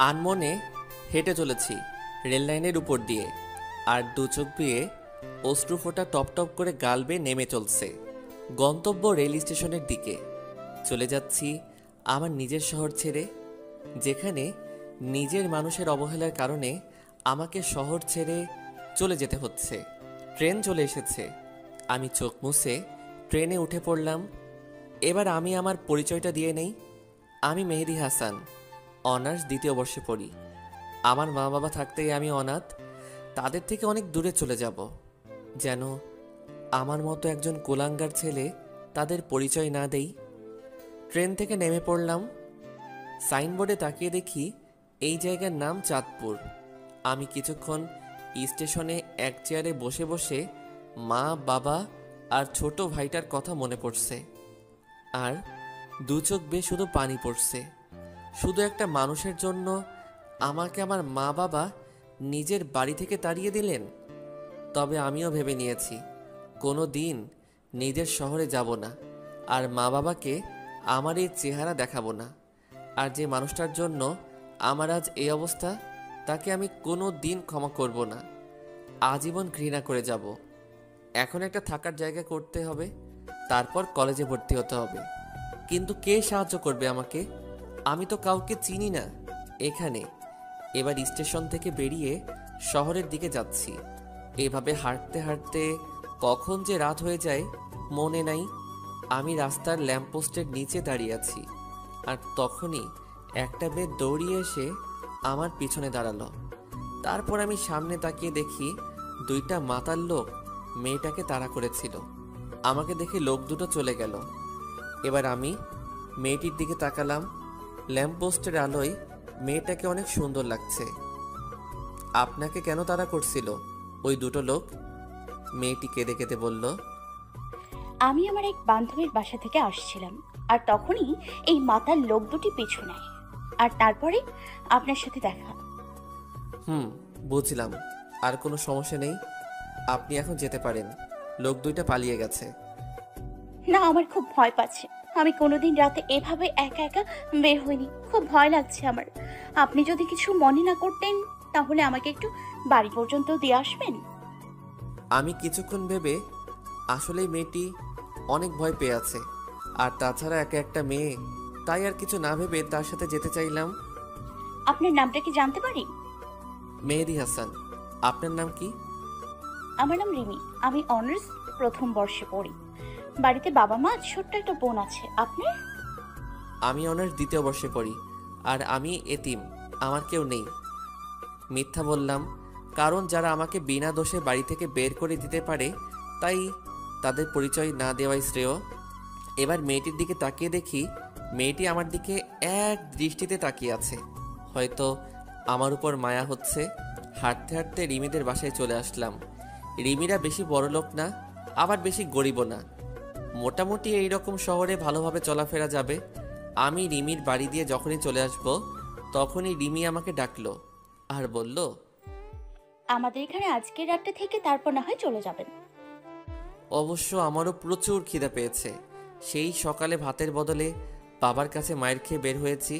আনমনে হেঁটে চলেছি রেল লাইনের উপর দিয়ে, আর দু চোখ দিয়ে অশ্রু ফোঁটা টপ টপ করে গাল বেয়ে নেমে চলছে। গন্তব্য রেল স্টেশনের দিকে চলে যাচ্ছি, আমার নিজের শহর ছেড়ে, যেখানে নিজের মানুষের অবহেলার কারণে আমাকে শহর ছেড়ে চলে যেতে হচ্ছে। ট্রেন চলে এসেছে, আমি চোখ মুছে ট্রেনে উঠে পড়লাম। এবার আমি আমার পরিচয়টা দিয়ে নেই। আমি মেহেদী হাসান, অনার্স দ্বিতীয় বর্ষে পড়ি। আমার মা বাবা থাকতেই আমি অনাথ, তাদের থেকে অনেক দূরে চলে যাব, যেন আমার মতো একজন কুলাঙ্গার ছেলে তাদের পরিচয় না দেই। ট্রেন থেকে নেমে পড়লাম। সাইনবোর্ডে তাকিয়ে দেখি এই জায়গার নাম চাঁদপুর। আমি কিছুক্ষণ স্টেশনে এক চেয়ারে বসে বসে মা বাবা আর ছোট ভাইটার কথা মনে পড়ছে, আর দু চোখ বেয়ে শুধু পানি পড়ছে। শুধু একটা মানুষের জন্য আমাকে আমার মা বাবা নিজের বাড়ি থেকে তাড়িয়ে দিলেন। তবে আমিও ভেবে নিয়েছি কোনো দিন নিজের শহরে যাব না, আর মা বাবাকে আমার এই চেহারা দেখাবো না। আর যে মানুষটার জন্য আমার আজ এই অবস্থা, তাকে আমি কোনো দিন ক্ষমা করব না, আজীবন ঘৃণা করে যাব। এখন একটা থাকার জায়গা করতে হবে, তারপর কলেজে ভর্তি হতে হবে। কিন্তু কে সাহায্য করবে আমাকে? আমি তো কাউকে চিনি না এখানে। এবার স্টেশন থেকে বেরিয়ে শহরের দিকে যাচ্ছি। এভাবে হাঁটতে হাঁটতে কখন যে রাত হয়ে যায় মনে নাই। আমি রাস্তার ল্যাম্পপোস্টের নিচে দাঁড়িয়ে আছি, আর তখনই একটা মেয়ে দৌড়িয়ে এসে আমার পিছনে দাঁড়ালো। তারপর আমি সামনে তাকিয়ে দেখি দুইটা মাতাল লোক মেয়েটাকে তাড়া করেছিল। আমাকে দেখে লোক দুটো চলে গেল। এবার আমি মেয়েটির দিকে তাকালাম। ল্যাম্পপোস্টের আলোয় মেয়েটাকে অনেক সুন্দর লাগছে। আপনাকে কেন তাড়া করছিল ওই দুটো লোক? মেয়েটি কেঁদে কেঁদে বলল, আমি আমার এক বান্ধবীর বাসা থেকে আসছিলাম, আর তখনই এই মাতার লোক দুটি পিছু নেয়, আর তারপরে আপনার সাথে দেখা। বুঝলাম। আর কোনো সমস্যা নেই, আপনি এখন যেতে পারেন। লোক দুইটা পালিয়ে গেছে। না, আমার খুব ভয় পাচ্ছে। আমি কোনোদিন রাতে এভাবে একা একা বের হইনি, খুব ভয় লাগছে আমার। আপনি যদি কিছু মনে না করতেন, তাহলে আমাকে একটু বাড়ি পর্যন্ত দিয়ে আসবেন। আমি কিছুক্ষণ ভেবে আসলেই মেয়েটি অনেক ভয় পেয়ে আছে, আর তাছাড়া একা একটা মেয়ে, তাই আর কিছু না ভেবে তার সাথে যেতে চাইলাম। আপনার নামটা কি জানতে পারি? মেহেদী হাসান। আপনার নাম কি? আমার নাম রিমি, আমি অনার্স প্রথম বর্ষে পড়ি। বাড়িতে বাবা মা, ছোট্ট একটা বোন আছে। আপনার? আমি অনার্স দ্বিতীয় বর্ষে পড়ি, আর আমি এতিম, আমার কেউ নেই। মিথ্যা বললাম, কারণ যারা আমাকে বিনা দোষে বাড়ি থেকে বের করে দিতে পারে, তাই তাদের পরিচয় না দেওয়াই শ্রেয়। এবার মেয়েটির দিকে তাকিয়ে দেখি মেয়েটি আমার দিকে এক দৃষ্টিতে তাকিয়ে আছে, হয়তো আমার উপর মায়া হচ্ছে। হাঁটতে হাঁটতে রিমিদের বাসায় চলে আসলাম। রিমিরা বেশি বড়লোক না, আবার বেশি গরিবও না, মোটামুটি এই রকম শহরে ভালোভাবে চলাফেরা যাবে। আমি রিমির বাড়ি দিয়ে যখনই চলে আসব, তখনই রিমি আমাকে ডাকলো আর বলল, আমাদের এখানে আজকের রাতটা থেকে তারপর না হয় চলে যাবেন। অবশ্য আমারও প্রচুর খিদে পেয়েছে। সেই সকালে ভাতের বদলে বাবার কাছে মায়ের খেয়ে বের হয়েছি,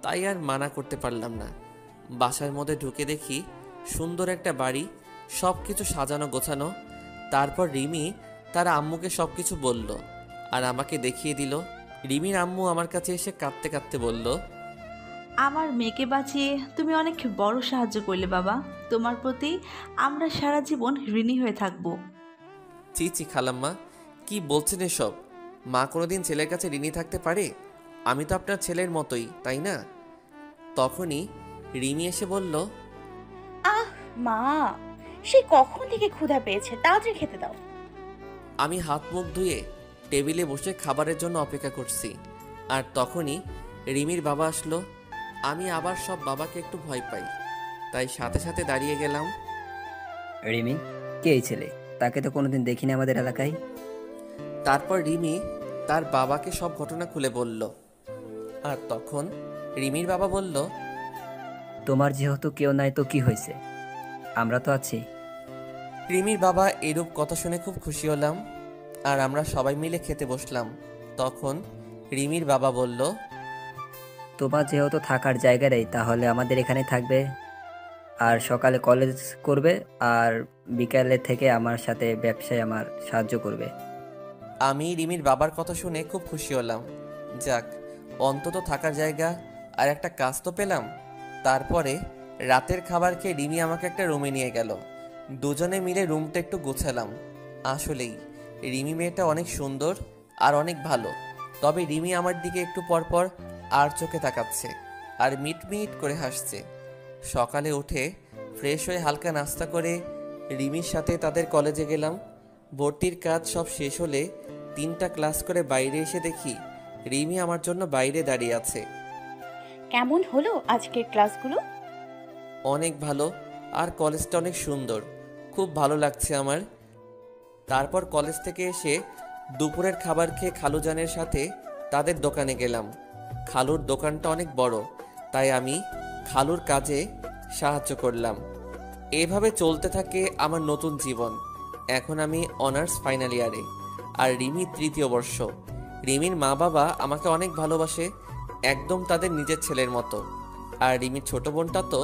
তাই আর মানা করতে পারলাম না। বাসার মধ্যে ঢুকে দেখি সুন্দর একটা বাড়ি, সব কিছু সাজানো গোছানো। তারপর রিমি তার আম্মুকে সব কিছু বলল, আর আমাকে দেখিয়ে দিল। রিমির আম্মু আমার কাছে এসে কাঁদতে কাঁদতে বলল, আমার মেয়েকে বাঁচিয়ে তুমি অনেক বড় সাহায্য করলে বাবা। তোমার প্রতি আমরা সারা জীবন ঋণী হয়ে থাকবো। চি চি খালাম্মা, কি বলছেন এসব? মা কোনোদিন ছেলের কাছে ঋণী থাকতে পারে? আমি তো আপনার ছেলের মতোই, তাই না? তখনই রিমি এসে বলল, আহ মা, সে কখন থেকে ক্ষুধা পেয়েছে, তাড়াতাড়ি খেতে দাও। আমি হাত মুখ ধুয়ে টেবিলে বসে খাবারের জন্য অপেক্ষা করছি, আর তখনই রিমির বাবা আসলো। আমি আবার সব বাবাকে একটু ভয় পাই, তাই সাথে সাথে দাঁড়িয়ে গেলাম। রিমি, কে এই ছেলে? তাকে তো কোনোদিন দেখিনি আমাদের এলাকায়। তারপর রিমি তার বাবাকে সব ঘটনা খুলে বলল, আর তখন রিমির বাবা বলল, তোমার যেহেতু কেউ নাই তো কি হয়েছে, আমরা তো আছি। রিমির বাবা এরূপ কথা শুনে খুব খুশি হলাম, আর আমরা সবাই মিলে খেতে বসলাম। তখন রিমির বাবা বলল, তোমার যেহেতু থাকার জায়গা নেই তাহলে আমাদের এখানে থাকবে, আর সকালে কলেজ করবে, আর বিকালে থেকে আমার সাথে ব্যবসায় আমার সাহায্য করবে। আমি রিমির বাবার কথা শুনে খুব খুশি হলাম। যাক, অন্তত থাকার জায়গা আর একটা কাজ তো পেলাম। তারপরে রাতের খাবার খেয়ে রিমি আমাকে একটা রুমে নিয়ে গেল। দুজনে মিলে রুমটা একটু গোছালাম। আসলেই রিমি মেয়েটা অনেক সুন্দর আর অনেক ভালো। তবে রিমি আমার দিকে একটু পরপর আর চোখে তাকাচ্ছে আর মিট মিট করে হাসছে। সকালে উঠে ফ্রেশ হয়ে হালকা নাস্তা করে রিমির সাথে তাদের কলেজে গেলাম। ভর্তির কাজ সব শেষ হলে 3টা ক্লাস করে বাইরে এসে দেখি রিমি আমার জন্য বাইরে দাঁড়িয়ে আছে। কেমন হলো আজকের ক্লাসগুলো? অনেক ভালো, আর কলেজটা অনেক সুন্দর, খুব ভালো লাগছে আমার। তারপর কলেজ থেকে এসে দুপুরের খাবার খেয়ে খালুজানের সাথে তাদের দোকানে গেলাম। খালুর দোকানটা অনেক বড়, তাই আমি খালুর কাজে সাহায্য করলাম। এভাবে চলতে থাকে আমার নতুন জীবন। এখন আমি অনার্স ফাইনাল ইয়ারে, আর রিমি 3য় বর্ষ। রিমির মা বাবা আমাকে অনেক ভালোবাসে, একদম তাদের নিজের ছেলের মতো। আর রিমির ছোট বোনটা তো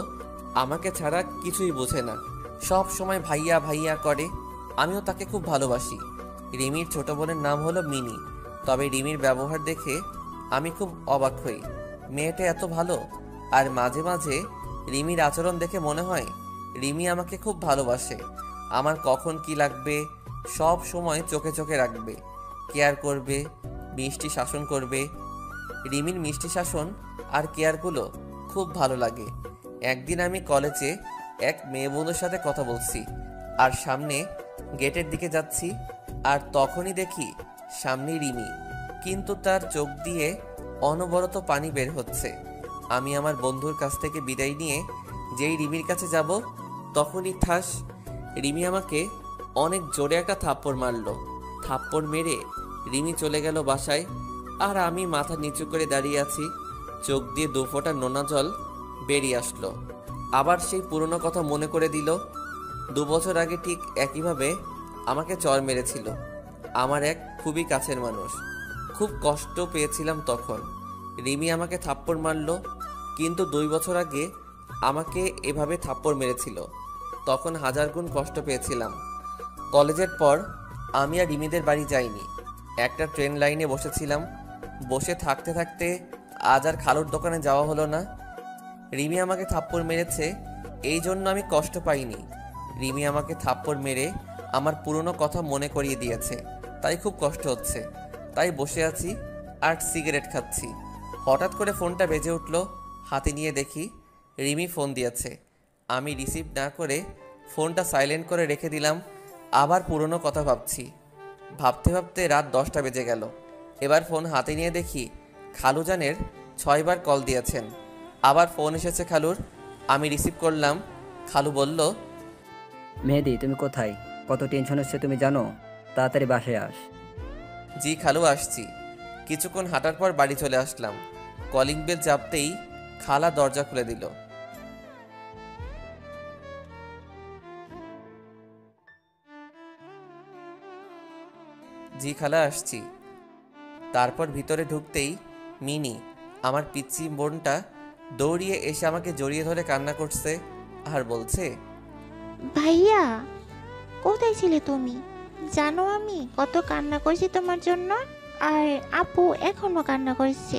আমাকে ছাড়া কিছুই বোঝে না, সব সময় ভাইয়া ভাইয়া করে। আমিও তাকে খুব ভালোবাসি। রিমির ছোট বোনের নাম হলো মিনি। তবে রিমির ব্যবহার দেখে আমি খুব অবাক হই, মেয়েটা এত ভালো। আর মাঝে মাঝে রিমির আচরণ দেখে মনে হয় রিমি আমাকে খুব ভালোবাসে। আমার কখন কি লাগবে সব সময় চোখে চোখে রাখবে, কেয়ার করবে, মিষ্টি শাসন করবে। রিমির মিষ্টি শাসন আর কেয়ারগুলো খুব ভালো লাগে। একদিন আমি কলেজে এক মেয়ে বন্ধুর সাথে কথা বলছি, আর সামনে গেটের দিকে যাচ্ছি, আর তখনই দেখি সামনে রিমি, কিন্তু তার চোখ দিয়ে অনবরত পানি বের হচ্ছে। আমি আমার বন্ধুর কাছ থেকে বিদায় নিয়ে যেই রিমির কাছে যাব, তখনই ঠাস, রিমি আমাকে অনেক জোরে একটা থাপ্পড় মারলো। থাপ্পড় মেরে রিমি চলে গেল বাসায়, আর আমি মাথা নিচু করে দাঁড়িয়ে আছি। চোখ দিয়ে 2 ফোঁটা নোনা জল বেরিয়ে আসলো। আবার সেই পুরনো কথা মনে করে দিল। 2 বছর আগে ঠিক একইভাবে আমাকে চর মেরেছিল আমার এক খুবই কাছের মানুষ। খুব কষ্ট পেয়েছিলাম তখন। রিমি আমাকে থাপ্পড় মারলো, কিন্তু 2 বছর আগে আমাকে এভাবে থাপ্পড় মেরেছিল, তখন 1000 গুণ কষ্ট পেয়েছিলাম। কলেজের পর আমি আর রিমিদের বাড়ি যাইনি। একটা ট্রেন লাইনে বসেছিলাম। বসে থাকতে থাকতে আজ আর খালুর দোকানে যাওয়া হলো না। রিমি আমাকে থাপ্পড় মেরেছে, এই জন্য আমি কষ্ট পাইনি। রিমি আমাকে থাপ্পড় মেরে আমার পুরনো কথা মনে করিয়ে দিয়েছে, তাই খুব কষ্ট হচ্ছে। তাই বসে আছি আর সিগারেট খাচ্ছি। হঠাৎ করে ফোনটা বেজে উঠল। হাতে নিয়ে দেখি রিমি ফোন দিয়েছে। আমি রিসিভ না করে ফোনটা সাইলেন্ট করে রেখে দিলাম। আবার পুরনো কথা ভাবছি। ভাবতে ভাবতে রাত 10টা বেজে গেল। এবার ফোন হাতে নিয়ে দেখি খালুজানের 6 বার কল দিয়েছেন। আবার ফোন এসেছে খালুর। আমি রিসিভ করলাম। খালু বলল, মেহেদি, তুমি কোথায়? কত টেনশন হচ্ছে তুমি জানো? তাড়াতাড়ি বাসায় আস। জি খালু, আসছি। কিছুক্ষণ হাঁটার পর বাড়ি চলে আসলাম। কলিং বেল চাপতেই খালা দরজা খুলে দিল। জি খালা, আসছি। তারপর ভিতরে ঢুকতেই মিনি, আমার পিচ্চি বোনটা, দৌড়িয়ে এসে আমাকে জড়িয়ে ধরে কান্না করছে আর বলছে, ভাইয়া, কোথায় ছিলে তুমি? জানো আমি কত কান্না করেছি তোমার জন্য, আর আপু এখনো কান্না করছে,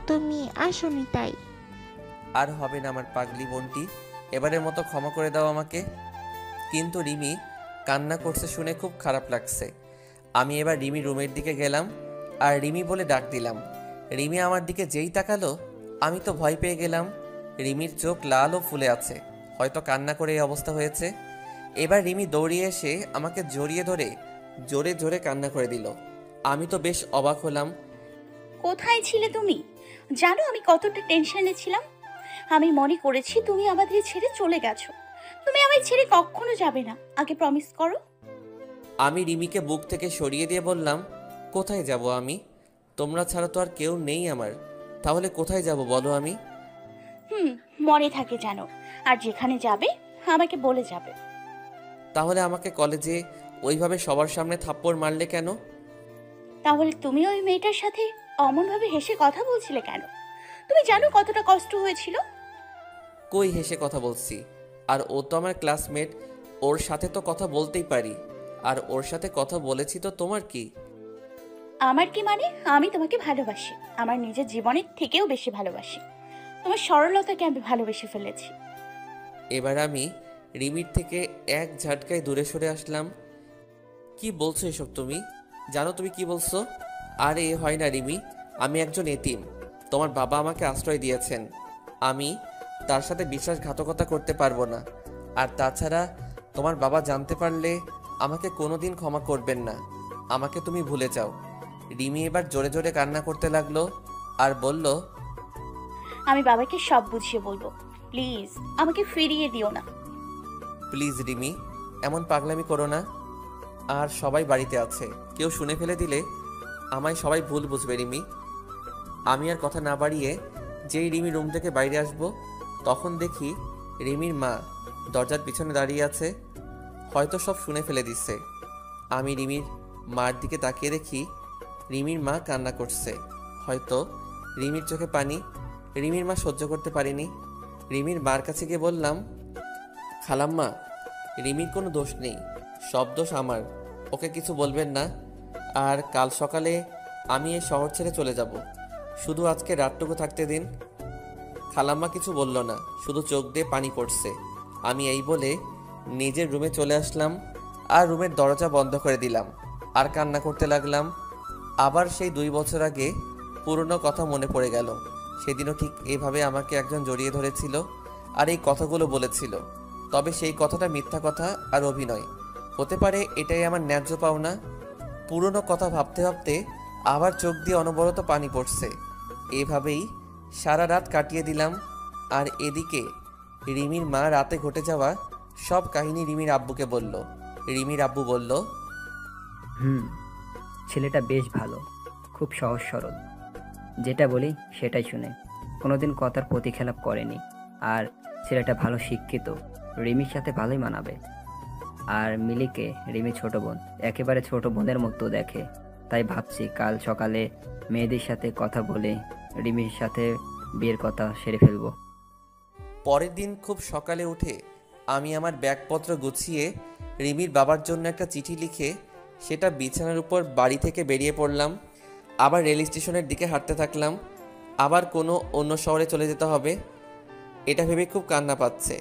তুমি আসোনি তাই। আর হবে না আমার পাগলি বোনটি, এবারের মতো ক্ষমা করে দাও আমাকে। কিন্তু রিমি কান্না করছে শুনে খুব খারাপ লাগছে। আমি এবার রিমি রুমের দিকে গেলাম আর রিমি বলে ডাক দিলাম। রিমি আমার দিকে যেই তাকালো, আমি তো ভয় পেয়ে গেলাম। রিমির চোখ লাল ও ফুলে আছে, হয়তো কান্না করে এই অবস্থা হয়েছে। এবার রিমি দৌড়িয়ে এসে আমাকে জড়িয়ে ধরে জোরে জোরে কান্না করে দিল। আমি তো বেশ অবাক হলাম। কোথায় ছিলে তুমি? জানো আমি কতটা টেনশনে ছিলাম। আমি মনে করেছি তুমি আমাদের ছেড়ে চলে গেছো। তুমি আমায় ছেড়ে কখনো যাবে না, আগে প্রমিস করো। আমি রিমিকে বুক থেকে সরিয়ে দিয়ে বললাম, কোথায় যাব আমি? তোমরা ছাড়া তো আর কেউ নেই আমার। তাহলে কোথায় যাব বলো আমি? মনে থাকে জানো, আর যেখানে যাবে আমাকে বলে যাবে। তাহলে আমাকে কলেজে ওইভাবে সবার সামনে থাপ্পড় মারলে কেন? তাহলে তুমি ওই মেয়েটার সাথে অমনভাবে হেসে কথা বলছিলে কেন? তুমি জানো কতটা কষ্ট হয়েছিল? কই হেসে কথা বলছি? আর ও তো আমার ক্লাসমেট, ওর সাথে তো কথা বলতেই পারি। আর ওর সাথে কথা বলেছি তো তোমার কি? আমার কি মানে? আমি তোমাকে ভালোবাসি, আমার নিজের জীবনের থেকেও বেশি ভালোবাসি। তোমার সরলতাকে আমি ভালোবেসে ফেলেছি। এবার আমি রিমির থেকে এক ঝাটকায় দূরে সরে আসলাম। কি বলছো এসব তুমি? জানো তুমি কি বলছো? আরে হয় না রিমি, আমি একজন এতিম। তোমার বাবা আমাকে আশ্রয় দিয়েছেন। আমি তার সাথে বিশ্বাসঘাতকতা করতে পারবো না। আর তাছাড়া তোমার বাবা জানতে পারলে আমাকে কোনোদিন ক্ষমা করবেন না। আমাকে তুমি ভুলে যাও। রিমি এবার জোরে জোরে কান্না করতে লাগলো আর বলল, আমি বাবাকে সব বুঝিয়ে বলবো। প্লিজ আমাকে ফিরিয়ে দিও না। প্লিজ রিমি, এমন পাগলামি করো না। আর সবাই বাড়িতে আছে, কেউ শুনে ফেলে দিলে আমায় সবাই ভুল বুঝবে রিমি। আমি আর কথা না বাড়িয়ে যেই রিমি রুম থেকে বাইরে আসব, তখন দেখি রিমির মা দরজার পিছনে দাঁড়িয়ে আছে। হয়তো সব শুনে ফেলে দিচ্ছে। আমি রিমির মার দিকে তাকিয়ে দেখি রিমির মা কান্না করছে। হয়তো রিমির চোখে পানি। রিমির মা সহ্য করতে পারিনি। রিমির মার কাছে গিয়ে বললাম, খালাম্মা, রিমির কোনো দোষ নেই, সব দোষ আমার। ওকে কিছু বলবেন না। আর কাল সকালে আমি এই শহর ছেড়ে চলে যাব। শুধু আজকে রাতটুকু থাকতে দিন। খালাম্মা কিছু বলল না, শুধু চোখ দিয়ে পানি পড়ছে। আমি এই বলে নিজের রুমে চলে আসলাম আর রুমের দরজা বন্ধ করে দিলাম আর কান্না করতে লাগলাম। আবার সেই 2 বছর আগে পুরনো কথা মনে পড়ে গেল। সেদিনও ঠিক এভাবে আমাকে একজন জড়িয়ে ধরেছিল আর এই কথাগুলো বলেছিল। তবে সেই কথাটা মিথ্যা কথা আর অভিনয় হতে পারে, এটাই আমার ন্যায্য পাওনা। পুরনো কথা ভাবতে ভাবতে আবার চোখ দিয়ে অনবরত পানি পড়ছে। এভাবেই সারা রাত কাটিয়ে দিলাম। আর এদিকে রিমির মা রাতে ঘটে যাওয়া সব কাহিনী রিমির আব্বুকে বলল। রিমির আব্বু বলল, ছেলেটা বেশ ভালো, খুব সহজ সরল, যেটা বলি সেটাই শুনে, কোনোদিন কথার প্রতিখেলাপ করেনি। আর ছেলেটা ভালো শিক্ষিত, রিমির সাথে ভালোই মানাবে। আর মিলিকে রিমি ছোট বোন, একেবারে ছোট বোনের মতো দেখে। তাই ভাবছি কাল সকালে মেয়েদের সাথে কথা বলে রিমির সাথে বিয়ের কথা সেরে ফেলবো। পরের দিন খুব সকালে উঠে আমি আমার ব্যাগপত্র গুছিয়ে রিমির বাবার জন্য একটা চিঠি লিখে সেটা বিছানার উপর বাড়ি থেকে বেরিয়ে পড়লাম। আবার রেল স্টেশনের দিকে হাঁটতে থাকলাম। আবার কোনো অন্য শহরে চলে যেতে হবে। এটা ভেবে খুব কান্না পাচ্ছে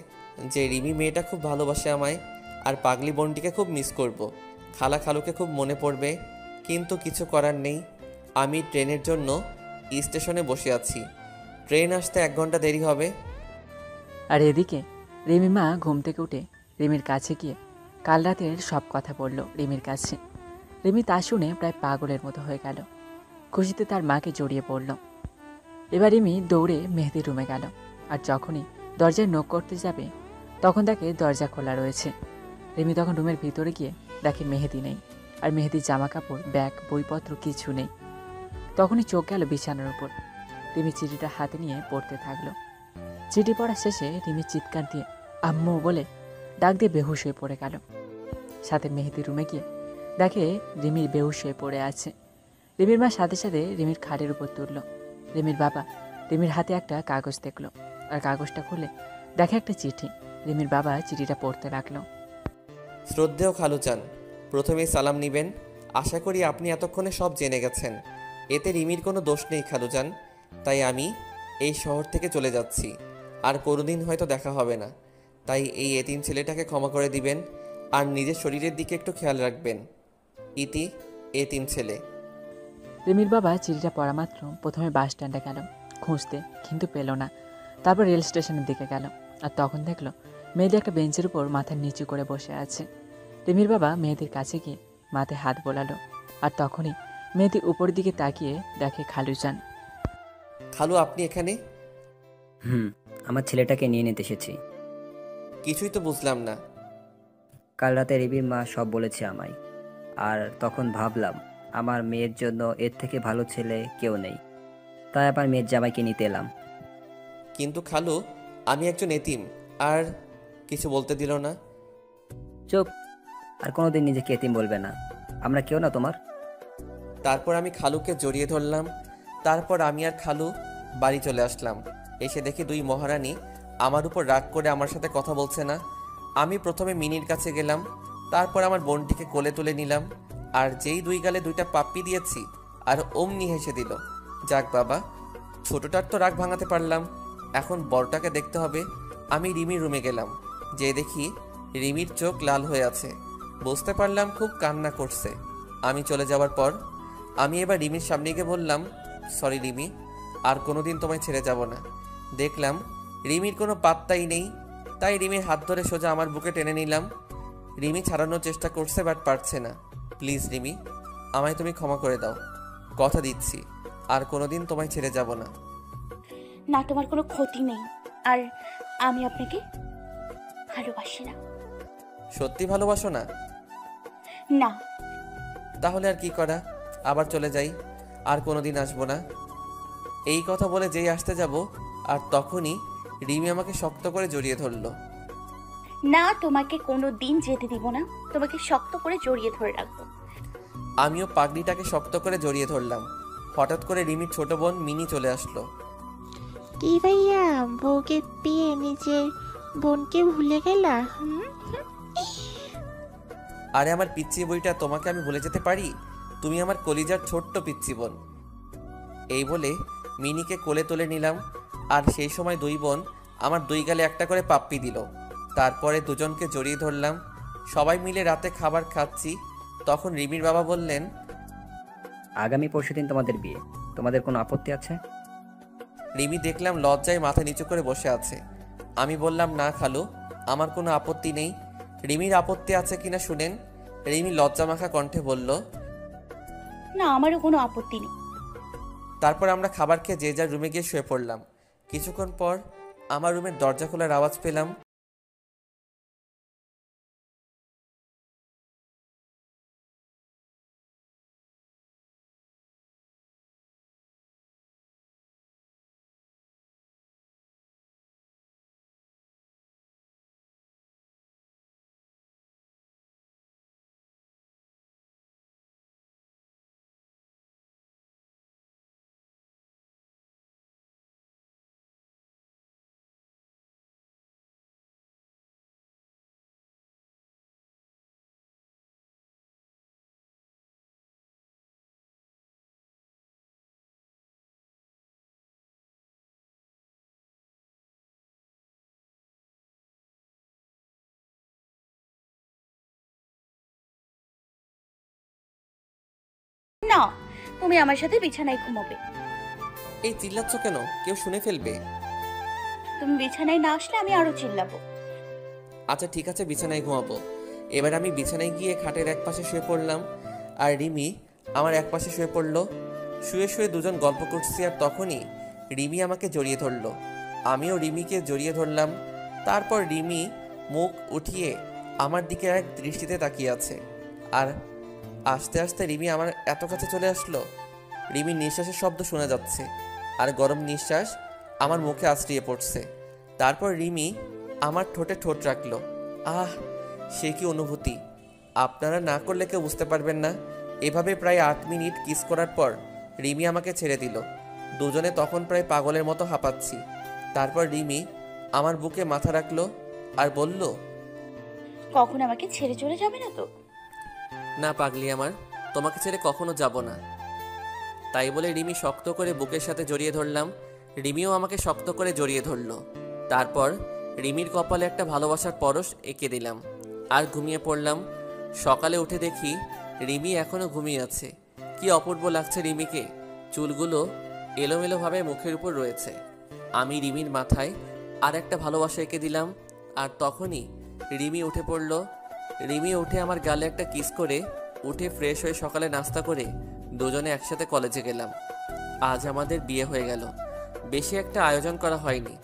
যে রিমি মেয়েটা খুব ভালোবাসে আমায়। আর পাগলি বোনটিকে খুব মিস করব। খালা খালুকে খুব মনে পড়বে। কিন্তু কিছু করার নেই। আমি ট্রেনের জন্য স্টেশনে বসে আছি। ট্রেন আসতে 1 ঘন্টা দেরি হবে। আর এদিকে রিমির মা ঘুম থেকে উঠে রিমির কাছে গিয়ে কাল রাতের সব কথা বলল রিমির কাছে। রিমি তা শুনে প্রায় পাগলের মতো হয়ে গেল। খুশিতে তার মাকে জড়িয়ে পড়ল। এবার রিমি দৌড়ে মেহেদির রুমে গেল। আর যখনই দরজায় নক করতে যাবে তখন তাকে দরজা খোলা রয়েছে। রিমি তখন রুমের ভিতরে গিয়ে দেখে মেহেদি নেই। আর মেহেদির জামা কাপড়, ব্যাগ, বইপত্র কিছু নেই। তখনই চোখ গেল বিছানার উপর। রিমি চিঠিটা হাতে নিয়ে পড়তে থাকলো। চিঠি পড়া শেষে রিমি চিৎকার দিয়ে আম্মু বলে ডাক দিয়ে বেহুশ হয়ে পড়ে গেল। সাথে মেহেদি রুমে গিয়ে দেখে রিমির বেহুশ হয়ে পড়ে আছে। রিমির মা সাথে সাথে রিমির খাটের উপর তুলল। রিমির বাবা রিমির হাতে একটা কাগজ দেখলো। আর কাগজটা খুলে দেখে একটা চিঠি। রিমির বাবা চিঠিটা পড়তে লাগলো। শ্রদ্ধেয় খালুচান, প্রথমেই সালাম নিবেন। আশা করি আপনি এতক্ষণে সব জেনে গেছেন। এতে রিমির কোনো দোষ নেই খালুচান। তাই আমি এই শহর থেকে চলে যাচ্ছি। আর কোনোদিন হয়তো দেখা হবে না। তাই এই এতিম ছেলেটাকে ক্ষমা করে দিবেন আর নিজের শরীরের দিকে একটু খেয়াল রাখবেন। ইতি, এতিম ছেলে। রিমির বাবা চিঠিটা পড়া মাত্র প্রথমে বাস স্ট্যান্ডে গেল খুঁজতে, কিন্তু পেল না। তারপর রেল স্টেশনের দিকে গেল। আর তখন দেখলো মেয়েদি একটা বেঞ্চের উপর মাথা নিচু করে বসে আছে। রিমির বাবা মেয়েদির কাছে গিয়ে মাথায় হাত বোলালো। আর তখনই মেয়েদি উপরের দিকে তাকিয়ে দেখে খালুজান। খালু, আপনি এখানে? আমার ছেলেটাকে নিয়ে নিতে এসেছি। কিছুই তো বুঝলাম না। কাল রাতে রিমির মা সব বলেছে আমায়। আর তখন ভাবলাম আমার মেয়ের জন্য এর থেকে ভালো ছেলে কেউ নেই। তাই আমার মেয়ের জামাইকে নিতে এলাম। কিন্তু খালু, আমি একজন এতিম। আর কিছু বলতে দিল না। চুপ, আর কোনোদিন নিজেকে এতিম বলবে না। আমরা কেউ না তোমার। তারপর আমি খালুকে জড়িয়ে ধরলাম। তারপর আমি আর খালু বাড়ি চলে আসলাম। এসে দেখি দুই মহারানী আমার উপর রাগ করে আমার সাথে কথা বলছে না। আমি প্রথমে মিনির কাছে গেলাম, তারপর আমার বোনটিকে কোলে তুলে নিলাম, আর যেই দুই গালে দুইটা পাপ্পি দিয়েছি আর অমনি হেসে দিল। যাক বাবা, ছোটটার তো রাগ ভাঙাতে পারলাম, এখন বড়টাকে দেখতে হবে। আমি রিমির রুমে গেলাম, যে দেখি রিমির চোখ লাল হয়ে আছে। বুঝতে পারলাম খুব কান্না করছে। আমি চলে যাওয়ার পর আমি এবার রিমির সামনে গিয়ে বললাম, সরি রিমি, আর কোনোদিন তোমায় ছেড়ে যাব না। দেখলাম রিমির কোনো পাত্তাই নেই, তাই রিমির হাত ধরে সোজা আমার বুকে টেনে নিলাম। রিমি ছাড়ানোর চেষ্টা করছে, বাট পারছে না। প্লিজ রিমি, আমায় তুমি ক্ষমা করে দাও, কথা দিচ্ছি আর কোনোদিন তোমায় ছেড়ে যাব না। না, তোমার কোনো ক্ষতি নেই, আর আমি আপনাকে ভালোবাসি না। সত্যি ভালোবাসো না? না। তাহলে আর কি করা, আবার চলে যাই, আর কোনোদিন আসবো না। এই কথা বলে যেই আসতে যাব, আর তখনই রিমি আমাকে শক্ত করে জড়িয়ে ধরলো। না, তোমাকে কোনো দিন যেতে দিব না, তোমাকে শক্ত করে জড়িয়ে ধরে রাখবো। আমিও পাগড়িটাকে শক্ত করে জড়িয়ে ধরলাম। হঠাৎ করে রিমির ছোট বোন মিনি চলে আসলো। কি ভাইয়া, বউকে পেয়ে নিজের বোনকে ভুলে গেলা? আরে আমার পিচ্চি বইটা, তোমাকে আমি ভুলে যেতে পারি? তুমি আমার কলিজার ছোট্ট পিচ্চি বোন। এই বলে মিনিকে কোলে তুলে নিলাম, আর সেই সময় দুই বোন আমার দুই গালে একটা করে পাপ্পি দিল। তারপরে দুজনকে জড়িয়ে ধরলাম। সবাই মিলে রাতে খাবার খাচ্ছি, তখন রিমির বাবা বললেন, আগামী পরশুদিন তোমাদের বিয়ে, তোমাদের কোনো আপত্তি আছে? রিমি দেখলাম লজ্জায় মাথা নিচু করে বসে আছে। আমি বললাম, না খালু, আমার কোনো আপত্তি নেই। রিমির আপত্তি আছে কিনা শুনেন। রিমি লজ্জামাখা কণ্ঠে বলল, না, আমারও কোনো আপত্তি নেই। তারপর আমরা খাবার খেয়ে যে যার রুমে গিয়ে শুয়ে পড়লাম। কিছুক্ষণ পর আমার রুমের দরজা খোলার আওয়াজ পেলাম। না, তুমি আমার সাথে বিছানায় ঘুমাবে। এই চিল্লাচ্ছ কেন? কেউ শুনে ফেলবে। তুমি বিছানায় না আসলে আমি আরো চিল্লাবো। আচ্ছা ঠিক আছে, বিছানায় ঘুমাবো। এবার আমি বিছানায় গিয়ে খাটের এক পাশে শুয়ে পড়লাম, আর রিমি আমার এক পাশে শুয়ে পড়লো। শুয়ে শুয়ে দুজন গল্প করছি, আর তখনই রিমি আমাকে জড়িয়ে ধরলো। আমিও রিমিকে জড়িয়ে ধরলাম। তারপর রিমি মুখ উঠিয়ে আমার দিকে এক দৃষ্টিতে তাকিয়ে আছে, আর আস্তে আস্তে রিমি আমার এত কাছে চলে আসলো। রিমির নিঃশ্বাসের শব্দ শোনা যাচ্ছে, আর গরম নিঃশ্বাস আমার মুখে আছড়িয়ে পড়ছে। তারপর রিমি আমার ঠোঁটে ঠোঁট রাখলো। আহ, সে কি অনুভূতি, আপনারা না করলে কেউ বুঝতে পারবেন না। এভাবে প্রায় 8 মিনিট কিস করার পর রিমি আমাকে ছেড়ে দিল। দুজনে তখন প্রায় পাগলের মতো হাঁপাচ্ছি। তারপর রিমি আমার বুকে মাথা রাখলো আর বলল, কখন আমাকে ছেড়ে চলে যাবে না তো? না পাগলি আমার, তোমাকে ছেড়ে কখনো যাব না। তাই বলে রিমি শক্ত করে বুকের সাথে জড়িয়ে ধরলাম। রিমিও আমাকে শক্ত করে জড়িয়ে ধরলো। তারপর রিমির কপালে একটা ভালোবাসার পরশ এঁকে দিলাম, আর ঘুমিয়ে পড়লাম। সকালে উঠে দেখি রিমি এখনো ঘুমিয়ে আছে। কি অপূর্ব লাগছে রিমিকে, চুলগুলো এলোমেলোভাবে মুখের উপর রয়েছে। আমি রিমির মাথায় আর একটা ভালোবাসা এঁকে দিলাম, আর তখনই রিমি উঠে পড়ল। রিমি উঠে আমার গালে একটা কিস করে উঠে ফ্রেশ হয়ে সকালে নাস্তা করে দুজনে একসাথে কলেজে গেলাম। আজ আমাদের বিয়ে হয়ে গেল। বেশি একটা আয়োজন করা হয়নি,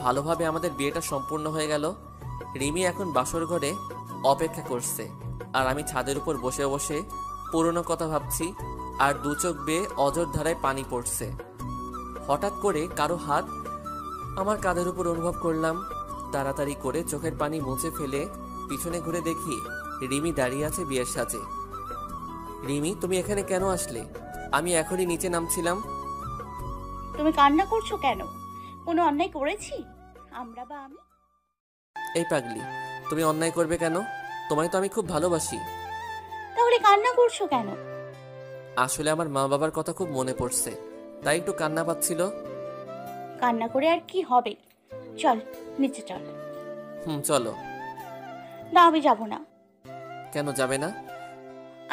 ভালোভাবে আমাদের বিয়েটা সম্পূর্ণ হয়ে গেল। রিমি এখন বাসর ঘরে অপেক্ষা করছে, আর আমি ছাদের উপর বসে বসে পুরনো কথা ভাবছি, আর দু চোখ বেয়ে অজর ধারায় পানি পড়ছে। হঠাৎ করে কারো হাত আমার কাঁধের উপর অনুভব করলাম। তাড়াতাড়ি করে চোখের পানি মুছে ফেলে পিছনে ঘুরে দেখি রিমি দাঁড়িয়ে আছে বিয়ের সাজে। রিমি, তুমি এখানে কেন আসলে? আমি এখনই নিচে নামছিলাম। তুমি কান্না করছো কেন? কোনো অন্যায় করেছি আমরা বা আমি? এই পাগলি, তুমি অন্যায় করবে কেন? তোমায় তো আমি খুব ভালোবাসি। তাহলে কান্না করছো কেন? আসলে আমার মা বাবার কথা খুব মনে পড়ছে, তাই একটু কান্না পাচ্ছিল। কান্না করে আর কি হবে? চল নিচে চল। চলো। না আমি যাব না। কেন যাবে না?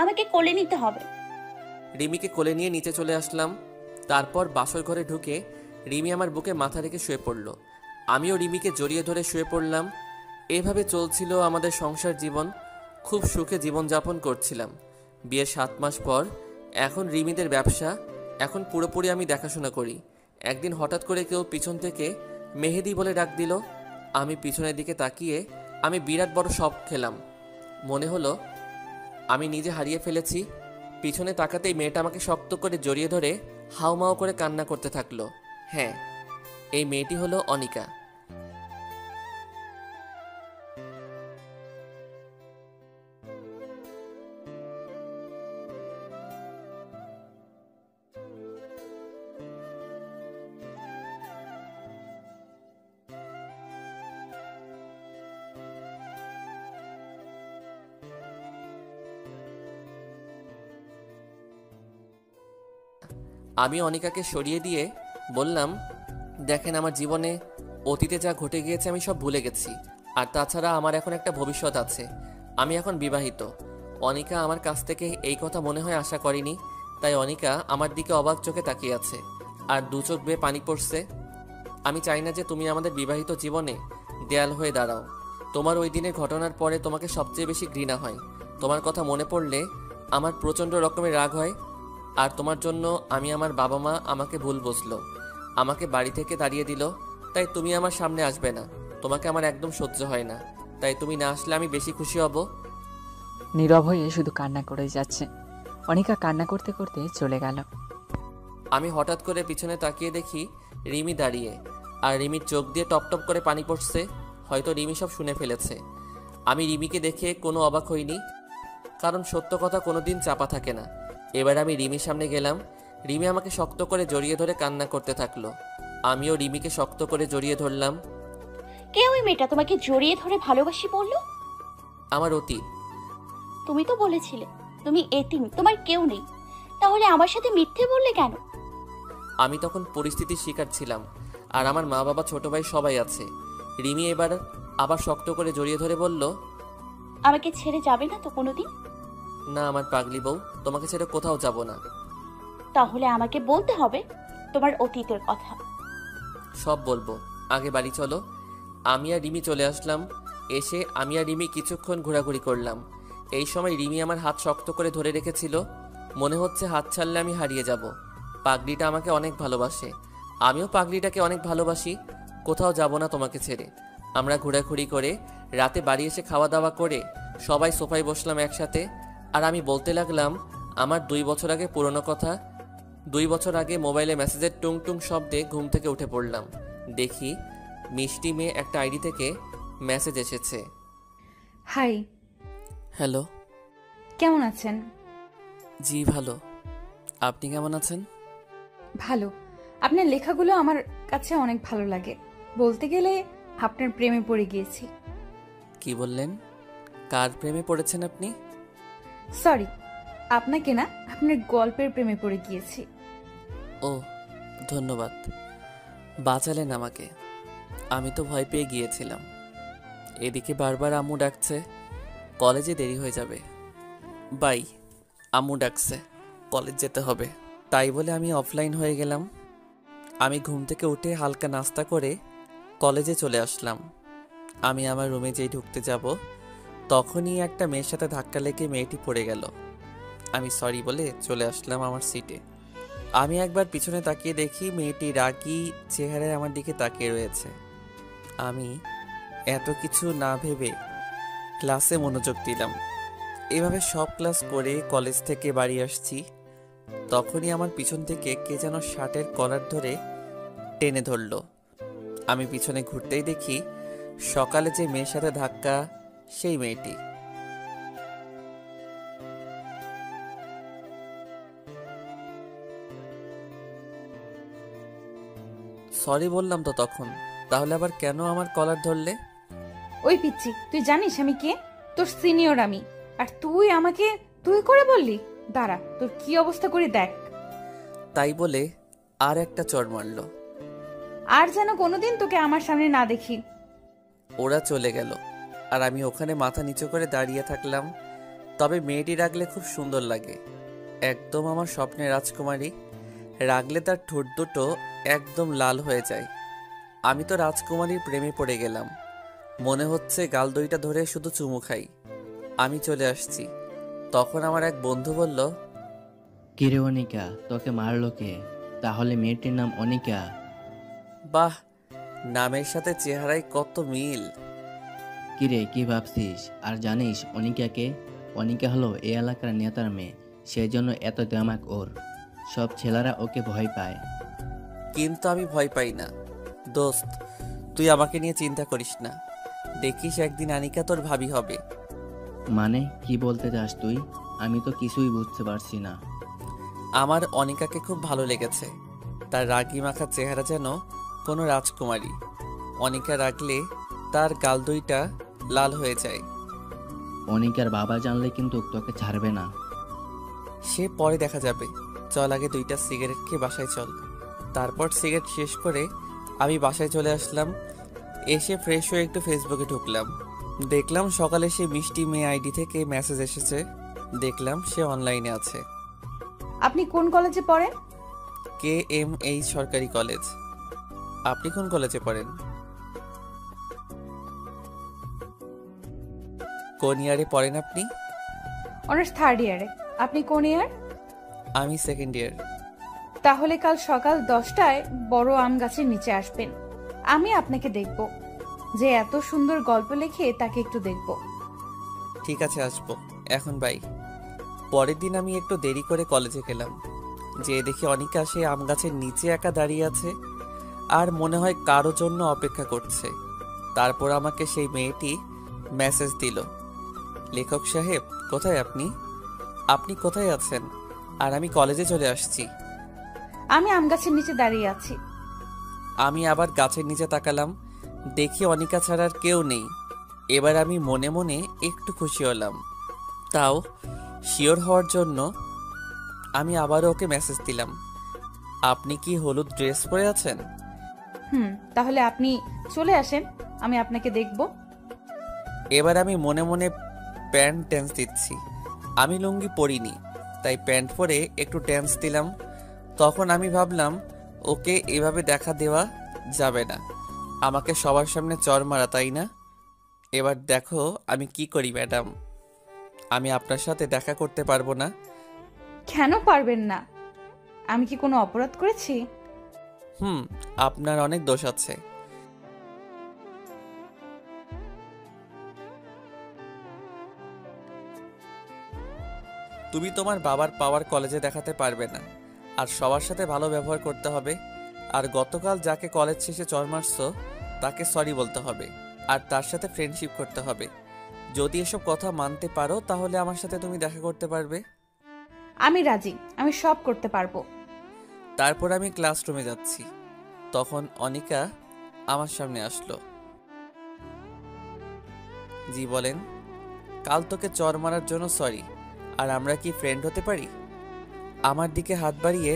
আমাকে কোলে নিতে হবে। রিমিকে কোলে নিয়ে নিচে চলে আসলাম। তারপর বাসর ঘরে ঢুকে রিমি আমার বুকে মাথা রেখে শুয়ে পড়ল। আমিও রিমিকে জড়িয়ে ধরে শুয়ে পড়লাম। এভাবে চলছিল আমাদের সংসার জীবন। খুব সুখে জীবনযাপন করছিলাম। বিয়ের 7 মাস পর এখন রিমিদের ব্যবসা, এখন পুরোপুরি আমি দেখাশোনা করি। একদিন হঠাৎ করে কেউ পিছন থেকে মেহেদি বলে ডাক দিল। আমি পিছনের দিকে তাকিয়ে আমি বিরাট বড় শক খেলাম। মনে হলো আমি নিজে হারিয়ে ফেলেছি। পিছনে তাকাতেই মেয়েটা আমাকে শক্ত করে জড়িয়ে ধরে হাউমাউ করে কান্না করতে থাকলো। হ্যাঁ, এই মেয়েটি হলো অনিকা। আমি অনিকাকে সরিয়ে দিয়ে বললাম, দেখেন, আমার জীবনে অতীতে যা ঘটে গিয়েছে আমি সব ভুলে গেছি। আর তাছাড়া আমার এখন একটা ভবিষ্যৎ আছে। আমি এখন বিবাহিত। অনিকা আমার কাছ থেকে এই কথা মনে হয় আশা করেনি, তাই অনিকা আমার দিকে অবাক চোখে তাকিয়ে আছে আর দু চোখ বেয়ে পানি পড়ছে। আমি চাই না যে তুমি আমাদের বিবাহিত জীবনে দেয়াল হয়ে দাঁড়াও। তোমার ওই দিনের ঘটনার পরে তোমাকে সবচেয়ে বেশি ঘৃণা হয়। তোমার কথা মনে পড়লে আমার প্রচণ্ড রকমের রাগ হয়। আর তোমার জন্য আমি আমার বাবা মা আমাকে ভুল বুঝলো, আমাকে বাড়ি থেকে তাড়িয়ে দিল। তাই তুমি আমার সামনে আসবে না। তোমাকে আমার একদম সহ্য হয় না। তাই তুমি না আসলে আমি বেশি খুশি হব। নীরব হয়ে শুধু কান্না করেই যাচ্ছে। অনিকা কান্না করতে করতে চলে গেল। আমি হঠাৎ করে পিছনে তাকিয়ে দেখি রিমি দাঁড়িয়ে, আর রিমির চোখ দিয়ে টপ টপ করে পানি পড়ছে। হয়তো রিমি সব শুনে ফেলেছে। আমি রিমিকে দেখে কোনো অবাক হইনি, কারণ সত্য কথা কোনোদিন চাপা থাকে না। এবার আমি রিমির সামনে গেলাম। রিমি আমাকে শক্ত করে জড়িয়ে ধরে কান্না করতে থাকলো। আমিও রিমিকে শক্ত করে জড়িয়ে ধরলাম। কে ওই মেয়েটা তোমাকে জড়িয়ে ধরে ভালোবাসি বললো? আমার অতীত। তুমি তো বলেছিলে তুমি এতিম, তোমার কেউ নেই। তাহলে আমার সাথে মিথ্যে বললে কেন? আমি তখন পরিস্থিতির শিকার ছিলাম, আর আমার মা বাবা ছোট ভাই সবাই আছে। রিমি এবার আবার শক্ত করে জড়িয়ে ধরে বলল, আমাকে ছেড়ে যাবে না তো কোনোদিন? না আমার পাগলি বউ, তোমাকে ছেড়ে কোথাও যাব না। তাহলে আমাকে বলতে হবে তোমার অতীতের কথা। সব বলবো, আগে বাড়ি চলো। আমি আর রিমি চলে আসলাম। এসে আমি আর রিমি কিছুক্ষণ ঘোরাঘুরি করলাম। এই সময় রিমি আমার হাত শক্ত করে ধরে রেখেছিল। মনে হচ্ছে হাত ছাড়লে আমি হারিয়ে যাব। পাগলিটা আমাকে অনেক ভালোবাসে, আমিও পাগলিটাকে অনেক ভালোবাসি। কোথাও যাব না তোমাকে ছেড়ে। আমরা ঘোরাঘুরি করে রাতে বাড়ি এসে খাওয়া দাওয়া করে সবাই সোফায় বসলাম একসাথে। আর আমি বলতে লাগলাম আমার 2 বছর আগে পুরনো কথা। 2 বছর আগে মোবাইলে মেসেজের টুং টুং শব্দে ঘুম থেকে উঠে পড়লাম। দেখি মিষ্টি মেয়ে একটা আইডি থেকে মেসেজ এসেছে। Hi, hello. কেমন আছেন? জি ভালো, আপনি কেমন আছেন? ভালো। আপনার লেখাগুলো আমার কাছে অনেক ভালো লাগে। বলতে গেলে আপনার প্রেমে পড়ে গিয়েছি। কি বললেন? কার প্রেমে পড়েছেন আপনি? সরি, আপনাকে না, আপনার গল্পের প্রেমে পড়ে গিয়েছি। ও ধন্যবাদ, বাঁচালেন আমাকে। আমি তো ভয় পেয়ে গিয়েছিলাম। এদিকে বারবার আম্মু ডাকছে, কলেজে দেরি হয়ে যাবে। বাই, আম্মু ডাকছে, কলেজ যেতে হবে। তাই বলে আমি অফলাইন হয়ে গেলাম। আমি ঘুম থেকে উঠে হালকা নাস্তা করে কলেজে চলে আসলাম। আমি আমার রুমে যেই ঢুকতে যাব, তখনই একটা মেয়ের সাথে ধাক্কা লেগে মেয়েটি পড়ে গেল। আমি সরি বলে চলে আসলাম আমার সিটে। আমি একবার পিছনে তাকিয়ে দেখি মেয়েটি রাগী চেহারায় আমার দিকে তাকিয়ে রয়েছে। আমি এত কিছু না ভেবে ক্লাসে মনোযোগ দিলাম। এভাবে সব ক্লাস করে কলেজ থেকে বাড়ি আসছি, তখনই আমার পিছন থেকে কে যেন শার্টের কলার ধরে টেনে ধরলো। আমি পিছনে ঘুরতেই দেখি সকালে যে মেয়ের সাথে ধাক্কা, সেই মেয়েটি। সরি বললাম তো তখন, তাহলে আবার কেন আমার কলার ধরলে? ওই পিচ্ছি, তুই জানিস আমি কে? তোর সিনিয়র আমি। আর তুই আমাকে তুই করে বললি? দাঁড়া, তোর কি অবস্থা করি দেখ। তাই বলে আর একটা চড় মারল। আর যেন কোনোদিন তোকে আমার সামনে না দেখি। ওরা চলে গেল আর আমি ওখানে মাথা নিচু করে দাঁড়িয়ে থাকলাম। তবে মেয়েটি রাগলে খুব সুন্দর লাগে, একদম আমার স্বপ্নের রাজকুমারী। রাগলে তার ঠোঁট দুটো একদম লাল হয়ে যায়। আমি তো রাজকুমারীর প্রেমে পড়ে গেলাম। মনে হচ্ছে গাল দুইটা ধরে শুধু চুমু খাই। আমি চলে আসছি, তখন আমার এক বন্ধু বলল, কিরে অনিকা, তোকে মারলো কে? তাহলে মেয়েটির নাম অনিকা? বাহ, নামের সাথে চেহারায় কত মিল। কিরে, কি ভাবছিস? আর জানিস অনিকাকে? অনিকা হলো এই এলাকার নেতার মেয়ে, সেই জন্য এত দেমাক ওর। সব ছেলেরা ওকে ভয় পায়। কিন্তু আমি ভয় পাই না দোস্ত, তুই আমাকে নিয়ে চিন্তা করিস না। দেখিস একদিন আনিকা তোর ভাবি হবে। মানে কি বলতে চাস তুই? আমি তো কিছুই বুঝতে পারছি না। আমার অনিকাকে খুব ভালো লেগেছে। তার রাগি মাখা চেহারা যেন কোনো রাজকুমারী। অনিকা রাগলে তার গাল দুইটা লাল হয়ে যায়। অনিকার বাবা জানলে কিন্তু তোকে ছাড়বে না। সে পরে দেখা যাবে, চল আগে দুইটা সিগারেট খেয়ে বাসায় চল। তারপর সিগারেট শেষ করে আমি বাসায় চলে আসলাম। এসে ফ্রেশ হয়ে একটু ফেসবুকে ঢুকলাম। দেখলাম সকালে সে মিষ্টি মেয়ে আইডি থেকে মেসেজ এসেছে। দেখলাম সে অনলাইনে আছে। আপনি কোন কলেজে পড়েন? KMH সরকারি কলেজ। আপনি কোন কলেজে পড়েন? কোন ইয়ারে পড়েন আপনি? অনার্স থার্ড ইয়ারে। আপনি কোন ইয়ার? আমি সেকেন্ড ইয়ার। তাহলে কাল সকাল 10টায় বড় আম গাছের নিচে আসবেন। আমি আপনাকে দেখব। যে এত সুন্দর গল্প লেখে তাকে একটু দেখব। ঠিক আছে, আসবো এখন। বাই। পরের দিন আমি একটু দেরি করে কলেজে গেলাম। যে দেখি অনিকা সে আম গাছের নিচে একা দাঁড়িয়ে আছে আর মনে হয় কারো জন্য অপেক্ষা করছে। তারপর আমাকে সেই মেয়েটি মেসেজ দিল, লেখক সাহেব কোথায় আপনি? আপনি কোথায় আছেন? আর আমি কলেজে চলে আসছি। আমি আম গাছের নিচে দাঁড়িয়ে আছি। আমি আবার গাছের নিচে তাকালাম, দেখি অনিকা ছাড়া আর কেউ নেই। এবার আমি মনে মনে একটু খুশি হলাম। তাও শিওর হওয়ার জন্য আমি আবারও ওকে মেসেজ দিলাম, আপনি কি হলুদ ড্রেস পরে আছেন? তাহলে আপনি চলে আসেন, আমি আপনাকে দেখব। এবার আমি মনে মনে প্যান্ট ড্যান্স দিচ্ছি। আমি লুঙ্গি পরিনি, তাই প্যান্ট পরে একটু ড্যান্স দিলাম। তখন আমি ভাবলাম ওকে এভাবে দেখা দেওয়া যাবে না, আমাকে সবার সামনে চড় মারা, তাই না? এবার দেখো আমি কি করি ম্যাডাম। আমি আপনার সাথে দেখা করতে পারবো না। কেন পারবেন না? আমি কি কোনো অপরাধ করেছি? আপনার অনেক দোষ আছে। তুমি তোমার বাবার পাওয়ার কলেজে দেখাতে পারবে না, আর সবার সাথে ভালো ব্যবহার করতে হবে। আর গতকাল যাকে কলেজ শেষে চড় মারছো তাকে সরি বলতে হবে, আর তার সাথে ফ্রেন্ডশিপ করতে হবে। যদি এসব কথা মানতে পারো তাহলে আমার সাথে তুমি দেখা করতে পারবে। আমি রাজি, আমি সব করতে পারবো। তারপর আমি ক্লাসরুমে যাচ্ছি, তখন অনিকা আমার সামনে আসলো। জি বলেন। কাল তোকে চড় মারার জন্য সরি, আর আমরা কি ফ্রেন্ড হতে পারি? আমার দিকে হাত বাড়িয়ে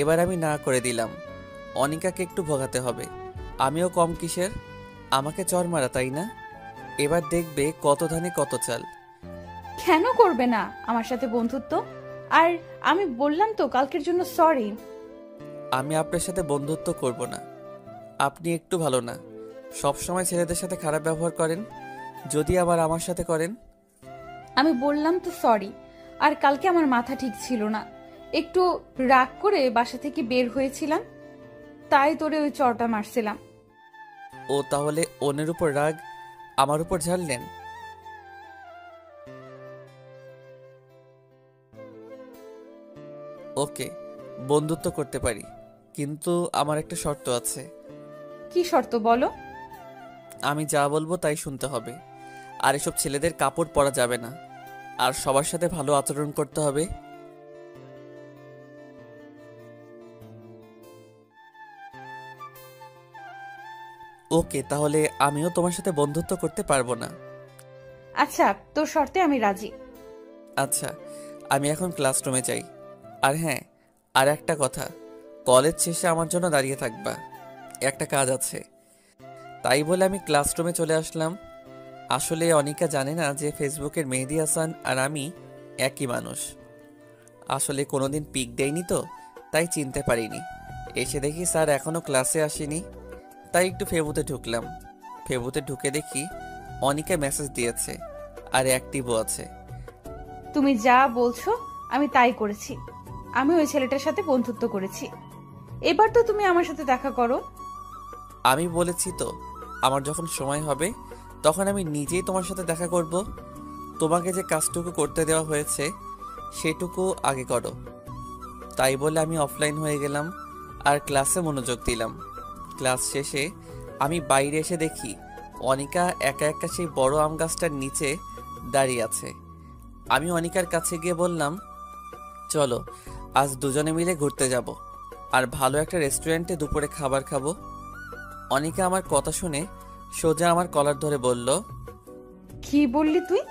এবার আমি না করে দিলাম। অনিকাকে একটু ভোগাতে হবে, আমিও কম কিসের, আমাকে চড় মারা, তাই না? এবার দেখবে কত ধানে কত চাল। কেন করবে না আমার সাথে বন্ধুত্ব? আর আমি বললাম তো কালকের জন্য সরি। আমি আপনার সাথে বন্ধুত্ব করব না। আপনি একটু ভালো না, সব সময় ছেলেদের সাথে খারাপ ব্যবহার করেন। যদি আবার আমার সাথে করেন? আমি বললাম তো সরি। আর কালকে আমার মাথা ঠিক ছিল না, একটু রাগ করে বাসা থেকে বের হয়েছিলাম, তাই তোরে ওই চড়টা মারছিলাম। ও তাহলে অন্যের উপর রাগ আমার উপর ঝাড়লেন? ওকে, বন্ধুত্ব করতে পারি, কিন্তু আমার একটা শর্ত আছে। কি শর্ত বলো? আমি যা বলবো তাই শুনতে হবে। আর এসব ছেলেদের কাপড় পরা যাবে না, আর সবার সাথে ভালো আচরণ করতে হবে। ওকে, তাহলে আমিও তোমার সাথে বন্ধুত্ব করতে পারবো না। আচ্ছা, তোর শর্তে আমি রাজি। আচ্ছা, আমি এখন ক্লাসরুমে যাই। আর হ্যাঁ, আর একটা কথা, কলেজ শেষে আমার জন্য দাঁড়িয়ে থাকবা, একটা কাজ আছে। তাই বলে আমি ক্লাসরুমে চলে আসলাম। আসলে অনিকা জানে না যে ফেসবুকের মেহেদি হাসান আর আমি একই মানুষ। আসলে কোনোদিন পিক দেয়নি তো, তাই চিনতে পারিনি। এসে দেখি স্যার এখনও ক্লাসে আসেনি, তাই একটু ফেবুতে ঢুকলাম। ফেবুতে ঢুকে দেখি অনিকা মেসেজ দিয়েছে আর অ্যাক্টিভও আছে। তুমি যা বলছো আমি তাই করেছি। আমি ওই ছেলেটার সাথে বন্ধুত্ব করেছি। এবার তো তুমি আমার সাথে দেখা করো। আমি বলেছি তো, আমার যখন সময় হবে তখন আমি নিজেই তোমার সাথে দেখা করব। তোমাকে যে কাজটুকু করতে দেওয়া হয়েছে সেটুকু আগে করো। তাই বলে আমি অফলাইন হয়ে গেলাম আর ক্লাসে মনোযোগ দিলাম। ক্লাস শেষে আমি বাইরে এসে দেখি অনিকা একা একা সেই বড় আম গাছটার নিচে দাঁড়িয়ে আছে। আমি অনিকার কাছে গিয়ে বললাম, চলো আজ দুজনে মিলে ঘুরতে যাব আর ভালো একটা রেস্টুরেন্টে দুপুরে খাবার খাবো। অনিকা আমার কথা শুনে সোজা আমার কলার ধরে বলল, কি বললি তুই?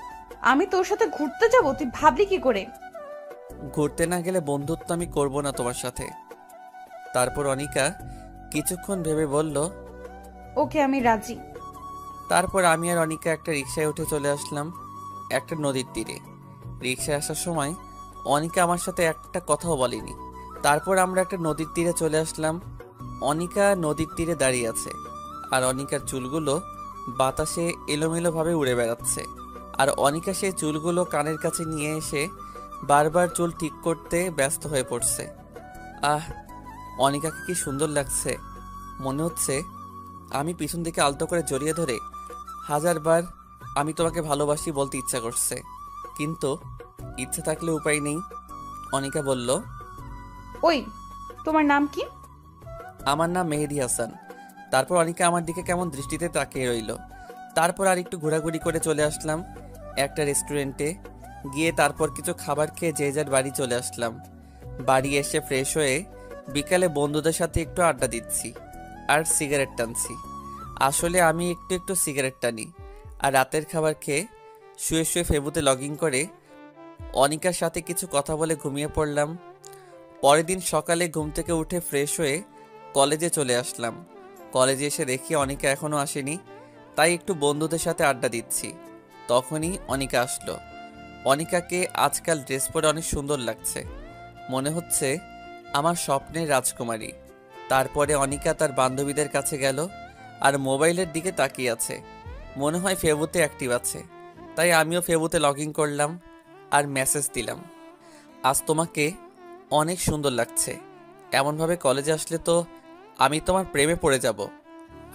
আমি তোর সাথে ঘুরতে যাব? তুই ভাবলি কি করে? ঘুরতে না গেলে বন্ধুত্ব আমি করব না তোমার সাথে। তারপর অনিকা কিছুক্ষণ ভেবে বলল, ওকে, আমি রাজি। তারপর আমি আর অনিকা একটা রিকশায় উঠে চলে আসলাম একটা নদীর তীরে। রিকশায় আসার সময় অনিকা আমার সাথে একটা কথাও বলেনি। তারপর আমরা একটা নদীর তীরে চলে আসলাম। অনিকা নদীর তীরে দাঁড়িয়ে আছে আর অনিকার চুলগুলো বাতাসে এলোমেলোভাবে উড়ে বেড়াচ্ছে। আর অনিকা সেই চুলগুলো কানের কাছে নিয়ে এসে বারবার চুল ঠিক করতে ব্যস্ত হয়ে পড়ছে। আহ, অনিকাকে কি সুন্দর লাগছে! মনে হচ্ছে আমি পিছন থেকে আলতো করে জড়িয়ে ধরে হাজারবার আমি তোমাকে ভালোবাসি বলতে ইচ্ছা করছে, কিন্তু ইচ্ছে থাকলে উপায় নেই। অনিকা বলল, ওই, তোমার নাম কি? আমার নাম মেহেদি হাসান। তারপর অনিকা আমার দিকে কেমন দৃষ্টিতে তাকিয়ে রইল। তারপর আর একটু ঘোরাঘুরি করে চলে আসলাম একটা রেস্টুরেন্টে গিয়ে। তারপর কিছু খাবার খেয়ে যে যার বাড়ি চলে আসলাম। বাড়ি এসে ফ্রেশ হয়ে বিকালে বন্ধুদের সাথে একটু আড্ডা দিচ্ছি আর সিগারেট টানছি। আসলে আমি একটু একটু সিগারেট টানি। আর রাতের খাবার খেয়ে শুয়ে শুয়ে ফেবুতে লগ ইন করে অনিকার সাথে কিছু কথা বলে ঘুমিয়ে পড়লাম। পরের দিন সকালে ঘুম থেকে উঠে ফ্রেশ হয়ে কলেজে চলে আসলাম। কলেজে এসে দেখি অনিকা এখনও আসেনি, তাই একটু বন্ধুদের সাথে আড্ডা দিচ্ছি। তখনই অনিকা আসলো। অনিকাকে আজকাল ড্রেস পরে অনেক সুন্দর লাগছে, মনে হচ্ছে আমার স্বপ্নের রাজকুমারী। তারপরে অনিকা তার বান্ধবীদের কাছে গেল আর মোবাইলের দিকে তাকিয়ে আছে। মনে হয় ফেবুতে অ্যাক্টিভ আছে, তাই আমিও ফেবুতে লগ ইন করলাম আর মেসেজ দিলাম, আজ তোমাকে অনেক সুন্দর লাগছে। এমনভাবে কলেজে আসলে তো আমি তোমার প্রেমে পড়ে যাব।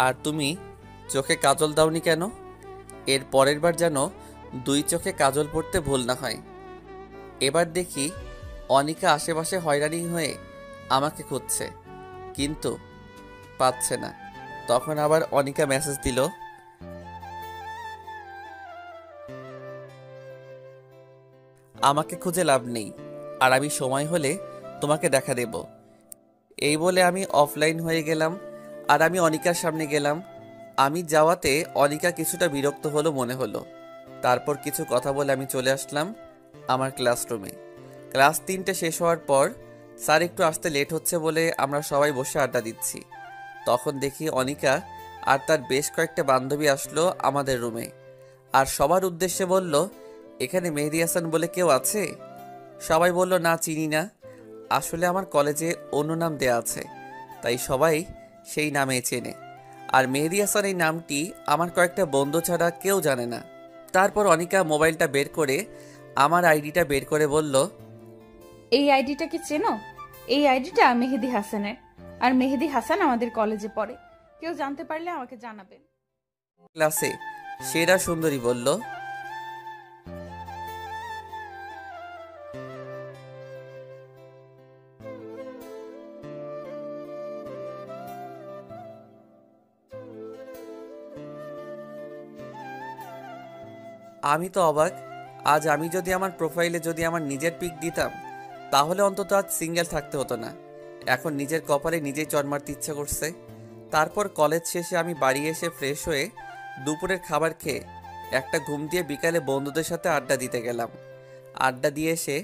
আর তুমি চোখে কাজল দাওনি কেন? এর পরের বার যেন 2 চোখে কাজল পড়তে ভুল না হয়। এবার দেখি অনিকা আশেপাশে হয়রানি হয়ে আমাকে খুঁজছে, কিন্তু পাচ্ছে না। তখন আবার অনিকা মেসেজ দিল, আমাকে খুঁজে লাভ নেই, আর আমি সময় হলে তোমাকে দেখা দেব। এই বলে আমি অফলাইন হয়ে গেলাম আর আমি অনিকার সামনে গেলাম। আমি যাওয়াতে অনিকা কিছুটা বিরক্ত হলো মনে হলো। তারপর কিছু কথা বলে আমি চলে আসলাম আমার ক্লাসরুমে। ক্লাস 3টে শেষ হওয়ার পর স্যার একটু আসতে লেট হচ্ছে বলে আমরা সবাই বসে আড্ডা দিচ্ছি। তখন দেখি অনিকা আর তার বেশ কয়েকটা বান্ধবী আসলো আমাদের রুমে আর সবার উদ্দেশ্যে বলল, এখানে মেহেদি হাসান বলে কেউ আছে? সবাই বলল, না, চিনি না। আসলে আমার কলেজে অন্য নাম দেয়া আছে, তাই সবাই সেই নামেই চেনে। আর মেহেদি হাসান এই নামটি আমার কয়েকটা বন্ধু ছাড়া কেউ জানে না। তারপর অনিকা মোবাইলটা বের করে আমার আইডিটা বের করে বলল, এই আইডিটা কি চেনো? এই আইডিটা মেহেদি হাসানের। আর মেহেদি হাসান আমাদের কলেজে পড়ে। কেউ জানতে পারলে আমাকে জানাবে। ক্লাসে সেরা সুন্দরী বলল, আমি তো অবাক। আজ আমি যদি আমার প্রোফাইলে যদি আমার নিজের পিক দিতাম তাহলে অন্তত আজ সিঙ্গেল থাকতে হতো না। এখন নিজের কপালে নিজেই চড় মারতে ইচ্ছা করছে। তারপর কলেজ শেষে আমি বাড়ি এসে ফ্রেশ হয়ে দুপুরের খাবার খেয়ে একটা ঘুম দিয়ে বিকালে বন্ধুদের সাথে আড্ডা দিতে গেলাম। আড্ডা দিয়ে এসে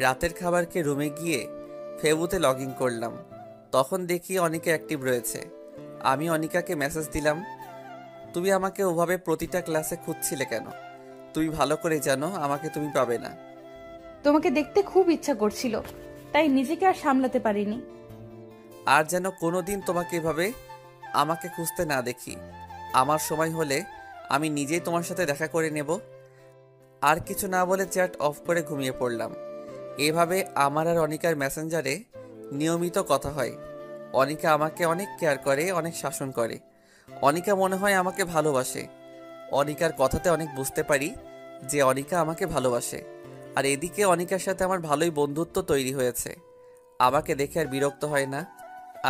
রাতের খাবার খেয়ে রুমে গিয়ে ফেবুতে লগ ইন করলাম। তখন দেখি অনিকা অ্যাক্টিভ রয়েছে। আমি অনিকাকে মেসেজ দিলাম, তুমি আমাকে ওভাবে প্রতিটা ক্লাসে খুঁজছিলে কেন? তুমি ভালো করে জানো আমাকে তুমি পাবে না। তোমাকে দেখতে খুব ইচ্ছা করছিল, তাই নিজেকে আর সামলাতে পারিনি। আর যেন কোনোদিন তোমাকে এভাবে আমাকে খুঁজতে না দেখি। আমার সময় হলে আমি নিজেই তোমার সাথে দেখা করে নেব। আর কিছু না বলে চ্যাট অফ করে ঘুমিয়ে পড়লাম। এভাবে আমার আর অনিকার মেসেঞ্জারে নিয়মিত কথা হয়। অনিকা আমাকে অনেক কেয়ার করে, অনেক শাসন করে। অনিকা মনে হয় আমাকে ভালোবাসে। অনিকার কথাতে অনেক বুঝতে পারি যে অনিকা আমাকে ভালোবাসে। আর এদিকে অনিকার সাথে আমার ভালোই বন্ধুত্ব তৈরি হয়েছে। আমাকে দেখে আর বিরক্ত হয় না।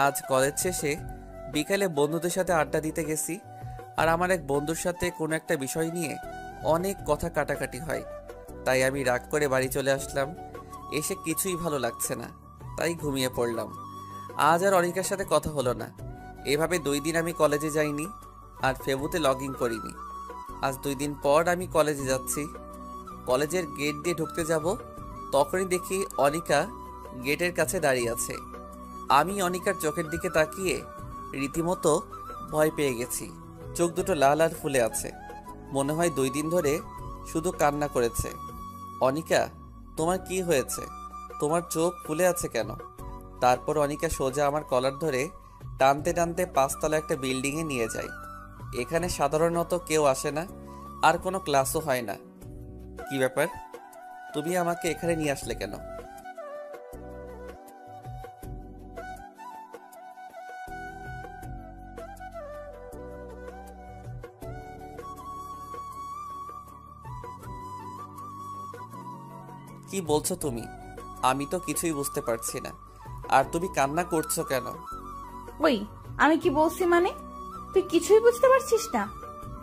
আজ কলেজ শেষে বিকালে বন্ধুদের সাথে আড্ডা দিতে গেছি। আর আমার এক বন্ধুর সাথে কোনো একটা বিষয় নিয়ে অনেক কথা কাটাকাটি হয়। তাই আমি রাগ করে বাড়ি চলে আসলাম। এসে কিছুই ভালো লাগছে না, তাই ঘুমিয়ে পড়লাম। আজ আর অনিকার সাথে কথা হলো না। এভাবে 2 দিন আমি কলেজে যাইনি আর ফেবুতে লগ ইন করিনি। আজ 2 দিন পর আমি কলেজে যাচ্ছি। কলেজের গেট দিয়ে ঢুকতে যাব, তখনই দেখি অনিকা গেটের কাছে দাঁড়িয়ে আছে। আমি অনিকার চোখের দিকে তাকিয়ে রীতিমতো ভয় পেয়ে গেছি। চোখ দুটো লাল আর ফুলে আছে, মনে হয় 2 দিন ধরে শুধু কান্না করেছে। অনিকা, তোমার কি হয়েছে? তোমার চোখ ফুলে আছে কেন? তারপর অনিকা সোজা আমার কলার ধরে টানতে টানতে 5 তলা একটা বিল্ডিংয়ে নিয়ে যায়। এখানে সাধারণত কেউ আসে না, আর কোনো ক্লাসও হয় না। কি ব্যাপার, তুমি আমাকে এখানে নিয়ে আসলে কেন? কি বলছো তুমি? আমি তো কিছুই বুঝতে পারছি না। আর তুমি কান্না করছো কেন? ওই, আমি কি বলছি মানে? তুই কিছুই বুঝতে পারছিস না?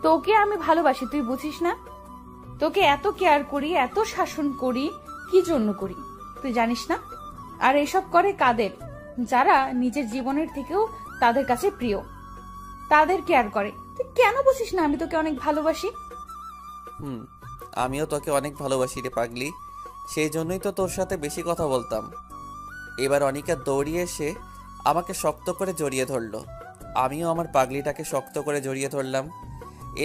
তোকে আমি ভালোবাসি, তুই বুঝিস না? তোকে এত কেয়ার করি, এত শাসন করি, কি জন্য করি তুই জানিস না? আর এসব করে কাদের? যারা নিজের জীবনের থেকেও তাদের কাছে প্রিয়, তাদের কেয়ার করে। তুই কেন বুঝিস না আমি তোকে অনেক ভালোবাসি? আমিও তোকে অনেক ভালোবাসি রে পাগলি। সেই জন্যই তো তোর সাথে বেশি কথা বলতাম। এবার অনিকা দৌড়িয়ে এসে আমাকে শক্ত করে জড়িয়ে ধরলো। আমিও আমার পাগলিটাকে শক্ত করে জড়িয়ে ধরলাম।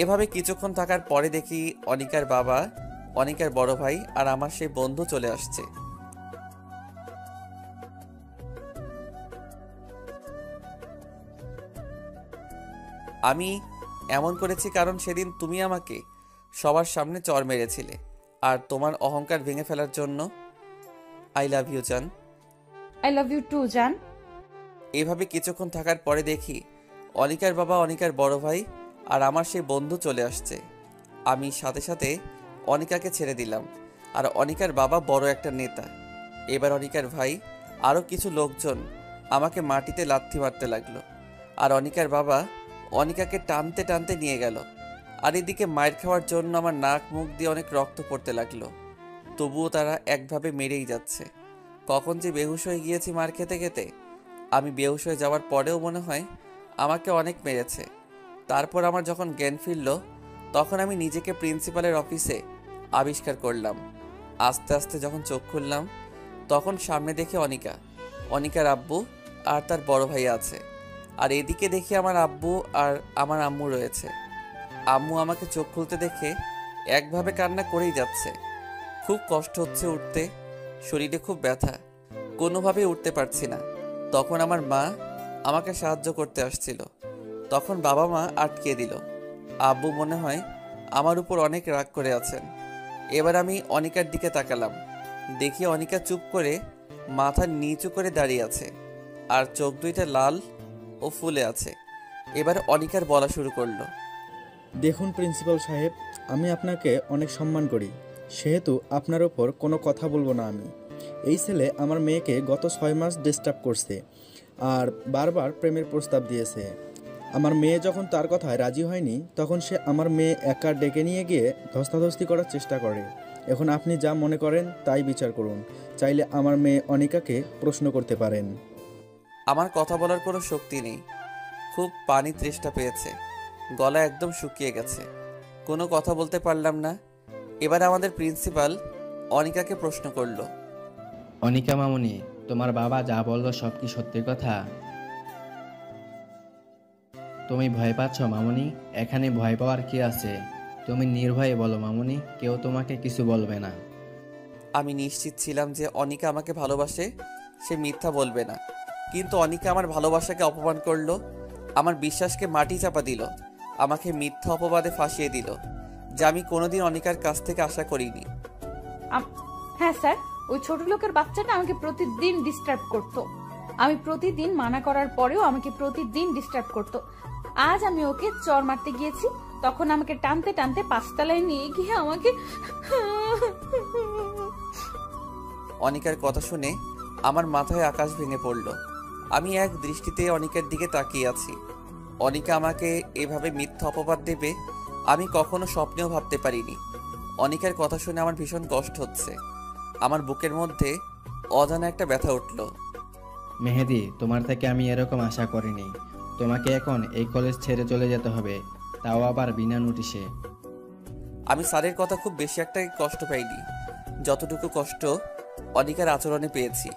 এভাবে কিছুক্ষণ থাকার পরে দেখি অনিকার বাবা, অনিকার বড় ভাই আর আমার সেই বন্ধু চলে আসছে। আমি এমন করেছি কারণ সেদিন তুমি আমাকে সবার সামনে চড় মেরেছিলে, আর তোমার অহংকার ভেঙে ফেলার জন্য। আই লাভ ইউ জান। আই লাভ ইউ টু জান। এভাবে কিছুক্ষণ থাকার পরে দেখি অনিকার বাবা, অনিকার বড় ভাই আর আমার সেই বন্ধু চলে আসছে। আমি সাথে সাথে অনিকাকে ছেড়ে দিলাম। আর অনিকার বাবা বড় একটা নেতা। এবার অনিকার ভাই আরও কিছু লোকজন আমাকে মাটিতে লাথি মারতে লাগলো। আর অনিকার বাবা অনিকাকে টানতে টানতে নিয়ে গেল। আর এদিকে মায়ের খাওয়ার জন্য আমার নাক মুখ দিয়ে অনেক রক্ত পড়তে লাগলো। তবুও তারা একভাবে মেরেই যাচ্ছে। কখন যে বেহুশ হয়ে গিয়েছি মার খেতে খেতে। আমি বেহুশ হয়ে যাওয়ার পরেও মনে হয় আমাকে অনেক মেরেছে। তারপর আমার যখন জ্ঞান ফিরল, তখন আমি নিজেকে প্রিন্সিপালের অফিসে আবিষ্কার করলাম। আস্তে আস্তে যখন চোখ খুললাম, তখন সামনে দেখে অনিকা, অনিকার আব্বু আর তার বড় ভাই আছে। আর এদিকে দেখি আমার আব্বু আর আমার আম্মু রয়েছে। আম্মু আমাকে চোখ খুলতে দেখে একভাবে কান্না করেই যাচ্ছে। খুব কষ্ট হচ্ছে উঠতে, শরীরে খুব ব্যথা, কোনোভাবেই উঠতে পারছি না। তখন আমার মা আমাকে সাহায্য করতে আসছিল। তখন বাবা মা আটকে দিল। আব্বু মনে হয় আমার উপর অনেক রাগ করে আছেন। এবার আমি অনিকার দিকে তাকালাম। দেখি অনিকা চুপ করে মাথা নিচু করে দাঁড়িয়ে আছে, আর চোখ দুইটা লাল ও ফুলে আছে। এবার অনিকার বলা শুরু করলো, দেখুন প্রিন্সিপাল সাহেব, আমি আপনাকে অনেক সম্মান করি, সেহেতু আপনার ওপর কোনো কথা বলবো না। আমি এই ছেলে আমার মেয়েকে গত 6 মাস ডিস্টার্ব করছে আর বারবার প্রেমের প্রস্তাব দিয়েছে। আমার মেয়ে যখন তার কথায় রাজি হয়নি, তখন সে আমার মেয়ে একা ডেকে নিয়ে গিয়ে ধস্তাধস্তি করার চেষ্টা করে। এখন আপনি যা মনে করেন তাই বিচার করুন। চাইলে আমার মেয়ে অনিকাকে প্রশ্ন করতে পারেন। আমার কথা বলার কোনো শক্তি নেই। খুব পানি তৃষ্ণা পেয়েছে, গলা একদম শুকিয়ে গেছে, কোনো কথা বলতে পারলাম না। এবার আমাদের প্রিন্সিপাল অনিকাকে প্রশ্ন করলো, অনিকা মামুনি, তোমার বাবা যা বললো সব কি সত্যি কথা? তুমি ভয় পাচ্ছ মামুনি? এখানে ভয় পাওয়ার কি আছে? তুমি নির্ভয়ে বলো মামুনি, কেউ তোমাকে কিছু বলবে না। আমি নিশ্চিত ছিলাম যে অনিকা আমাকে ভালোবাসে, সে মিথ্যা বলবে না, কিন্তু অনিকা আমার ভালোবাসাকে অপমান করলো, আমার বিশ্বাসকে মাটি চাপা দিল, আমাকে মিথ্যা অপবাদে ফাঁসিয়ে দিল, যা আমি কোনোদিন অনিকার কাছ থেকে আশা করিনি। হ্যাঁ স্যার, ওই ছোট লোকের বাচ্চাটা আমাকে প্রতিদিন ডিস্টার্ব করতো। আমি প্রতিদিন মানা করার পরেও আমাকে প্রতিদিন ডিস্টার্ব করতো। আজ আমি ওকে চর মারতে গিয়েছি, তখন আমাকে টানতে টানতে 5 তলায় নিয়ে গিয়ে আমাকে অনিকার কথা শুনে আমার মাথায় আকাশ ভেঙে পড়ল। আমি এক দৃষ্টিতে অনিকার দিকে তাকিয়ে আছি। অনিকা আমাকে এভাবে মিথ্যা অপবাদ দেবে আমি কখনো স্বপ্নেও ভাবতে পারিনি। অনিকার কথা শুনে আমার ভীষণ কষ্ট হচ্ছে। আমার বুকের মধ্যে অজানা একটা ব্যথা উঠল। মেহেদি, তোমার থেকে আমি এরকম আশা করিনি। তোমাকে এখন এই কলেজ ছেড়ে চলে যেতে হবে, তাও আবার বিনা নোটিশে। আমি স্যারের কথা খুব বেশি একটা কষ্ট পাইনি, যতটুকু কষ্ট অনিকার আচরণে পেয়েছি।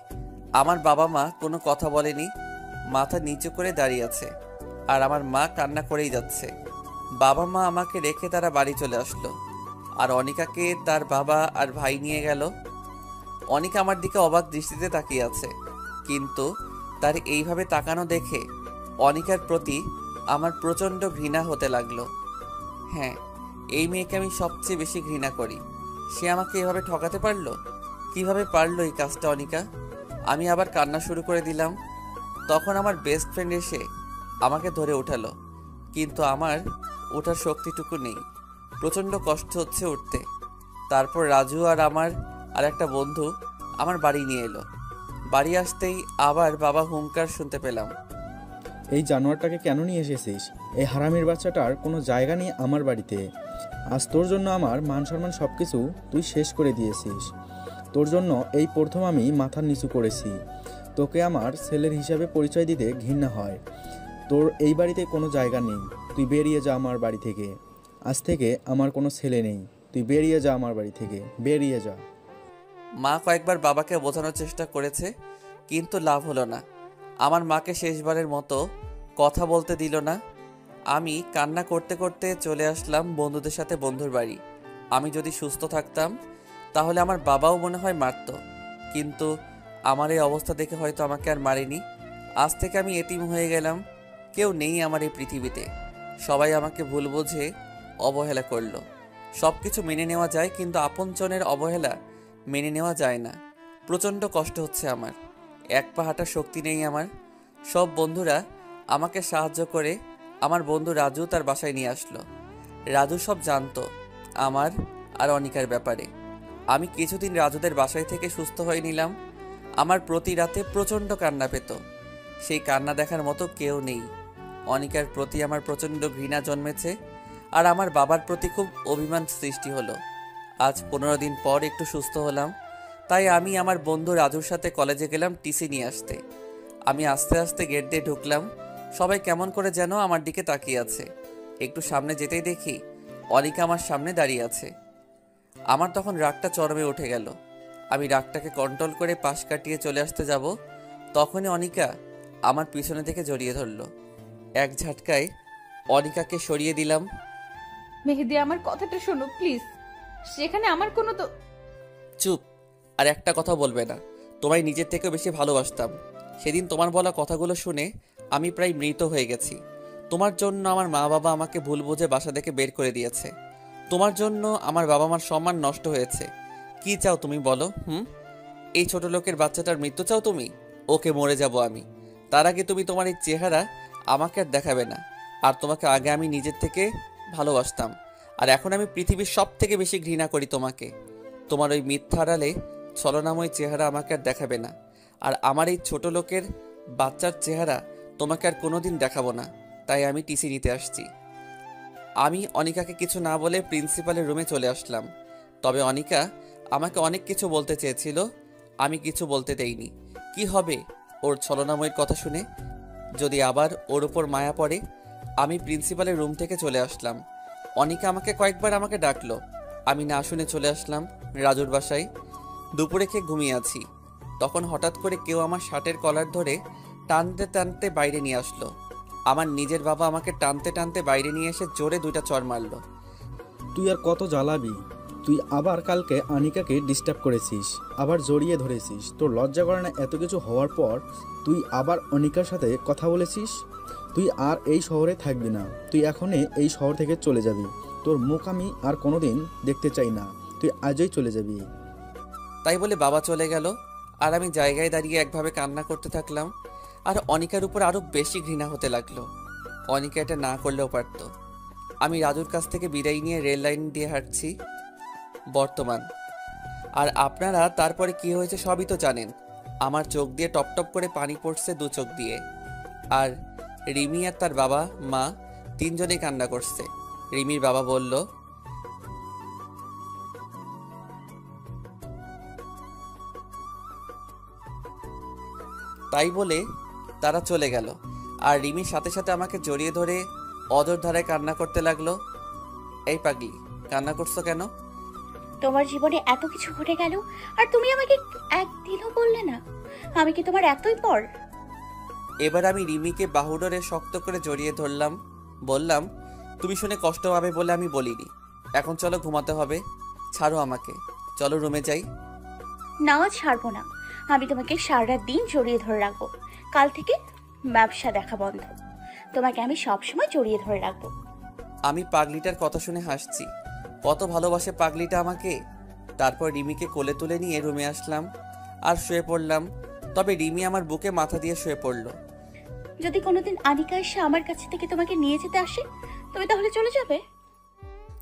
আমার বাবা মা কোনো কথা বলেনি, মাথা নিচু করে দাঁড়িয়ে আছে, আর আমার মা কান্না করেই যাচ্ছে। বাবা মা আমাকে রেখে তারা বাড়ি চলে আসলো, আর অনিকাকে তার বাবা আর ভাই নিয়ে গেল। অনিকা আমার দিকে অবাক দৃষ্টিতে তাকিয়ে আছে, কিন্তু তার এইভাবে তাকানো দেখে অনিকার প্রতি আমার প্রচণ্ড ঘৃণা হতে লাগলো। হ্যাঁ, এই মেয়েকে আমি সবচেয়ে বেশি ঘৃণা করি। সে আমাকে এভাবে ঠকাতে পারলো? কিভাবে পারলো এই কাজটা অনিকা? আমি আবার কান্না শুরু করে দিলাম। তখন আমার বেস্ট ফ্রেন্ড এসে আমাকে ধরে উঠালো, কিন্তু আমার ওঠার শক্তিটুকু নেই, প্রচণ্ড কষ্ট হচ্ছে উঠতে। তারপর রাজু আর আমার আর একটা বন্ধু আমার বাড়ি নিয়ে এলো। বাড়ি আসতেই আবার বাবা হুঙ্কার শুনতে পেলাম, এই জানোয়ারটাকে কেন নিয়ে এসেছিস? এই হারামির বাচ্চাটার কোনো জায়গা নেই আমার বাড়িতে। আজ তোর জন্য আমার মান সম্মান সব কিছু তুই শেষ করে দিয়েছিস। তোর জন্য এই প্রথম আমি মাথা নিচু করেছি। তোকে আমার ছেলের হিসাবে পরিচয় দিতে ঘৃণা হয়। তোর এই বাড়িতে কোনো জায়গা নেই, তুই বেরিয়ে যা আমার বাড়ি থেকে। আজ থেকে আমার কোনো ছেলে নেই, তুই বেরিয়ে যা আমার বাড়ি থেকে, বেরিয়ে যা। মা কয়েকবার বাবাকে বোঝানোর চেষ্টা করেছে, কিন্তু লাভ হলো না। আমার মাকে শেষবারের মতো কথা বলতে দিল না। আমি কান্না করতে করতে চলে আসলাম বন্ধুদের সাথে বন্ধুর বাড়ি। আমি যদি সুস্থ থাকতাম তাহলে আমার বাবাও মনে হয় মারত, কিন্তু আমার এই অবস্থা দেখে হয়তো আমাকে আর মারেনি। আজ থেকে আমি এতিম হয়ে গেলাম, কেউ নেই আমার এই পৃথিবীতে। সবাই আমাকে ভুল বুঝে অবহেলা করলো। সব কিছু মেনে নেওয়া যায়, কিন্তু আপনজনের অবহেলা মেনে নেওয়া যায় না। প্রচণ্ড কষ্ট হচ্ছে আমার, এক পা হাঁটার শক্তি নেই আমার। সব বন্ধুরা আমাকে সাহায্য করে আমার বন্ধু রাজু তার বাসায় নিয়ে আসলো। রাজু সব জানতো আমার আর অনিকার ব্যাপারে। আমি কিছুদিন রাজুদের বাসায় থেকে সুস্থ হয়ে নিলাম। আমার প্রতি রাতে প্রচণ্ড কান্না পেত, সেই কান্না দেখার মতো কেউ নেই। অনিকার প্রতি আমার প্রচণ্ড ঘৃণা জন্মেছে, আর আমার বাবার প্রতি খুব অভিমান সৃষ্টি হলো। আজ 15 দিন পর একটু সুস্থ হলাম, তাই আমি আমার বন্ধু রাজুর সাথে কলেজে গেলাম টিসি নিয়ে আসতে। আমি আস্তে আস্তে গেট দিয়ে ঢুকলাম, সবাই কেমন করে যেন আমার দিকে তাকিয়ে আছে। একটু সামনে যেতেই দেখি অনিকা আমার সামনে দাঁড়িয়ে আছে। আমার তখন রাগটা চরমে উঠে গেল। আমি রাগটাকে কন্ট্রোল করে পাশ কাটিয়ে চলে আসতে যাব, তখনই অনিকা আমার পিছনে থেকে জড়িয়ে ধরলো। এক ঝাটকায় অনিকাকে সরিয়ে দিলাম। মেহেদি, আমার কথাটা শোনো প্লিজ। সেখানে আমার কোনো তো চুপ, আর একটা কথা বলবে না। তোমায় নিজের থেকেও বেশি ভালোবাসতাম। সেদিন তোমার বলা কথাগুলো শুনে আমি প্রায় মৃত হয়ে গেছি। তোমার জন্য আমার মা বাবা আমাকে ভুল বুঝে বাসা থেকে বের করে দিয়েছে। তোমার জন্য আমার বাবা মার সম্মান নষ্ট হয়েছে। কি চাও তুমি বলো? এই ছোট লোকের বাচ্চাটার মৃত্যু চাও তুমি? ওকে মরে যাব আমি, তার আগে তুমি তোমার এই চেহারা আমাকে আর দেখাবে না। আর তোমাকে আগে আমি নিজের থেকে ভালোবাসতাম, আর এখন আমি পৃথিবীর সব থেকে বেশি ঘৃণা করি তোমাকে। তোমার ওই মিথ্যা আড়ালে ছলনাময় চেহারা আমাকে আর দেখাবে না, আর আমার এই ছোট লোকের বাচ্চার চেহারা তোমাকে আর কোনোদিন দেখাবো না। তাই আমি টিসি নিতে আসছি। আমি অনিকাকে কিছু না বলে প্রিন্সিপালের রুমে চলে আসলাম। তবে অনিকা আমাকে অনেক কিছু বলতে চেয়েছিল, আমি কিছু বলতে দেইনি। কি হবে ওর ছলনাময়ের কথা শুনে? যদি আবার ওর ওপর মায়া পড়ে। আমি প্রিন্সিপালের রুম থেকে চলে আসলাম। অনিকা আমাকে কয়েকবার আমাকে ডাকলো। আমি না শুনে চলে আসলাম রাজুর বাসায়। দুপুরে খেয়ে ঘুমিয়ে আছি, তখন হঠাৎ করে কেউ আমার শার্টের কলার ধরে টানতে টানতে বাইরে নিয়ে আসলো। আমার নিজের বাবা আমাকে টানতে টানতে বাইরে নিয়ে এসে জোরে 2টা চড় মারলো। তুই আর কত জ্বালাবি? তুই আবার কালকে আনিকাকে ডিস্টার্ব করেছিস, আবার জড়িয়ে ধরেছিস। তোর লজ্জা করে না এত কিছু হওয়ার পর তুই আবার অনিকার সাথে কথা বলেছিস? তুই আর এই শহরে থাকবি না, তুই এখনই এই শহর থেকে চলে যাবি। তোর মুখ আমি আর কোনোদিন দেখতে চাই না, তুই আজই চলে যাবি। তাই বলে বাবা চলে গেল, আর আমি জায়গায় দাঁড়িয়ে একভাবে কান্না করতে থাকলাম। আর অনিকার উপর আরও বেশি ঘৃণা হতে লাগলো। অনিকা এটা না করলেও পারত। আমি রাজুর কাছ থেকে বিদায় নিয়ে রেল লাইন দিয়ে হাঁটছি বর্তমান। আর আপনারা তারপরে কি হয়েছে সবই তো জানেন। আমার চোখ দিয়ে টপ টপ করে পানি পড়ছে 2 চোখ দিয়ে। আর রিমি আর তার বাবা মা 3 জনেই কান্না করছে। রিমির বাবা বলল, তাই বলে তারা চলে গেল। আর রিমির সাথে সাথে আমাকে জড়িয়ে ধরে অজর ধারায় কান্না করতে লাগলো। এই পাগলি, কান্না করছো কেন? তোমার জীবনে এত কিছু ঘটে গেল আর তুমি আমাকে একদিনও বললে না। আমি কি তোমার এতই পর? এবার আমি রিমিকে বাহুডোরে শক্ত করে জড়িয়ে ধরলাম। বললাম, তুমি শুনে কষ্ট হবে বলে আমি বলিনি। এখন চলো, ঘুমাতে হবে। ছাড়ো আমাকে, চলো রুমে যাই। না, ছাড়বো না। আমি তোমাকে সারা দিন জড়িয়ে ধরে রাখবো। কাল থেকে ব্যবসা দেখা বন্ধ। তোমাকে আমি সবসময় জড়িয়ে ধরে রাখবো। আমি পাগলিটার কথা শুনে হাসছি। কত ভালোবাসে পাগলিটা আমাকে। তারপর রিমিকে কোলে তুলে নিয়ে রুমে আসলাম আর শুয়ে পড়লাম। তবে রিমি আমার বুকে মাথা দিয়ে শুয়ে পড়ল। যদি কোনোদিন আনিকা এসে আমার কাছে থেকে তোমাকে নিয়ে যেতে আসে, তুমি তাহলে চলে যাবে?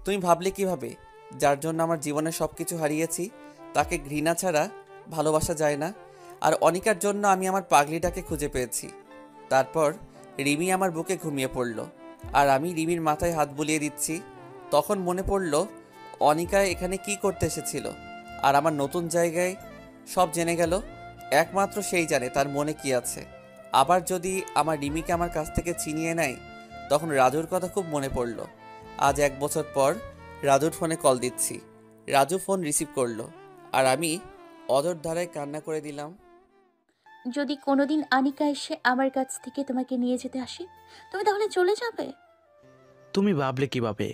তুমি ভাবলে কিভাবে? যার জন্য আমার জীবনে সবকিছু হারিয়েছি তাকে ঘৃণা ছাড়া ভালোবাসা যায় না। আর অনিকার জন্য আমি আমার পাগলিটাকে খুঁজে পেয়েছি। তারপর রিমি আমার বুকে ঘুমিয়ে পড়ল আর আমি রিমির মাথায় হাত বুলিয়ে দিচ্ছি। তখন মনে পড়ল অনিকা এখানে কি করতে এসেছিল। আর আমার নতুন জায়গায় সব জেনে গেল। একমাত্র সেই জানে তার মনে কি আছে। আবার যদি আমার রিমিকে আমার কাছ থেকে ছিনিয়ে নেয়, তখন রাজুর কথা খুব মনে পড়ল। আজ 1 বছর পর রাজুর ফোনে কল দিচ্ছি। রাজু ফোন রিসিভ করলো আর আমি অজর ধারায় কান্না করে দিলাম। যদি কোনোদিন আনিকা এসে আমার কাছ থেকে তোমাকে নিয়ে যেতে আসে, তুমি তাহলে চলে যাবে? তুমি ভাবলে কিভাবে?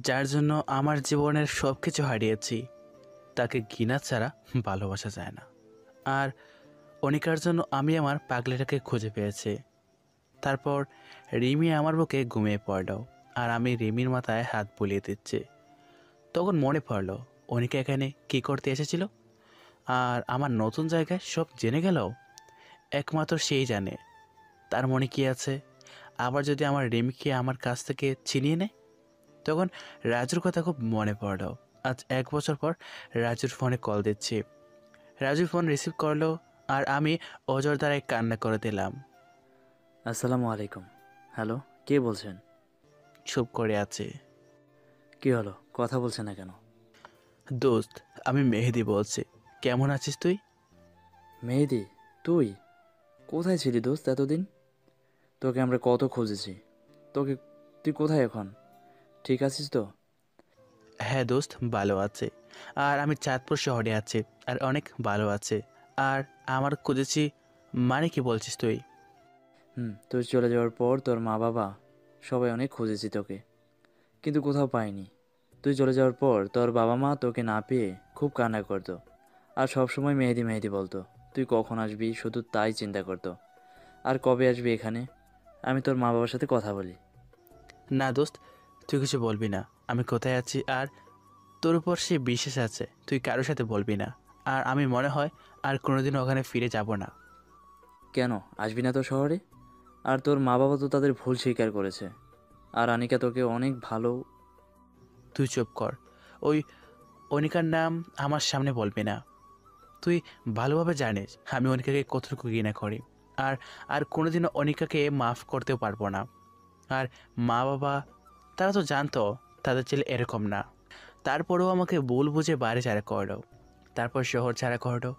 যার জন্য আমার জীবনের সব কিছু হারিয়েছি তাকে ঘৃণা ছাড়া ভালোবাসা যায় না। আর অনিকার জন্য আমি আমার পাগলিটাকে খুঁজে পেয়েছি। তারপর রিমি আমার বুকে ঘুমিয়ে পড়ল আর আমি রিমির মাথায় হাত বুলিয়ে দিচ্ছি। তখন মনে পড়ল অনিকা এখানে কী করতে এসেছিল। আর আমার নতুন জায়গায় সব জেনে গেল। একমাত্র সেই জানে তার মনে কি আছে। আবার যদি আমার রিমিকে আমার কাছ থেকে ছিনিয়ে নেয়, তখন রাজুর কথা খুব মনে পড়ল। আজ 1 বছর পর রাজুর ফোনে কল দিচ্ছি। রাজু ফোন রিসিভ করলো আর আমি অজর দ্বারাই কান্না করে দিলাম। আসসালামু আলাইকুম। হ্যালো, কে বলছেন? চুপ করে আছে। কি হলো, কথা বলছে না কেন? দোস্ত, আমি মেহেদি বলছি। কেমন আছিস তুই? মেহেদি, তুই কোথায় ছিলি দোস্ত এতদিন? তোকে আমরা কত খুঁজেছি। তুই কোথায় এখন? ঠিক আছিস তো? হ্যাঁ দোস্ত, ভালো আছে। আর আমি চাঁদপুর শহরে আছি আর অনেক ভালো আছে। আর আমার খুঁজেছি মানে কি বলছিস তুই? তুই চলে যাওয়ার পর তোর মা বাবা সবাই অনেক খুঁজেছি তোকে, কিন্তু কোথাও পাইনি। তুই চলে যাওয়ার পর তোর বাবা মা তোকে না পেয়ে খুব কান্না করতো আর সবসময় মেহেদি মেহেদি বলতো। তুই কখন আসবি শুধু তাই চিন্তা করতো। আর কবে আসবি এখানে? আমি তোর মা বাবার সাথে কথা বলি। না দোস্ত, তুই কিছু বলবি না। আমি কোথায় আছি আর তোর উপর সে বিশ্বাস আছে। তুই কারোর সাথে বলবি না। আর আমি মনে হয় আর কোনোদিন ওখানে ফিরে যাব না। কেন আসবি না তো শহরে? আর তোর মা বাবা তো তাদের ভুল স্বীকার করেছে। আর আনিকা তোকে অনেক ভালো। তুই চুপ কর। ওই অনিকার নাম আমার সামনে বলবি না। তুই ভালোভাবে জানিস আমি অনিকাকে কতটুকু ঘৃণা করি। আর আর কোনোদিনও অনিকাকে মাফ করতেও পারবো না। আর মা বাবা তারা তো জানতো তাদের ছেলে এরকম না। তারপরেও আমাকে ভুল বুঝে বাড়ি ছাড়া করলো, তারপর শহর ছাড়া করলো।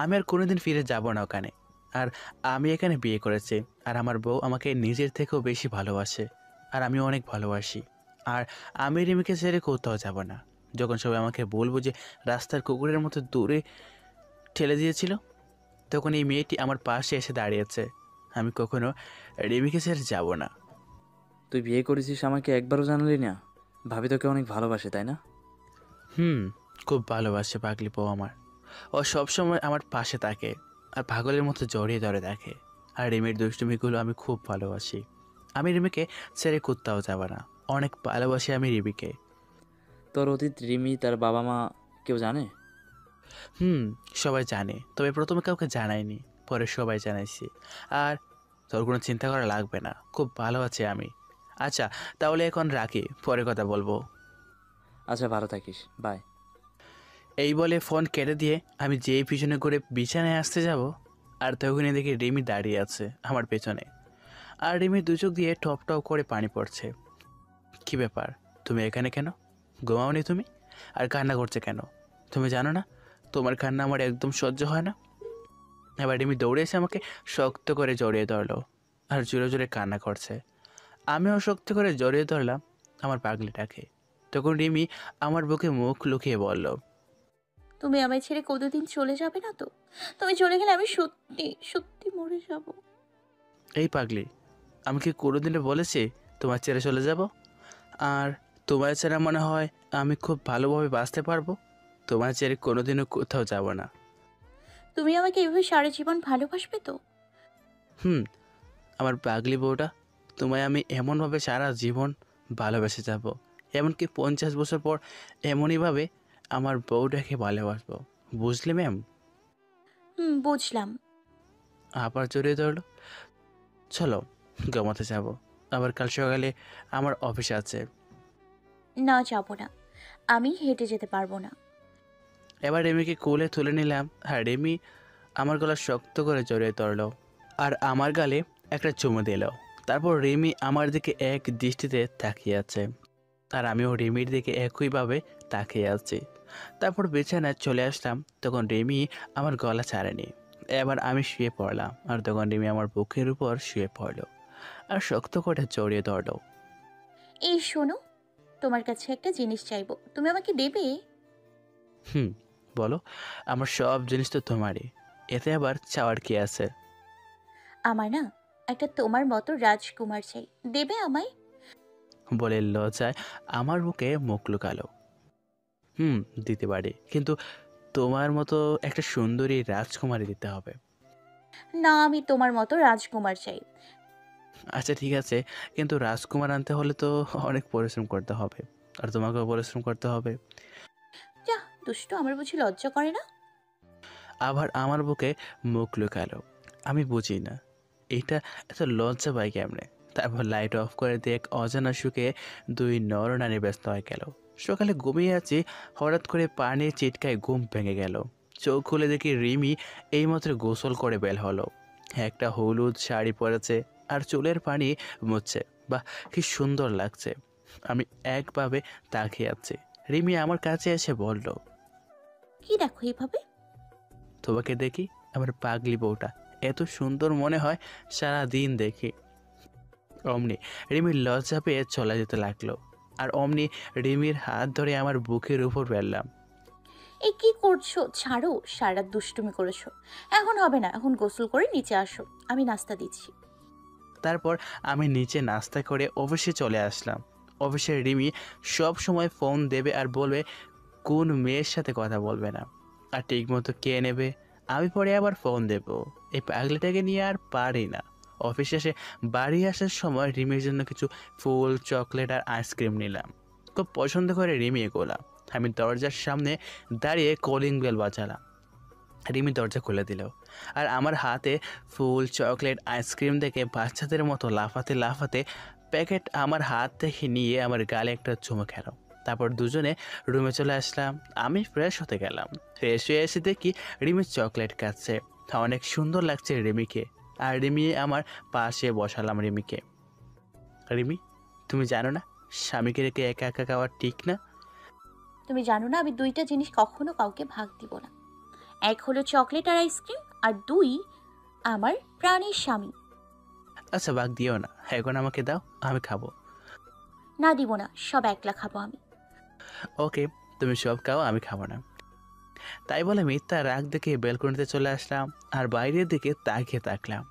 আমি আর কোনোদিন ফিরে যাব না ওখানে। আর আমি এখানে বিয়ে করেছি, আর আমার বউ আমাকে নিজের থেকেও বেশি ভালোবাসে, আর আমি অনেক ভালোবাসি। আর আমি রিমিকে ছেড়ে কোথাও যাব না। যখন সবাই আমাকে বলবো যে রাস্তার কুকুরের মতো দূরে ঠেলে দিয়েছিল, তখন এই মেয়েটি আমার পাশে এসে দাঁড়িয়েছে। আমি কখনো রিমিকে ছেড়ে যাব না। তুই বিয়ে করেছিস আমাকে একবারও জানালি না। ভাবি তোকে অনেক ভালোবাসে, তাই না? খুব ভালোবাসে পাগলি বউ আমার। ও সবসময় আমার পাশে থাকে আর পাগলের মতো জড়িয়ে ধরে দেখে। আর রিমির দুষ্টুমিগুলো আমি খুব ভালোবাসি। আমি রিমিকে ছেড়ে কোথাও যাব না। অনেক ভালোবাসি আমি রিমিকে। তোর অতীত রিমি তার বাবা মা কেউ জানে? সবাই জানে, তবে প্রথমে কাউকে জানাইনি, পরে সবাই জানাইছি। আর তোর কোনো চিন্তা করা লাগবে না, খুব ভালো আছি আমি। আচ্ছা তাহলে এখন রাখি, পরে কথা বলবো। আচ্ছা, ভালো থাকিস, বাই। এই বলে ফোন কেটে দিয়ে আমি যেই পিছনে করে বিছানায় আসতে যাব, আর তখনই দেখি রিমি দাঁড়িয়ে আছে আমার পেছনে। আর রিমির দু চোখ দিয়ে টপ টপ করে পানি পড়ছে। কি ব্যাপার, তুমি এখানে কেন? ঘুমাওনি তুমি? আর কান্না করছে কেন? তুমি জানো না তোমার কান্না আমার একদম সহ্য হয় না? এবার রিমি দৌড়ে এসে আমাকে শক্ত করে জড়িয়ে ধরলো আর জোরে জোরে কান্না করছে। আমিও শক্ত করে জড়িয়ে ধরলাম আমার পাগলিটাকে। তখন রিমি আমার বুকে মুখ লুকিয়ে বলল, তুমি আমায় ছেড়ে কতদিন চলে যাবে না তো? তুমি চলে গেলে আমি সত্যি সত্যি মরে যাব। এই পাগলি, আমি কি কোনোদিনও বলেছি তোমার ছেড়ে চলে যাব? আর তোমার ছাড়া মনে হয় আমি খুব ভালোভাবে বাঁচতে পারবো? তোমার ছেড়ে কোনোদিনও কোথাও যাব না। তুমি আমাকে এভাবে সারা জীবন ভালোবাসবে তো? আমার পাগলি বউটা, তোমায় আমি এমনভাবে সারা জীবন ভালোবেসে যাব, এমনকি 50 বছর পর এমনইভাবে আমার বউটাকে ভালোবাসবো। বুঝলি ম্যাম? বুঝলাম। আবার জড়িয়ে ধরলো। চলো ঘুমাতে যাব, আবার কাল সকালে আমার অফিস আছে। না, যাব না, আমি হেঁটে যেতে পারবো না। এবার রেমিকে কোলে তুলে নিলাম, আর রেমি আমার গলা শক্ত করে জড়িয়ে ধরলো আর আমার গালে একটা চুমু দিল। তারপর রেমি আমার দিকে এক দৃষ্টিতে তাকিয়ে আছে, আর আমিও রেমির দিকে একইভাবে তাকিয়ে আছি। তারপর বিছানায় চলে আসলাম, তখন রেমি আমার গলা ছাড়েনি। এবার আমি শুয়ে পড়লাম, আর তখন রেমি আমার বুকের উপর শুয়ে পড়লো আর শক্ত করে জড়িয়ে ধরলো। এই শোনো, তোমার কাছে একটা জিনিস চাইবো, তুমি আমাকে দেবে? বলো। আমার সব জিনিস তো তোমারই, এতে আবার চাওয়ার কি আছে? আমার না একটা তোমার মতো রাজকুমার চাই, দেবে আমায়? বলে লজ্জায় আমার বুকে মুখ লুকালো। দিতে পারি, কিন্তু তোমার মতো একটা সুন্দরী রাজকুমারী দিতে হবে। না, আমি তোমার মতো রাজকুমার চাই। আচ্ছা ঠিক আছে, কিন্তু রাজকুমার আনতে হলে তো অনেক পরিশ্রম করতে হবে, আর তোমাকেও পরিশ্রম করতে হবে। যা দুষ্টু, আমার বুঝি লজ্জা করে না? আবার আমার বুকে মুখ লুকালো। আমি বুঝি না এটা এত লজ্জা পাই কেমনে। তারপর লাইট অফ করে দিয়ে এক অজানা সুখে দুই নরনারী ব্যস্ত হয়ে গেল। সকালে ঘুমিয়ে আছি, হঠাৎ করে পানির চিটকায় ঘুম ভেঙে গেল। চোখ খুলে দেখি রিমি এইমাত্র গোসল করে বের হলো। একটা হলুদ শাড়ি পরেছে আর চুলের পানি মুছছে। বাহ, কি সুন্দর লাগছে। আমি একভাবে তাকিয়ে আছি। রিমি আমার কাছে এসে বলল, কি দেখো এইভাবে? তোমাকে দেখি আমার পাগলি বউটা এত সুন্দর মনে হয় সারা দিন দেখি। অমনি রিমির লজ্জা পেয়ে চলে যেতে লাগলো, আর অমনি রিমির হাত ধরে আমার বুকের উপর ফেললাম। এই কি করছো? ছাড়ো, সারা দুষ্টুমি করেছো, এখন হবে না, এখন গোসল করে নিচে আসো, আমি নাস্তা দিচ্ছি। তারপর আমি নিচে নাস্তা করে অফিসে চলে আসলাম। অফিসে রিমি সব সময় ফোন দেবে আর বলবে কোন মেয়ের সাথে কথা বলবে না, আর ঠিক মতো কে নেবে। আমি পরে আবার ফোন দেব। এই পাগলিটাকে নিয়ে আর পারি না। অফিস শেষে বাড়ি আসার সময় রিমির জন্য কিছু ফুল, চকলেট আর আইসক্রিম নিলাম। খুব পছন্দ করে রিমি এগুলা। আমি দরজার সামনে দাঁড়িয়ে কলিং বেল বাজালাম। রিমি দরজা খুলে দিল, আর আমার হাতে ফুল, চকলেট, আইসক্রিম দেখে বাচ্চাদের মতো লাফাতে লাফাতে প্যাকেট আমার হাত থেকে নিয়ে আমার গালে একটা চুমু খেলো। তারপর দুজনে রুমে চলে আসলাম। আমি ফ্রেশ হতে গেলাম। ফ্রেশ হয়ে এসে দেখি রিমি চকলেট খাচ্ছে। অনেক সুন্দর লাগছে রিমিকে, আর রিমি আমার পাশে বসালাম রিমিকে। রিমি, তুমি জানো না স্বামীকে রেখে একা একা খাওয়া ঠিক না? তুমি জানো না আমি দুইটা জিনিস কখনো কাউকে ভাগ দিব না। এক হলো চকলেট আর আইসক্রিম, আর দুই আমার প্রাণের স্বামী। আচ্ছা বাগ দিও না, এখন আমাকে দাও, আমি খাবো। না দিব না, সব একলা খাবো আমি। ওকে, তুমি সব খাও, আমি খাবো না। তাই বলে মিথ্যা রাগ দেখে বেলকনিতে চলে আসলাম আর বাইরের দিকে তাকিয়ে থাকলাম।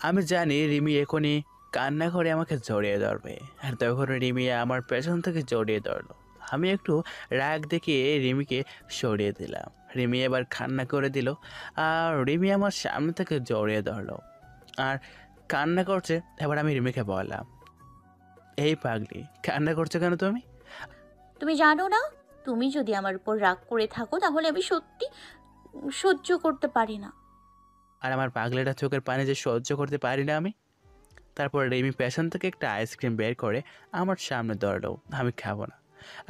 আমি জানি রিমি এখনই কান্না করে আমাকে জড়িয়ে ধরবে, আর তখন রিমি আমার পেছন থেকে জড়িয়ে ধরলো। আমি একটু রাগ দেখিয়ে রিমিকে সরিয়ে দিলাম। রিমি এবার কান্না করে দিল আর রিমি আমার সামনে থেকে জড়িয়ে ধরলো আর কান্না করছে। এবার আমি রিমিকে বললাম, এই পাগলি, কান্না করছো কেন তুমি? তুমি জানো না, তুমি যদি আমার উপর রাগ করে থাকো তাহলে আমি সত্যি সহ্য করতে পারি না। আর আমার পাগলেটা চোখের পানি যে সহ্য করতে পারি না আমি। তারপর রিমি পেছন থেকে একটা আইসক্রিম বের করে আমার সামনে ধরলো। আমি খাবো না,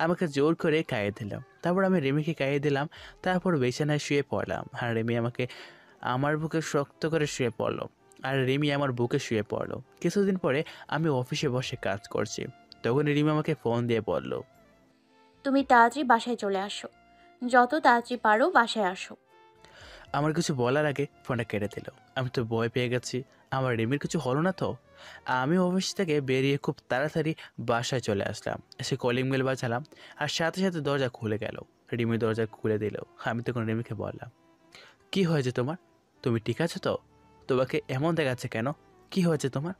আমাকে জোর করে খাইয়ে দিলাম। তারপর আমি রিমিকে খাইয়ে দিলাম। তারপর বিছানায় শুয়ে পড়লাম আর রিমি আমাকে আমার বুকে শক্ত করে শুয়ে পড়লো আর রিমি আমার বুকে শুয়ে পড়লো। কিছুদিন পরে আমি অফিসে বসে কাজ করছি, তখন রিমি আমাকে ফোন দিয়ে বলল, তুমি তাড়াতাড়ি বাসায় চলে আসো, যত তাড়াতাড়ি পারো বাসায় আসো। আমার কিছু বলার আগে ফোনটা কেটে দিল। আমি তো ভয় পেয়ে গেছি, আমার রিমির কিছু হলো না তো। আমি অফিস থেকে বেরিয়ে খুব তাড়াতাড়ি বাসায় চলে আসলাম। এসে কলিং বেল বাজালাম আর সাথে সাথে দরজা খুলে গেল। রিমি দরজা খুলে দিল। আমি তখন রিমিকে বললাম, কি হয়েছে তোমার? তুমি ঠিক আছো তো? তোমাকে এমন দেখাচ্ছে কেন? কি হয়েছে তোমার?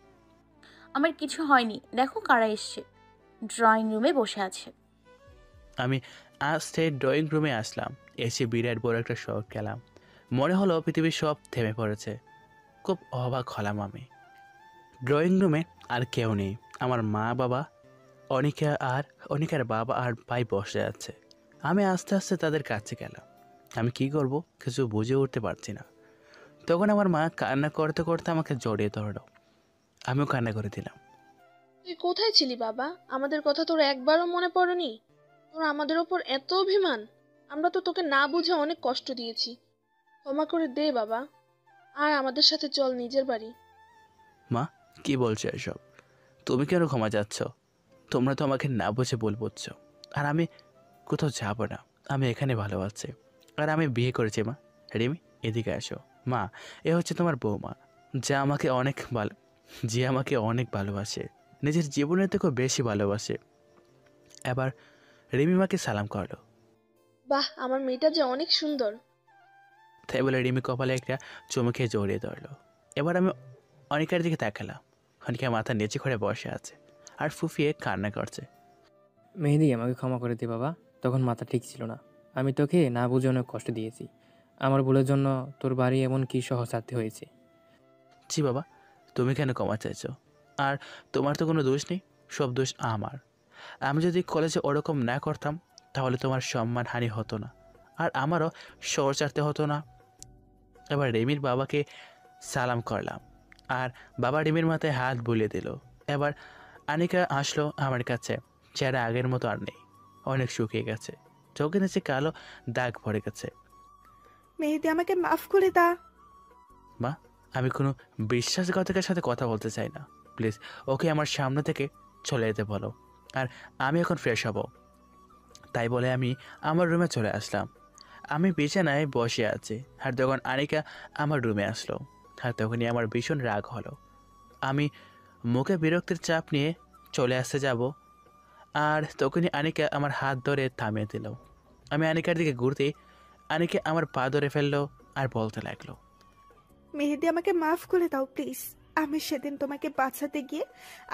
আমার কিছু হয়নি, দেখো কারা এসছে, ড্রয়িং রুমে বসে আছে। আমি আস্তে ড্রয়িং রুমে আসলাম। এসে বিরাট বড় একটা শখ গেলাম। মনে হলো পৃথিবীর সব থেমে পড়েছে। খুব অবাক হলাম আমি। ড্রয়িং রুমে আর কেউ নেই। আমার মা বাবা, অনিকার বাবা আর ভাই বসে আছে। আমি আস্তে আস্তে তাদের কাছে গেলাম। আমি কি করব কিছু বুঝে উঠতে পারছি না। তখন আমার মা কান্না করতে করতে আমাকে জড়িয়ে ধরলো। আমিও কান্না করে দিলাম। তুই কোথায় ছিলি বাবা? আমাদের কথা তোর একবারও মনে পড়েনি? তোর আমাদের ওপর এত অভিমান? আমরা তো তোকে না বুঝে অনেক কষ্ট দিয়েছি, ক্ষমা করে দে বাবা। আর আমাদের সাথে চল নিজের বাড়ি। মা, কি বলছো এসব? তুমি কেন ক্ষমা চাচ্ছ? তোমরা তো আমাকে না বুঝে ভুল বুঝছো। আর আমি কোথাও যাব না, আমি এখানে ভালো আছি। আর আমি বিয়ে করেছি মা। রিমি, এদিকে আসো। মা, এ হচ্ছে তোমার বৌমা, যে আমাকে অনেক ভালোবাসে, নিজের জীবনের থেকেও বেশি ভালোবাসে। এবার রিমি মাকে সালাম করলো। বাহ, আমার মেয়েটা যে অনেক সুন্দর। তাই বলে রিমি কপালে একটা চুমুকে জড়িয়ে ধরলো। এবার আমি অনিকার দিকে তাকালাম। অনিকা মাথা নিচে করে বসে আছে আর ফুফিয়ে কান্না করছে। মেহেদি, আমাকে ক্ষমা করে দে বাবা, তখন মাথা ঠিক ছিল না। আমি তোকে না বুঝে অনেক কষ্ট দিয়েছি। আমার ভুলের জন্য তোর বাড়ি এমন কি সহ ছাড়তে হয়েছে। জি বাবা, তুমি কেন ক্ষমা চাইছো? আর তোমার তো কোনো দোষ নেই, সব দোষ আমার। আমি যদি কলেজে ওরকম না করতাম তাহলে তোমার সম্মান হানি হতো না, আর আমারও শহর ছাড়তে হতো না। এবার রিমির বাবাকে সালাম করলাম আর বাবা রিমির মাথায় হাত বুলিয়ে দিল। এবার আনিকা আসলো আমার কাছে। চেহারা আগের মতো আর নেই, অনেক শুকিয়ে গেছে, চোখে নিচে কালো দাগ পড়ে গেছে। মেহেদি, আমাকে মাফ করে দা। মা, আমি কোনো বিশ্বাসঘাতকের সাথে কথা বলতে চাই না, প্লিজ ওকে আমার সামনে থেকে চলে যেতে বলো। আর আমি এখন ফ্রেশ হব। তাই বলে আমি আমার রুমে চলে আসলাম। আমি বিছানায় বসে আছি আর তখন আনিকা আমার রুমে আসলো। আর তখনই আমার ভীষণ রাগ হলো। আমি মুখে বিরক্তির চাপ নিয়ে চলে আসতে যাব, আর তখনই আনিকা আমার হাত ধরে থামিয়ে দিল। আমি আনিকার দিকে ঘুরতেই আনিকা আমার পা ধরে ফেললো আর বলতে লাগলো, মেহেদি, আমাকে মাফ করে দাও প্লিজ। আমি সেদিন তোমাকে বাঁচাতে গিয়ে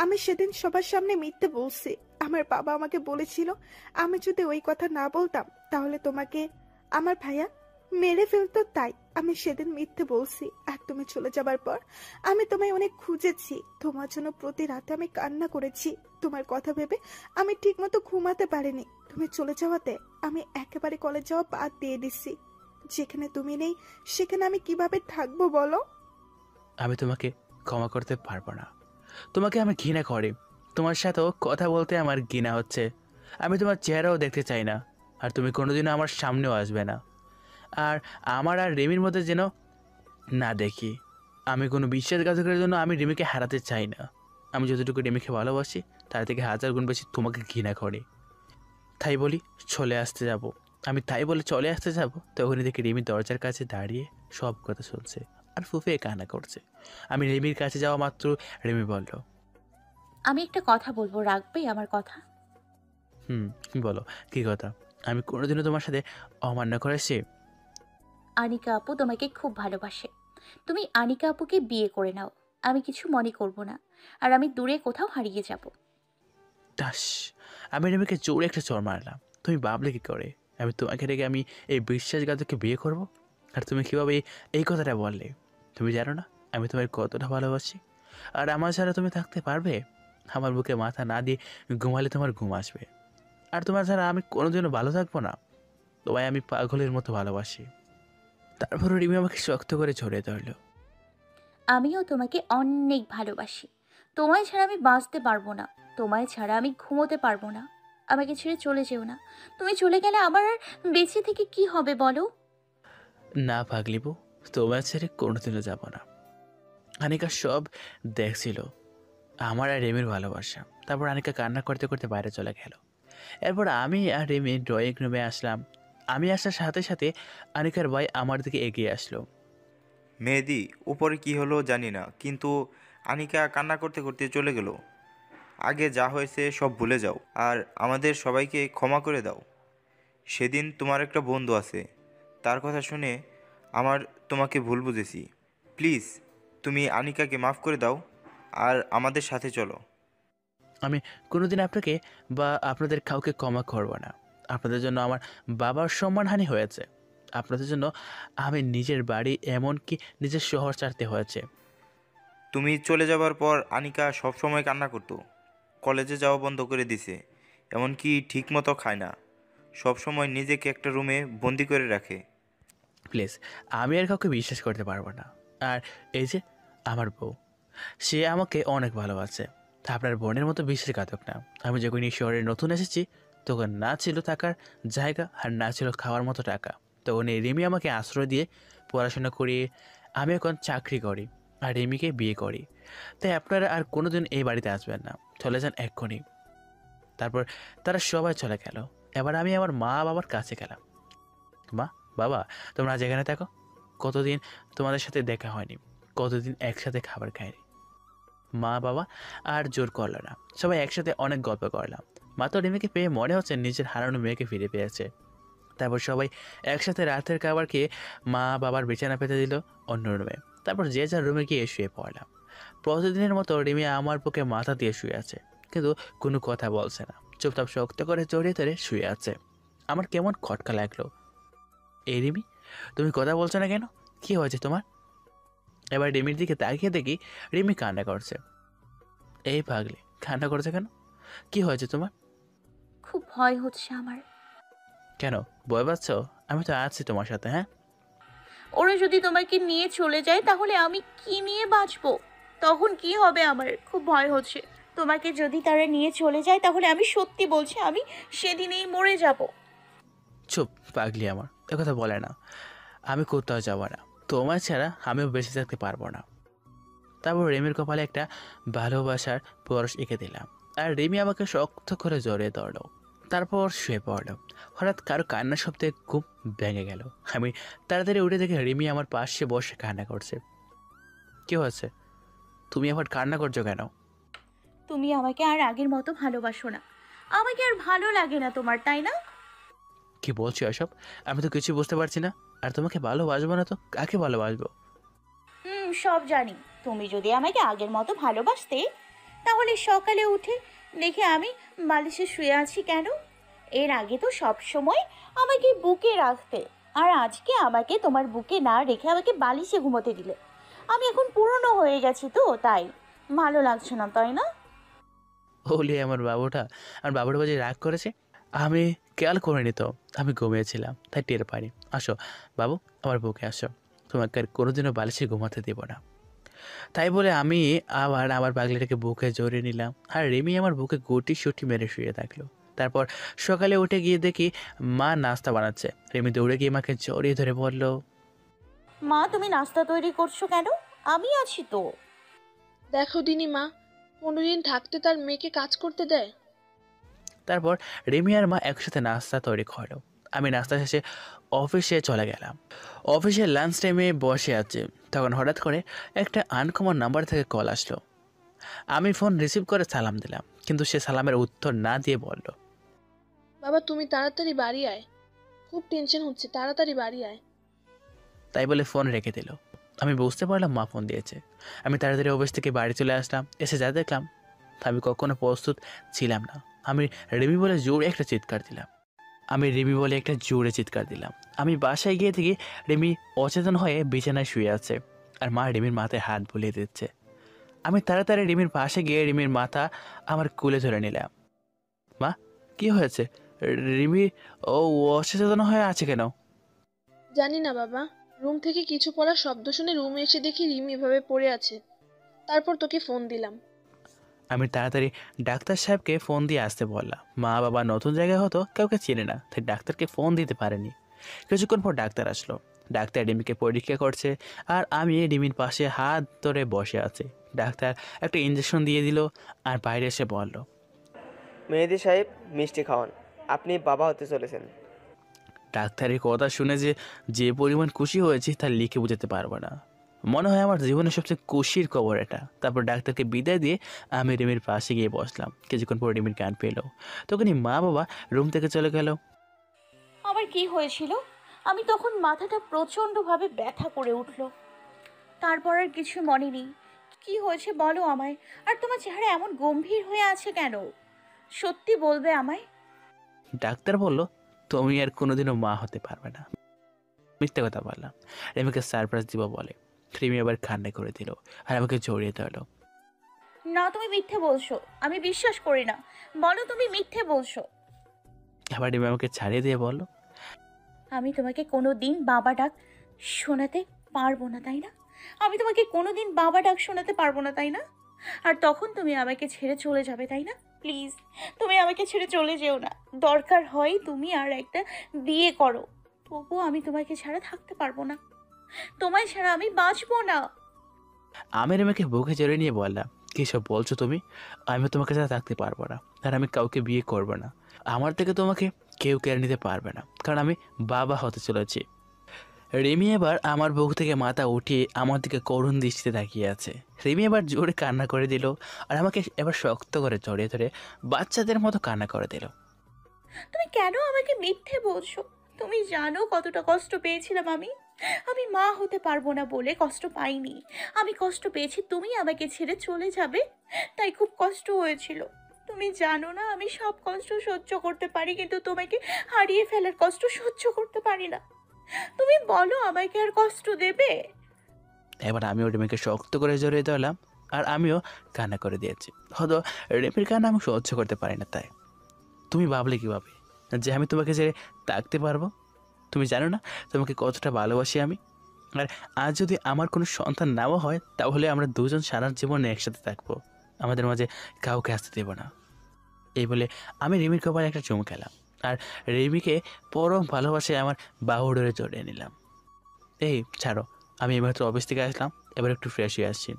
আমি সেদিন সবার সামনে মিথ্যে বলছি। আমার বাবা আমাকে বলেছিল আমি যদি ওই কথা না বলতাম তাহলে তোমাকে আমার ভাইয়া মেরে ফেলতো, তাই আমি সেদিন মিথ্যে বলছি। আর তুমি চলে যাবার পর আমি তোমায় অনেক খুঁজেছি। তোমার জন্য প্রতি রাতে আমি কান্না করেছি। তোমার কথা ভেবে আমি ঠিকমতো ঘুমাতে পারিনি। তুমি চলে যাওয়াতে আমি একেবারে কলেজ যাওয়া বাদ দিয়ে দিচ্ছি। যেখানে তুমি নেই সেখানে আমি কিভাবে থাকবো বলো? আমি তোমাকে ক্ষমা করতে পারবো না। তোমাকে আমি ঘৃণা করি। তোমার সাথেও কথা বলতে আমার ঘৃণা হচ্ছে। আমি তোমার চেহারাও দেখতে চাই না, আর তুমি কোনোদিনও আমার সামনেও আসবে না। আর আমার আর রিমির মধ্যে যেন না দেখি। আমি কোনো বিশ্বাসঘাতকের জন্য আমি রিমিকে হারাতে চাই না। আমি যতটুকু রিমিকে ভালোবাসি তার থেকে 1000 গুণ বেশি তোমাকে ঘৃণা করি। তাই বলে চলে আসতে যাব, তখনই দেখি রিমি দরজার কাছে দাঁড়িয়ে সব কথা শুনছে। আর ফুফিয়ে কান্না করছে। আমি রিমির কাছে যাওয়া মাত্র রিমি বলল, আমি একটা কথা বলবো, রাখবে আমার কথা? হুম, বলো কি কথা? আমি কোনোদিনও তোমার সাথে অমান্য করেছি? আনিকা আপু তোমাকে খুব ভালোবাসে। তুমি আনিকা আপুকে বিয়ে করে নাও, আমি কিছু মনে করব না। আর আমি দূরে কোথাও হারিয়ে যাব। টাস! আমি রিমিকে জোরে একটা চড় মারলাম। তুমি ভাবলে কি করে আমি তোমাকে রেখে আমি এই বিশ্বাসঘাতককে বিয়ে করব? আর তুমি কীভাবে এই কথাটা বললে? তুমি জানো না আমি তোমায় কতটা ভালোবাসি? আর আমার ছাড়া তুমি থাকতে পারবে? আমার বুকে মাথা না দিয়ে ঘুমালে তোমার ঘুম আসবে। আর তোমার ছাড়া আমি কোনোদিনও ভালো থাকবো না। তোমায় আমি পাগলের মতো ভালোবাসি। তারপর রিমি আমাকে শক্ত করে ছড়িয়ে ধরল। আমিও তোমাকে অনেক ভালোবাসি। তোমায় ছাড়া আমি বাঁচতে পারবো না, তোমায় ছাড়া আমি ঘুমোতে পারবো না। আমাকে ছেড়ে চলে যেও না। তুমি চলে গেলে আমার আর বেঁচে থেকে কি হবে বলো? না পাগলিব, তোমার ছেড়ে কোনোদিনও যাব না। আনিকা সব দেখছিল আমার আর রেমির ভালোবাসা। তারপর আনিকা কান্না করতে করতে বাইরে চলে গেল। এরপর আমি আর রেমি ড্রয়িং রুমে আসলাম। আমি আসার সাথে সাথে আনিকার ভাই আমার দিকে এগিয়ে আসলো। মেহেদি, উপরে কি হলো জানি না, কিন্তু আনিকা কান্না করতে করতে চলে গেল। আগে যা হয়েছে সব ভুলে যাও আর আমাদের সবাইকে ক্ষমা করে দাও। সেদিন তোমার একটা বন্ধু আছে, তার কথা শুনে আমার তোমাকে ভুল বুঝেছি। প্লিজ তুমি আনিকাকে মাফ করে দাও আর আমাদের সাথে চলো। আমি কোনোদিন আপনাকে বা আপনাদের কাউকে ক্ষমা করব না। আপনাদের জন্য আমার বাবার সম্মানহানি হয়েছে। আপনাদের জন্য আমি নিজের বাড়ি, এমনকি নিজের শহর ছাড়তে হয়েছে। তুমি চলে যাবার পর আনিকা সবসময় কান্না করতো। কলেজে যাওয়া বন্ধ করে দিছে, এমনকি ঠিকমতো খায় না। সবসময় নিজেকে একটা রুমে বন্দি করে রাখে। প্লিজ, আমি আর কাউকে বিশ্বাস করতে পারবো না। আর এই যে আমার বউ, সে আমাকে অনেক ভালোবাসে। আপনার বোনের মতো বিশ্বাসঘাতক না। আমি যখন এই শহরে নতুন এসেছি তখন না ছিল থাকার জায়গা আর না ছিল খাওয়ার মতো টাকা। তখন এই রিমি আমাকে আশ্রয় দিয়ে পড়াশোনা করিয়ে আমি এখন চাকরি করি আর রিমিকে বিয়ে করি। তাই আপনারা আর কোনোদিন এই বাড়িতে আসবেন না, চলে যান এক্ষুনি। তারপর তারা সবাই চলে গেল। এবার আমি আমার মা বাবার কাছে গেলাম। মা, বাবা, তোমরা আজ এখানে থাকো। কতদিন তোমাদের সাথে দেখা হয়নি, কতদিন একসাথে খাবার খাইনি। মা বাবা আর জোর করলো না, সবাই একসাথে অনেক গল্প করলাম। মা তো রিমিকে পেয়ে মনে হচ্ছে নিজের হারানো মেয়েকে ফিরে পেয়েছে। তারপর সবাই একসাথে রাতের খাবার খেয়ে মা বাবার বিছানা পেতে দিল অন্য রুমে। তারপর যে যার রুমে গিয়ে শুয়ে পড়লাম। প্রতিদিনের মতো রিমি আমার বুকে মাথা দিয়ে শুয়ে আছে, কিন্তু কোনো কথা বলছে না। চুপচাপ শক্ত করে জড়িয়ে ধরে শুয়ে আছে। আমার কেমন খটকা লাগলো। এই রিমি, তুমি কথা বলছো না কেন? কি হয়েছে তোমার? এবার রিমির দিকে তাকিয়ে দেখি রিমি কান্না করছে। এই পাগলি, কান্না করছে কেন? কি হয়েছে তোমার? খুব ভয় হচ্ছে আমার। কেন ভয় পাচ্ছ? আমি তো আছি তোমার সাথে। হ্যাঁ, ওরা যদি তোমাকে নিয়ে চলে যায় তাহলে আমি কি নিয়ে বাঁচবো? তখন কি হবে আমার? খুব ভয় হচ্ছে। তোমাকে যদি তারা নিয়ে চলে যায় তাহলে আমি সত্যি বলছি, আমি সেদিনেই মরে যাব। চুপ পাগলি আমার, কথা বলে না। আমি কোথাও যাবো না, তোমার ছাড়া আমিও বেঁচে থাকতে পারবো না। তারপর রিমির কপালে একটা ভালোবাসার পরশ এঁকে দিলাম আর রিমি আমাকে শক্ত করে জড়িয়ে ধরলো। তারপর শুয়ে পড়লো। হঠাৎ কারো কান্নার শব্দে খুব ভেঙে গেল। আমি তাড়াতাড়ি উঠে দেখে রিমি আমার পাশে বসে কান্না করছে। কি হয়েছে? তুমি আবার কান্না করছো কেন? তুমি আমাকে আর আগের মতো ভালোবাসো না। আমাকে আর ভালো লাগে না তোমার, তাই না? কি বলছো এসব? আমি তো কিছু বুঝতে পারছি না। আর তোমাকে ভালোবাসবো না তো কাকে ভালোবাসবো? সব জানি। তুমি যদি আমাকে আগের মতো ভালোবাসতে তাহলে সকালে উঠে দেখে আমি বালিশে শুয়ে আছি কেন? এর আগে তো সব সময় আমাকে বুকে রাখতে, আর আজকে আমাকে তোমার বুকে না রেখে আমাকে বালিশে ঘুমোতে দিলে। আমি এখন পুরনো হয়ে গেছি তো, তাই ভালো লাগছে না, তাই না? বলি আমার বাবুটা বাজে রাগ করেছে। আমি খেয়াল করিনি তো, আমি ঘুমিয়েছিলাম তাই টের পাইনি। আসো বাবু, আমার বুকে আসো। তোমাকে আর কোনোদিনও বালিশে ঘুমাতে দেবো না। তাই বলে আমি আবার আমার পাগলিটাকে বুকে জড়িয়ে নিলাম আর রিমি আমার বুকে গুটি সুটি মেরে শুয়ে থাকলো। তারপর সকালে উঠে গিয়ে দেখি মা নাস্তা বানাচ্ছে। রিমি দৌড়ে গিয়ে মাকে জড়িয়ে ধরে বলল, মা, তুমি নাস্তা তৈরি করছো কেন? আমি আছি তো। দেখো দিনি মা, 15 দিন থাকতে তার মেয়েকে কাজ করতে দেয়। তারপর রিমি আর মা একসাথে নাস্তা তৈরি করলো আমি নাস্তা শেষে অফিসে চলে গেলাম। অফিসে লাঞ্চ টাইমে বসে আছে, তখন হঠাৎ করে একটা আনকমন নাম্বার থেকে কল আসলো। আমি ফোন রিসিভ করে সালাম দিলাম, কিন্তু সে সালামের উত্তর না দিয়ে বলল, বাবা তুমি তাড়াতাড়ি বাড়ি আয়, খুব টেনশন হচ্ছে, তাড়াতাড়ি বাড়ি আয়। তাই বলে ফোন রেখে দিল। আমি বুঝতে পারলাম মা ফোন দিয়েছে। আমি তাড়াতাড়ি অফিস থেকে বাড়ি চলে আসলাম। এসে যা দেখলাম, আমি কখনো প্রস্তুত ছিলাম না। আমি রিমি বলে জোরে একটা চিৎকার দিলাম। আমি বাসায় গিয়ে থেকে রিমি অচেতন হয়ে বিছানায় শুয়ে আছে, আর মা রিমির মাথায় হাত বুলিয়ে দিচ্ছে। আমি তাড়াতাড়ি রিমির পাশে গিয়ে রিমির মাথা আমার কোলে ধরে নিলাম। মা, কি হয়েছে? রিমি ও অচেতন হয়ে আছে কেন? জানি না বাবা, রুম থেকে কিছু পড়ার শব্দ শুনে রুমে এসে দেখি রিমি এভাবে পড়ে আছে, তারপর তোকে ফোন দিলাম। আমি তাড়াতাড়ি ডাক্তার সাহেবকে ফোন দিয়ে আসতে বললাম। মা বাবা নতুন জায়গায় হতো, কাউকে চেনে না, তাই ডাক্তারকে ফোন দিতে পারেনি। কিছুক্ষণ পর ডাক্তার আসলো। ডাক্তার রিমিকে পরীক্ষা করছে, আর আমি রিমির পাশে হাত ধরে বসে আছি। ডাক্তার একটা ইঞ্জেকশন দিয়ে দিল আর বাইরে এসে বলল, মেহেদি সাহেব, মিষ্টি খাওয়ান, আপনি বাবা হতে চলেছেন। ডাক্তারের কথা শুনে যে পরিমাণ খুশি হয়েছি তা লিখে বোঝাতে পারবো না। মনে হয় আমার জীবনের সবচেয়ে খুশির খবর এটা। তারপর ডাক্তারকে বিদায় দিয়ে আমি রিমির পাশে গিয়ে বসলাম। কিছুক্ষণ পর রিমির কান পেল, তখনই মা বাবা রুম থেকে চলে গেল। আমার কি হয়েছিল? আমি তখন মাথাটা প্রচণ্ডভাবে ব্যথা করে উঠল। তারপর আর কিছু মনে নেই। কি হয়েছে বলো আমায়? আর তোমার চেহারা এমন গম্ভীর হয়ে আছে কেন? সত্যি বলবে আমায়? ডাক্তার বলল, তুমি আর কোনোদিনও মা হতে পারবে না। মিথ্যে কথা বললাম। রিমিকে সারপ্রাইজ দিব বলে রিমি আবার কান্না করে দিল আর আমাকে জড়িয়ে ধরলো। না, তুমি মিথ্যে বলছো, আমি বিশ্বাস করি না। বলো তুমি মিথ্যে বলছো। আবার রিমি আমাকে ছাড়িয়ে দিয়ে বলল, আমি তোমাকে কোনোদিন বাবা ডাক শোনাতে পারবো না, তাই না? আমি তোমাকে কোনোদিন বাবা ডাক শোনাতে পারবো না, তাই না? আর তখন তুমি আমাকে ছেড়ে চলে যাবে, তাই না? প্লিজ, তুমি আমাকে ছেড়ে চলে যেও না। দরকার হয় তুমি আর একটা বিয়ে করো, তবুও আমি তোমাকে ছাড়া থাকতে পারবো না। তোমায় ছাড়া আমি বাঁচবো না। আমি রিমিকে বুকে জড়িয়ে নিয়ে বললাম, কী সব বলছো তুমি? আমি তোমাকে ছাড়া থাকতে পারবো না, আর আমি কাউকে বিয়ে করবো না। আমার থেকে তোমাকে কেউ কেড়ে নিতে পারবে না, কারণ আমি বাবা হতে চলেছি। রিমি এবার আমার বুক থেকে মাথা উঠিয়ে আমার দিকে করুণ দৃষ্টিতে তাকিয়ে আছে। রিমি এবার জোরে কান্না করে দিল আর আমাকে এবার শক্ত করে জড়িয়ে ধরে বাচ্চাদের মতো কান্না করে দিল। তুমি কেন আমাকে মিথ্যে বলছো? তুমি জানো কতটা কষ্ট পেয়েছিলাম আমি। আমি মা হতে পারবো না বলে কষ্ট পাইনি, আমি কষ্ট পেয়েছি তুমি আমাকে ছেড়ে চলে যাবে, তাই খুব কষ্ট হয়েছিল। তুমি জানো না আমি সব কষ্ট সহ্য করতে পারি, কিন্তু তোমাকে হারিয়ে ফেলার কষ্ট সহ্য করতে পারি না। তুমি বলো আমাকে আর কষ্ট দেবে? এবার আমিও রিমিকে শক্ত করে জড়িয়ে ধরলাম আর আমিও কান্না করে দিয়েছি। হয়তো রিমির কান্না আমি সহ্য করতে পারি না। তাই তুমি ভাবলে কীভাবে যে আমি তোমাকে ছেড়ে থাকতে পারবো? তুমি জানো না তোমাকে কতটা ভালোবাসি আমি। আর আজ যদি আমার কোনো সন্তান নাও হয়, তাহলে আমরা দুজন সারা জীবনে একসাথে থাকবো, আমাদের মাঝে কাউকে আসতে দেবো না। এই বলে আমি রিমির কপালে একটা চুমু খেলাম আর রিমিকে পরম ভালোবাসায় আমার বাহু ধরে জড়িয়ে নিলাম। এই ছাড়ো, আমি এমাত্র অফিস থেকে আসলাম, এবার একটু ফ্রেশ হয়ে আসছি।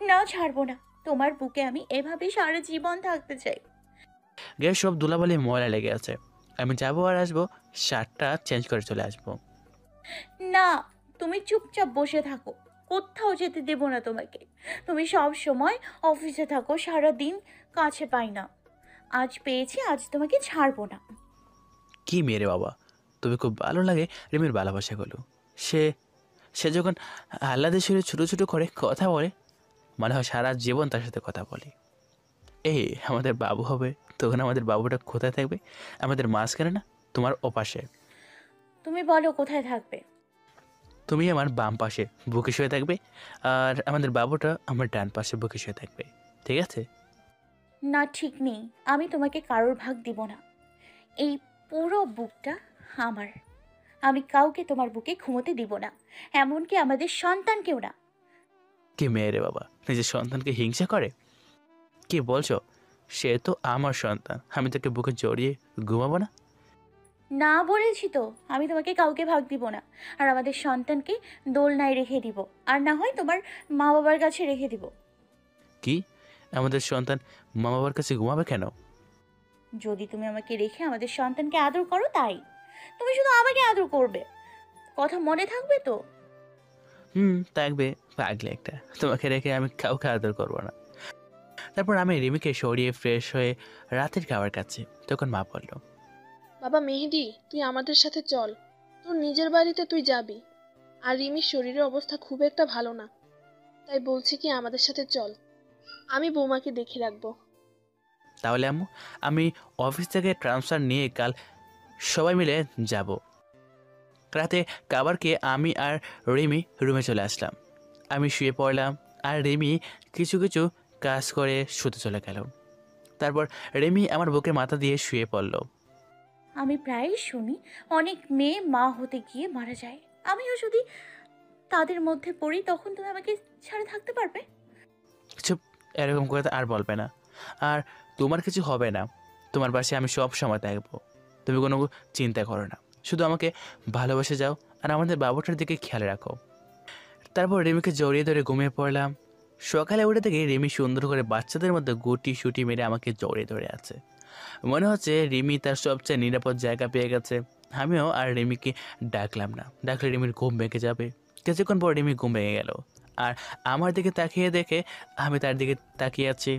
না, ছাড়বো না। তোমার বুকে আমি এভাবে সারা জীবন থাকতে চাই। গ্যাস সব ধুলাবালি ময়লা লেগে আছে। আমি যাবো আর আসবো, শার্টটা চেঞ্জ করে চলে আসবো। না, তুমি চুপচাপ বসে থাকো, কোথাও যেতে দেবো না তোমাকে। তুমি সব সময় অফিসে থাকো, সারা দিন কাছে পাই না। আজ পেয়েছি, আজ তোমাকে ছাড়বো না। কি মেরে বাবা, তুমি খুব ভালো লাগে রিমির ভালোবাসাগুলো। সে যখন আহ্লাদের সুরে ছোটো ছোটো করে কথা বলে, মনে হয় সারা জীবন তার সাথে কথা বলি। এই আমাদের বাবু হবে, তখন আমাদের বাবুটা কোথায় থাকবে? আমাদের মাঝখানে না, তোমার ওপাশে। তুমি বলো কোথায় থাকবে? তুমি আমার বাম পাশে বুকে শুয়ে থাকবে, আর আমাদের বাবুটা আমার ডান পাশে বুকে শুয়ে থাকবে, ঠিক আছে? না, ঠিক নেই। আমি তোমাকে কারোর ভাগ দিব না। এই পুরো বুকটা আমার। আমি কাউকে তোমার বুকে ঘুমোতে দিব না, এমনকি আমাদের সন্তানকেও না। কি মেয়ে রে বাবা, নিজের সন্তানকে হিংসা করে? কি বলছো? সে তো আমার সন্তান, আমি তাকে বুকে জড়িয়ে ঘুমাবো না? না বলেছি তো, আমি তোমাকে কাউকে ভাগ দিব না। আর আমাদের সন্তানকে দোলনায় রেখে দিব, আর না হয় তোমার মা বাবার কাছে রেখে দিব। কি, আমাদের সন্তান মা বাবার কাছে ঘুমাবে কেন? যদি তুমি আমাকে রেখে আমাদের সন্তানকে আদর করো, তাই। তুমি শুধু আমাকে আদর করবে, কথা মনে থাকবে তো? থাকবে। পাগলে একটা, তোমাকে রেখে আমি কাউকে আদর করবো না। তারপর আমি রিমিকে সরিয়ে ফ্রেশ হয়ে রাতের খাবার খাচ্ছি, তখন মা বলল, বাবা মেহেদি, তুই আমাদের সাথে চল, তোর নিজের বাড়িতে তুই যাবি। আর রিমির শরীরের অবস্থা খুব একটা ভালো না, তাই বলছি কি আমাদের সাথে চল, আমি বৌমাকে দেখে রাখবো। তাহলে আম্মু, আমি অফিস থেকে ট্রান্সফার নিয়ে কাল সবাই মিলে যাব। রাতে খাবার খেয়ে আমি আর রিমি রুমে চলে আসলাম। আমি শুয়ে পড়লাম আর রিমি কিছু কিছু কাজ করে শুতে চলে গেল। তারপর রিমি আমার বুকে মাথা দিয়ে শুয়ে পড়ল। আমি প্রায়ই শুনি অনেক মেয়ে মা হতে গিয়ে মারা যায়। আমিও যদি তাদের মধ্যে পড়ি, তখন তুমি আমাকে ছাড়া থাকতে পারবে? চুপ, এরকম কথা আর বলবে না। আর তোমার কিছু হবে না, তোমার পাশে আমি সব সময় থাকবো। তুমি কোনো চিন্তা করো না, শুধু আমাকে ভালোবেসে যাও আর আমাদের বাবুটার দিকে খেয়াল রাখো। তারপর রিমিকে জড়িয়ে ধরে ঘুমিয়ে পড়লাম। সকালে উঠে থেকে রিমি সুন্দর করে বাচ্চাদের মধ্যে গুটি শুটি মেরে আমাকে জড়িয়ে ধরে আছে। মনে হচ্ছে রিমি তার সবচেয়ে নিরাপদ জায়গা পেয়ে গেছে। আমিও আর রিমিকে ডাকলাম না, ডাকলে রিমির ঘুম ভেঙে যাবে। কিছুক্ষণ পর রিমি ঘুম ভেঙে গেল আর আমার দিকে তাকিয়ে দেখে আমি তার দিকে তাকিয়ে আছি।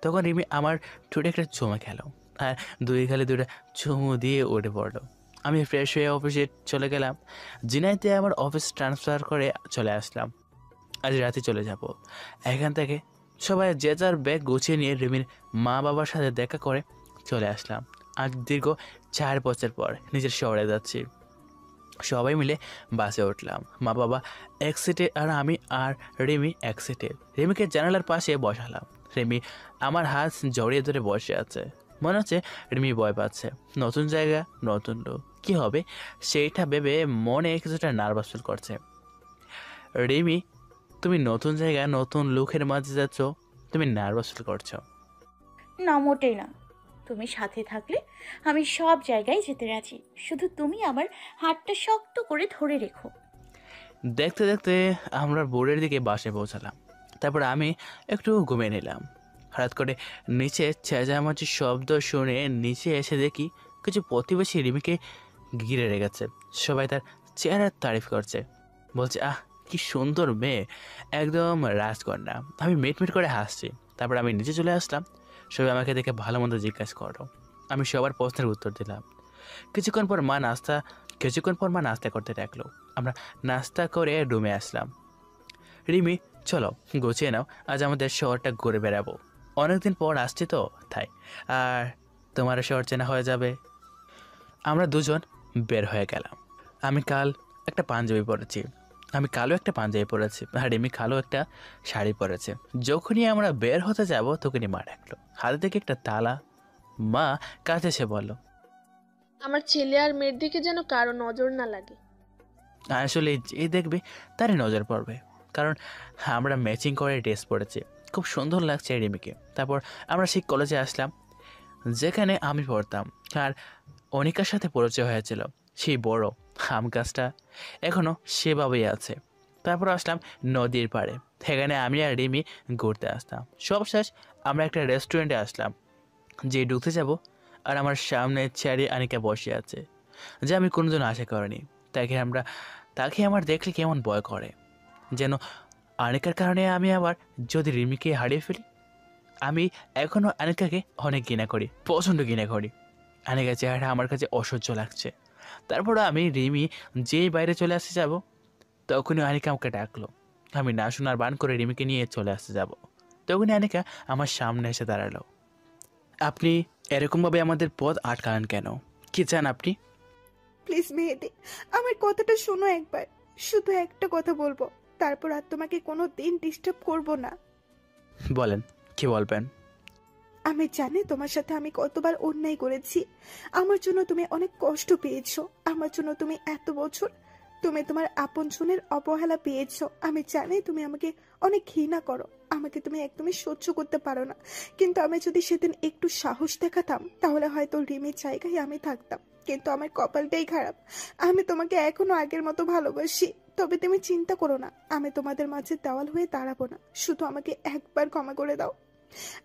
তখন রিমি আমার ঠোঁটে একটা চুমা খেল আর দুই গালে দুটা চুমু দিয়ে উঠে পড়লো। আমি ফ্রেশ হয়ে অফিসে চলে গেলাম। জিনাইতে আমার অফিস ট্রান্সফার করে চলে আসলাম। আজ রাতে চলে যাব এখান থেকে। সবাই যে যার ব্যাগ গুছিয়ে নিয়ে রিমির মা বাবার সাথে দেখা করে চলে আসলাম। আজ দীর্ঘ 4 বছর পর নিজের শহরে যাচ্ছি। সবাই মিলে বাসে উঠলাম। মা বাবা এক সিটে আর আমি আর রিমি এক সিটে। রিমিকে জানালার পাশে বসালাম। রিমি আমার হাত জড়িয়ে ধরে বসে আছে। মনে হচ্ছে রিমি ভয় পাচ্ছে। নতুন জায়গা, নতুন লোক, কী হবে সেইটা ভেবে মনে কিছুটা নার্ভাস ফিল করছে। রিমি, তুমি নতুন জায়গা, নতুন লোকের মাঝে যাচ্ছ, তুমি নার্ভাস ফিল করছো? না, মোটেই না। তুমি সাথে থাকলে আমি সব জায়গায় যেতে রাজি। শুধু তুমি আমার হাতটা শক্ত করে ধরে রেখো। দেখতে দেখতে আমরা বোর্ডের দিকে বাসে পৌঁছালাম। তারপর আমি একটু ঘুমিয়ে নিলাম। হঠাৎ করে নিচে চেঁচামেচির শব্দ শুনে নিচে এসে দেখি কিছু প্রতিবেশী রিমিকে ঘিরে রেখেছে। সবাই তার চেহারার তারিফ করছে, বলছে, আহ কি সুন্দর মেয়ে, একদম রাজকন্যা। আমি মিটমিট করে হাসছি। তারপর আমি নিচে চলে আসলাম। সবাই আমাকে দেখে ভালো মন্দ জিজ্ঞাসা করো। আমি সবার প্রশ্নের উত্তর দিলাম। কিছুক্ষণ পর মা নাস্তা করতে ডাকলো। আমরা নাস্তা করে রুমে আসলাম। রিমি, চলো গুছিয়ে নাও, আজ আমাদের শহরটা ঘুরে বেড়াবো। অনেকদিন পর আসছি তো তাই, আর তোমার শহর চেনা হয়ে যাবে। আমরা দুজন বের হয়ে গেলাম। আমি কালো একটা পাঞ্জাবি পরেছি আর রিমি কালো একটা শাড়ি পরেছে। যখনই আমরা বের হতে যাব তখনই মা ডাকলো। হাতে থেকে একটা তালা। মা কাছে এসে বলল, আমার ছেলে আর মেয়ের দিকে যেন কারো নজর না লাগে। আসলে যে দেখবে তারই নজর পড়বে, কারণ আমরা ম্যাচিং করে ড্রেস পরেছি। খুব সুন্দর লাগছে রিমিকে। তারপর আমরা সেই কলেজে আসলাম যেখানে আমি পড়তাম আর অনিকার সাথে পরিচয় হয়েছিল। সেই বড় আম গাছটা এখনও সেভাবেই আছে। তারপর আসলাম নদীর পাড়ে। সেখানে আমি আর রিমি ঘুরতে আসতাম। সব শেষ আমরা একটা রেস্টুরেন্টে আসলাম। যে ঢুকতে যাব আর আমার সামনে চেয়ারে আনিকা বসে আছে, যা আমি কোনোদিন আশা করিনি। তাকে আমার দেখলে কেমন ভয় করে, যেন আনিকার কারণে আমি আবার যদি রিমিকে হারিয়ে ফেলি। আমি এখনও আনিকাকে অনেক ঘৃণা করি, প্রচণ্ড ঘৃণা করি। আনিকার চেহারা আমার কাছে অসহ্য লাগছে। তারপর আমি রিমি যেই বাইরে চলে আসতে যাব তখনই আনিকা আমাকে ডাকলো। আমি না শোনার বান করে রিমিকে নিয়ে চলে আসতে যাব। তখনই আনিকা আমার সামনে এসে দাঁড়ালো। আপনি এরকমভাবে আমাদের পথ আটকালেন কেন? কি চান আপনি? প্লিজ মেহেদি, আমার কথাটা শোনো একবার। শুধু একটা কথা বলবো, তারপর আর তোমাকে কোনো দিন ডিস্টার্ব করবো না। বলেন, কি বলবেন? আমি জানি তোমার সাথে আমি কতবার অন্যায় করেছি। আমার জন্য তুমি অনেক কষ্ট পেয়েছো। আমার জন্য তুমি এত বছর তুমি তোমার আপনজনের অবহেলা পেয়েছো। আমি জানি তুমি আমাকে অনেক ঘৃণা করো, আমাকে তুমি একদমই সহ্য করতে পারো না। কিন্তু আমি যদি সেদিন একটু সাহস দেখাতাম তাহলে হয়তো রিমির জায়গায় আমি থাকতাম। কিন্তু আমার কপালটাই খারাপ। আমি তোমাকে এখনো আগের মতো ভালোবাসি। তবে তুমি চিন্তা করো না, আমি তোমাদের মাঝে দেওয়াল হয়ে দাঁড়াবো না। শুধু আমাকে একবার ক্ষমা করে দাও।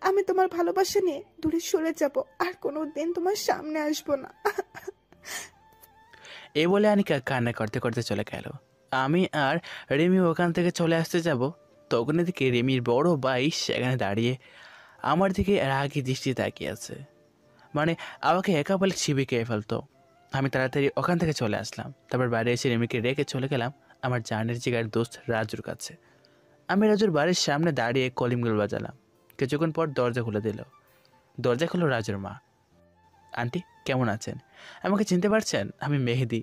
আমি তোমার ভালোবাসা নিয়ে দূরে সরে যাব, আর কোনো দিন তোমার সামনে আসবো না। এই বলে আনিকা কান্না করতে করতে চলে গেল। আমি আর রিমি ওখান থেকে চলে আসতে যাব, তখন এদিকে রিমির বড় ভাই সেখানে দাঁড়িয়ে আমার দিকে রাগি দৃষ্টি তাকিয়ে আছে, মানে আমাকে একা বলে ছিবি খেয়ে ফেলতো। আমি তাড়াতাড়ি ওখান থেকে চলে আসলাম। তারপর বাড়ি এসে রিমিকে রেখে চলে গেলাম আমার জানের জিগার দোস্ত রাজুর কাছে। আমি রাজুর বাড়ির সামনে দাঁড়িয়ে কলিং বেল বাজালাম। কিছুক্ষণ পর দরজা খুলে দিল। দরজা খুলল রাজুর মা। আন্টি কেমন আছেন? আমাকে চিনতে পারছেন? আমি মেহেদি।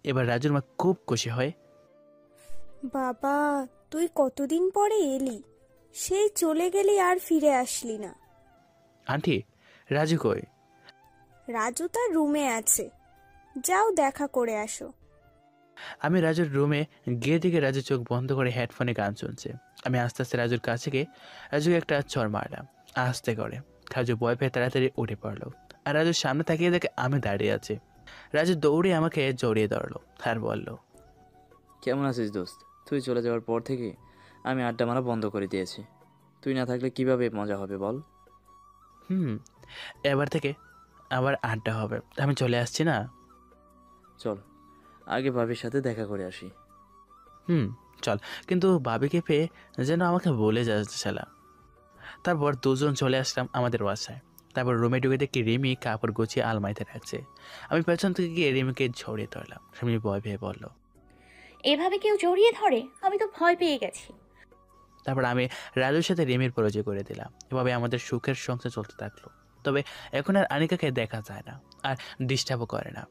এবার রাজুর মা খুব খুশি হয়। বাবা, তুই কতদিন পরে এলি, সেই চলে গেলি আর ফিরে আসলি না। আন্টি রাজু কই? রাজু তার রুমে আছে, যাও দেখা করে আসো। আমি রাজুর রুমে গিয়ে দিকে রাজু চোখ বন্ধ করে হেডফোনে গান শুনছে। আমি আস্তে আস্তে রাজুর কাছে গিয়ে রাজুকে একটা চড় মারলাম আস্তে করে। রাজু ভয় পেয়ে তাড়াতাড়ি উঠে পড়লো আর রাজুর সামনে তাকিয়ে দেখে আমি দাঁড়িয়ে আছি। রাজু দৌড়ে আমাকে জড়িয়ে ধরলো আর বলল, কেমন আছিস দোস্ত? তুই চলে যাওয়ার পর থেকে আমি আড্ডা মারা বন্ধ করে দিয়েছি। তুই না থাকলে কিভাবে মজা হবে বল? এবার থেকে আবার আড্ডা হবে। আমি চলে আসছি না? চল আগে ভাবির সাথে দেখা করে আসি। চল, কিন্তু ভাবিকে পেয়ে যেন আমাকে বলে যাচ্ছে শালা। তারপর দুজন চলে আসলাম আমাদের বাসায়। তারপর রুমে ঢুকে দেখি রিমি কাপড় গুছিয়ে আলমারিতে রাখছে। আমি পেছন থেকে গিয়ে রিমিকে জড়িয়ে ধরলাম। রিমি ভয় পেয়ে বলল, এভাবে কেউ জড়িয়ে ধরে? আমি তো ভয় পেয়ে গেছি। তারপর আমি রাজুর সাথে রিমির পরিচয় করে দিলাম। এভাবে আমাদের সুখের সংসার চলতে থাকলো। তবে এখন আর আনিকাকে দেখা যায় না আর ডিস্টার্বও করে না,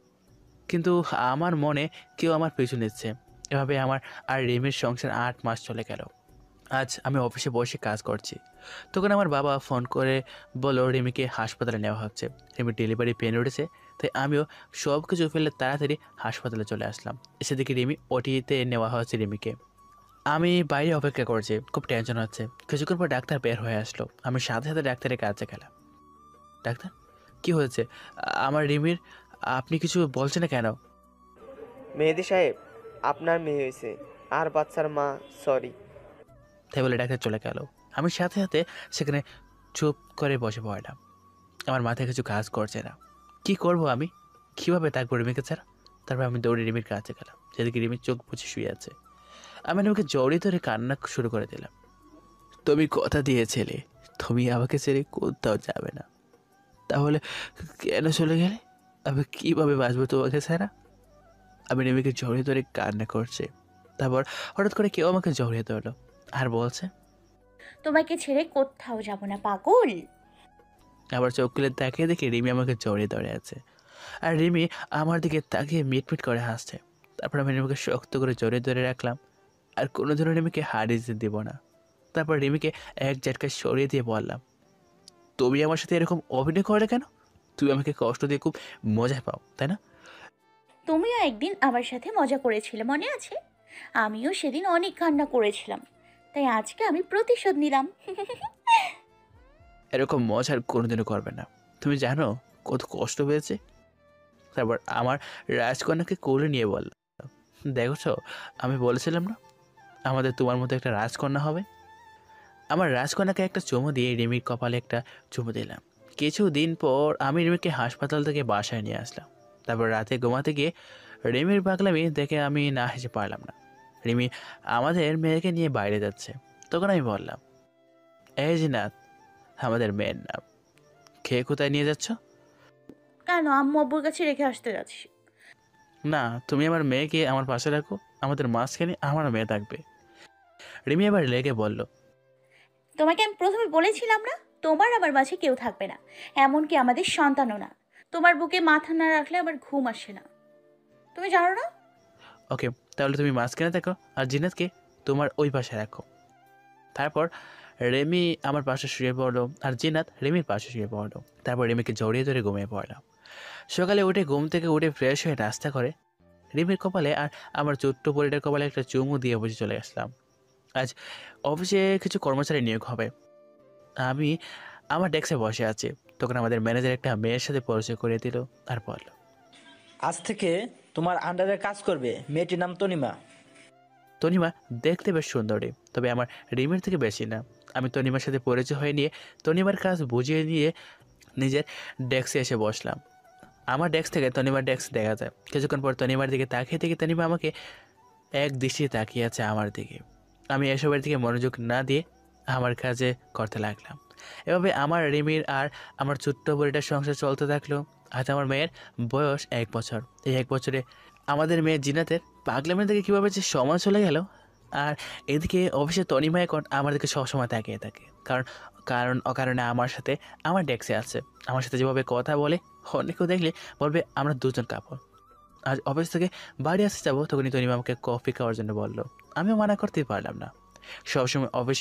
কিন্তু আমার মনে কেউ আমার পিছু নিচ্ছে। এভাবে আমার আর রিমির সংসার 8 মাস চলে গেল। আজ আমি অফিসে বসে কাজ করছি, তখন আমার বাবা ফোন করে বলল রিমিকে হাসপাতালে নেওয়া হচ্ছে। রিমির ডেলিভারি পেন উঠেছে, তাই আমিও সব কিছু ফেলে তাড়াতাড়ি হাসপাতালে চলে আসলাম। এসে দেখি রিমি ওটিতে নেওয়া হচ্ছে রিমিকে। আমি বাইরে অপেক্ষা করছি, খুব টেনশন হচ্ছে। কিছুক্ষণ পর ডাক্তার বের হয়ে আসলো। আমি সাথে সাথে ডাক্তারের কাছে গেলাম। ডাক্তার কি হয়েছে আমার রিমির? আপনি কিছু বলছেন না কেন? মেহেদি সাহেব, আপনার মেয়ে হয়েছে আর বাচ্চার মা সরি। তাই বলে ডাক্তার চলে গেল। আমি সাথে সাথে সেখানে চুপ করে বসে পড়লাম। আমার মাথায় কিছু কাজ করছে না। কি করব আমি? কীভাবে থাকবো রিমিকে ছাড়া? তারপর আমি দৌড়ে রিমির কাছে গেলাম, যেদিকে রিমির চোখ বুঝে শুয়ে আছে। আমি রিমিকে জড়িয়ে ধরে কান্না শুরু করে দিলাম। তুমি কথা দিয়েছিলে তুমি আমাকে ছেড়ে কোথাও যাবে না, তাহলে কেন চলে গেলে? আমি কীভাবে বাঁচবো তোমাকে ছাড়া? আমি রিমিকে জড়িয়ে ধরে কান্না করছে। তারপর হঠাৎ করে কেউ আমাকে জড়িয়ে ধরলো আর বলছে, তোমাকে ছেড়ে কোথাও যাব না পাগল। আবার চোখ খুলে তাকিয়ে দেখি রিমি আমাকে জড়িয়ে ধরে আছে আর রিমি আমার দিকে তাকিয়ে মিটমিট করে হাসছে। তারপর আমি রিমিকে শক্ত করে জড়িয়ে ধরে রাখলাম আর কোনো দিনও রিমিকে হারিয়ে দিব না। তারপর রিমিকে এক ঝটকায় সরিয়ে দিয়ে বললাম, তুমি আমার সাথে এরকম অভিনয় করে কেন? তুমি আমাকে কষ্ট দিয়ে খুব মজা পাও, তাই না? তুমিও একদিন আমার সাথে মজা করেছিলে, মনে আছে? আমিও সেদিন অনেক কান্না করেছিলাম, তাই আজকে আমি প্রতিশোধ নিলাম। এরকম মজা আর কোনোদিনও করবে না। তুমি জানো কত কষ্ট পেয়েছে? তারপর আমার রাজকন্যাকে কোলে নিয়ে বলল, দেখছো আমি বলেছিলাম না আমাদের তোমার মতো একটা রাজকন্যা হবে। আমার রাজকন্যাকে একটা চুমু দিয়ে রিমির কপালে একটা চুমু দিলাম। কিছুদিন পর আমি রিমিকে হাসপাতাল থেকে বাসায় নিয়ে আসলাম। তারপর রাতে ঘুমাতে গিয়ে রিমির পাগলামি দেখে আমি না হেসে পারলাম না। রিমি আমাদের মেয়েকে নিয়ে বাইরে যাচ্ছে। তখন আমি বললাম, এই জিনাত, আমাদের মেয়ের নাম। খেয়ে কোথায় নিয়ে যাচ্ছ? কেন, আম্মু আব্বুর কাছে রেখে আসতে যাচ্ছি। না, তুমি আমার মেয়েকে আমার পাশে রাখো, আমাদের মাঝখানে আমার মেয়ে থাকবে। রিমি আবার লেগে বলল, তোমাকে আমি প্রথমে বলেছিলাম না তোমার আমার মাঝে কেউ থাকবে না, এমনকি আমাদের সন্তানও না। তোমার বুকে মাথা না রাখলে আমার ঘুম আসে না, তুমি জানো না? ওকে, তাহলে তুমি মাঝখানে থাকো আর জিনাতকে তোমার ওই পাশে রাখো। তারপর রেমি আমার পাশে শুয়ে পড়লো আর জিনাত রেমির পাশে শুয়ে পড়লো। তারপর রেমিকে জড়িয়ে ধরে ঘুমিয়ে পড়লাম। সকালে উঠে ঘুম থেকে উঠে ফ্রেশ হয়ে নাস্তা করে রিমির কপালে আর আমার ছোট্ট পরিটার কপালে একটা চুমু দিয়ে বসে চলে আসলাম। আজ অফিসে কিছু কর্মচারী নিয়োগ হবে। আমি আমার ডেস্কে বসে আছি, তখন আমাদের ম্যানেজার একটা মেয়ের সাথে পরিচয় করিয়ে দিল আর বলল, আজ থেকে তোমার আন্ডারে কাজ করবে মেয়েটির নাম তনিমা। তনিমা দেখতে বেশ সুন্দরী, তবে আমার রিমির থেকে বেশি না। আমি তনিমার সাথে পরিচয় হয়ে নিয়ে তনিমার কাজ বুঝিয়ে নিয়ে নিজের ডেস্কে এসে বসলাম। আমার ডেস্ক থেকে তনিমার ডেস্ক দেখা যায়। কিছুক্ষণ পর তনিমার দিকে তাকিয়ে থেকে তনিমা আমাকে এক দৃষ্টি তাকিয়ে আছে আমার দিকে। আমি এসবের দিকে মনোযোগ না দিয়ে আমার কাজে করতে লাগলাম। এভাবে আমার রিমির আর আমার ছোট্ট বুড়িটার সংসার চলতে থাকলো। আজ আমার মেয়ের বয়স 1 বছর। এই 1 বছরে আমাদের মেয়ের জিনাতের পাগলামের দিকে কীভাবে যে সময় চলে গেল। আর এদিকে অফিসে তনিমা এখন আমার দিকে সবসময় তাকিয়ে থাকে, কারণ অকারণে আমার সাথে আমার ডেস্কে আছে। আমার সাথে যেভাবে কথা বলে অনেকেও দেখলে বলবে আমরা দুজন কাপড়। আজ অফিস থেকে বাড়ি আসতে যাবো, তখনই তনিমা আমাকে কফি খাওয়ার জন্য বললো। আমিও মানা করতেই পারলাম না। সবসময় অফিস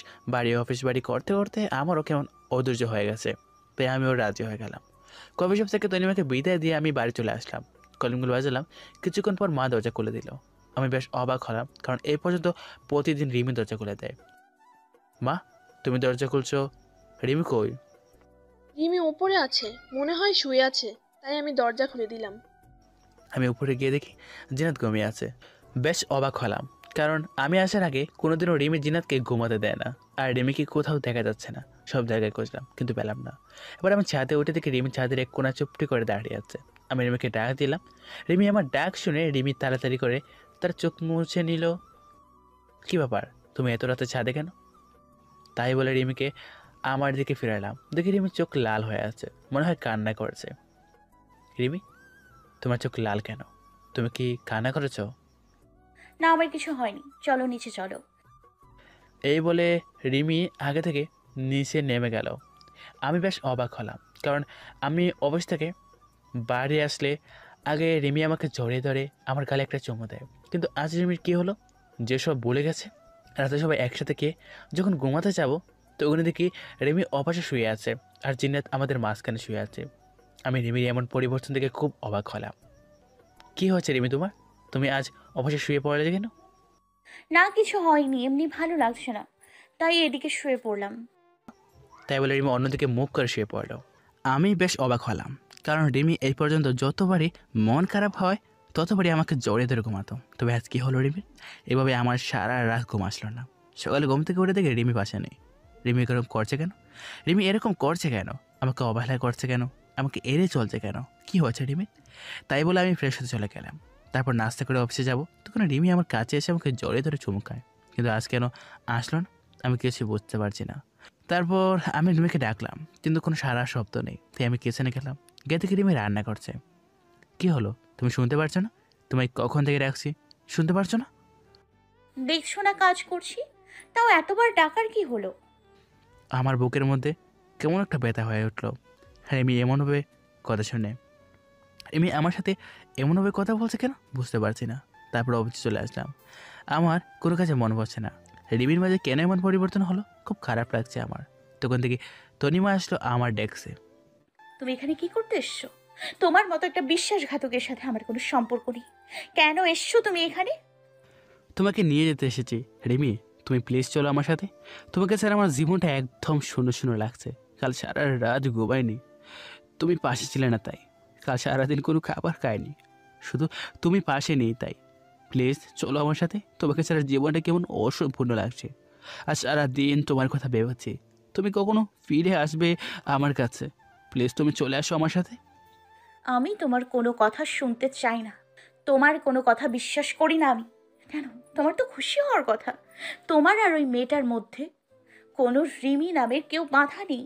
বাড়ি করতে করতে আমারও কেমন অধৈর্য হয়ে গেছে, তাই আমিও রাজি হয়ে গেলাম। কফি শপ থেকে তনিমাকে বিদায় দিয়ে আমি বাড়ি চলে আসলাম। কলিংগুলো বাজালাম। কিছুক্ষণ পর মা দরজা খুলে দিল। আমি বেশ অবাক হলাম, কারণ এই পর্যন্ত প্রতিদিন রিমি দরজা খুলে দেয়। মা, তুমি দরজা খুলছো, রিমি কই? রিমি ওপরে আছে, মনে হয় শুয়ে আছে, তাই আমি দরজা খুলে দিলাম। আমি উপরে গিয়ে দেখি জিনাত ঘুমিয়ে আছে। বেশ অবাক হলাম, কারণ আমি আসার আগে কোনোদিনও রিমি জিনাতকে ঘুমাতে দেয় না। আর রিমিকে কোথাও দেখা যাচ্ছে না। সব জায়গায় খুঁজলাম, কিন্তু পেলাম না। এবার আমি ছাদে উঠে দেখি রিমি ছাদের এক কোণা চুপটি করে দাঁড়িয়ে আছে। আমি রিমিকে ডাক দিলাম। রিমি আমার ডাক শুনে রিমি তাড়াতাড়ি করে তার চোখ মুছে নিল। কী ব্যাপার, তুমি এত রাতে ছাদে কেন? তাই বলে রিমিকে আমার দিকে ফিরালাম। দেখি রিমির চোখ লাল হয়ে আছে, মনে হয় কান্না করেছে। রিমি, তোমার চোখ লাল কেন? তুমি কি কান্না করেছো? না, আমার কিছু হয়নি, চলো নিচে চলো। এই বলে রিমি আগে থেকে নিচে নেমে গেল। আমি বেশ অবাক হলাম, কারণ আমি অফিস থেকে বাড়ি আসলে আগে রিমি আমাকে জড়িয়ে ধরে আমার গালে একটা চুমু দেয়। কিন্তু আজ রিমির কী হলো, যেসব বলে গেছে। রাতে সবাই একসাথে খেয়ে যখন ঘুমাতে যাবো, তো ওখানে দেখি রিমি অপাশে শুয়ে আছে আর জিন্নাত আমাদের মাঝখানে শুয়ে আছে। আমি রিমির এমন পরিবর্তন দেখে খুব অবাক হলাম। কী হয়েছে রিমি তোমার? তুমি আজ অপাশে শুয়ে পড়লে কেন? না, কিছু হয়নি, এমনি ভালো লাগছে না, তাই এদিকে শুয়ে পড়লাম। তাই বলে রিমি অন্যদিকে মুখ করে শুয়ে পড়ল। আমি বেশ অবাক হলাম, কারণ রিমি এই পর্যন্ত যতবারই মন খারাপ হয় ততবারই আমাকে জড়িয়ে ধরে ঘুমাতো। তবে আজ কী হলো রিমির? এভাবে আমার সারা রাত ঘুম আসলো না। সকালে ঘুম থেকে উঠে দেখে রিমি পাশে নেই। রিমি এরকম করছে কেন? রিমি এরকম করছে কেন? আমাকে অবহেলা করছে কেন? আমাকে এড়ে চলছে কেন? কি হয়েছে রিমি? তাই বলে আমি ফ্রেশ হতে চলে গেলাম। তারপর নাস্তা করে অফিসে যাব, তখন রিমি আমার কাছে এসে আমাকে জড়িয়ে ধরে চুমু খায়। কিন্তু আজ কেন আসলো না, আমি কিছু বুঝতে পারছি না। তারপর আমি রিমিকে ডাকলাম, কিন্তু কোনো সারা শব্দ নেই। তাই আমি কিচেনে গেলাম। গিয়ে দেখি রিমি রান্না করছে। কি হলো, তুমি শুনতে পারছো না? তোমায় কখন থেকে ডাকছি, শুনতে পারছো না? দেখছো না কাজ করছি, তাও এতবার ডাকার কি হলো? আমার বুকের মধ্যে কেমন একটা ব্যথা হয়ে উঠলো। রিমি এমনভাবে কথা শুনে, রিমি আমার সাথে এমনভাবে কথা বলছে কেন বুঝতে পারছি না। তারপর অফিসে চলে আসলাম। আমার কোনো কাজে মন বসছে না। রিমির মাঝে কেন এমন পরিবর্তন হলো, খুব খারাপ লাগছে আমার। তখন থেকে তনিমা আসলো আমার ডেস্কে। তুমি এখানে কি করতে এসছো? তোমার মতো একটা বিশ্বাসঘাতকের সাথে আমার কোনো সম্পর্ক নেই। কেন এসছো তুমি এখানে? তোমাকে নিয়ে যেতে এসেছি। রিমি, তুমি প্লিজ চলো আমার সাথে। তোমাকে স্যার আমার জীবনটা একদম শূন্য শূন্য লাগছে। কাল সারা রাত ঘুমাইনি, তুমি পাশে ছিলে না তাই। কাল সারাদিন কোনো খাবার খাইনি, শুধু তুমি পাশে নেই তাই। প্লিজ চলো আমার সাথে। তোমাকে ছাড়া জীবনটা কেমন অসম্পূর্ণ লাগছে। আর সারাদিন তোমার কথা ভেবেছি, তুমি কখনো ফিরে আসবে আমার কাছে। প্লিজ তুমি চলে আসো আমার সাথে। আমি তোমার কোনো কথা শুনতে চাই না, তোমার কোনো কথা বিশ্বাস করি না আমি। কেন? তোমার তো খুশি হওয়ার কথা। তোমার আর ওই মেয়েটার মধ্যে কোনো রিমি নামের কেউ বাধা নেই।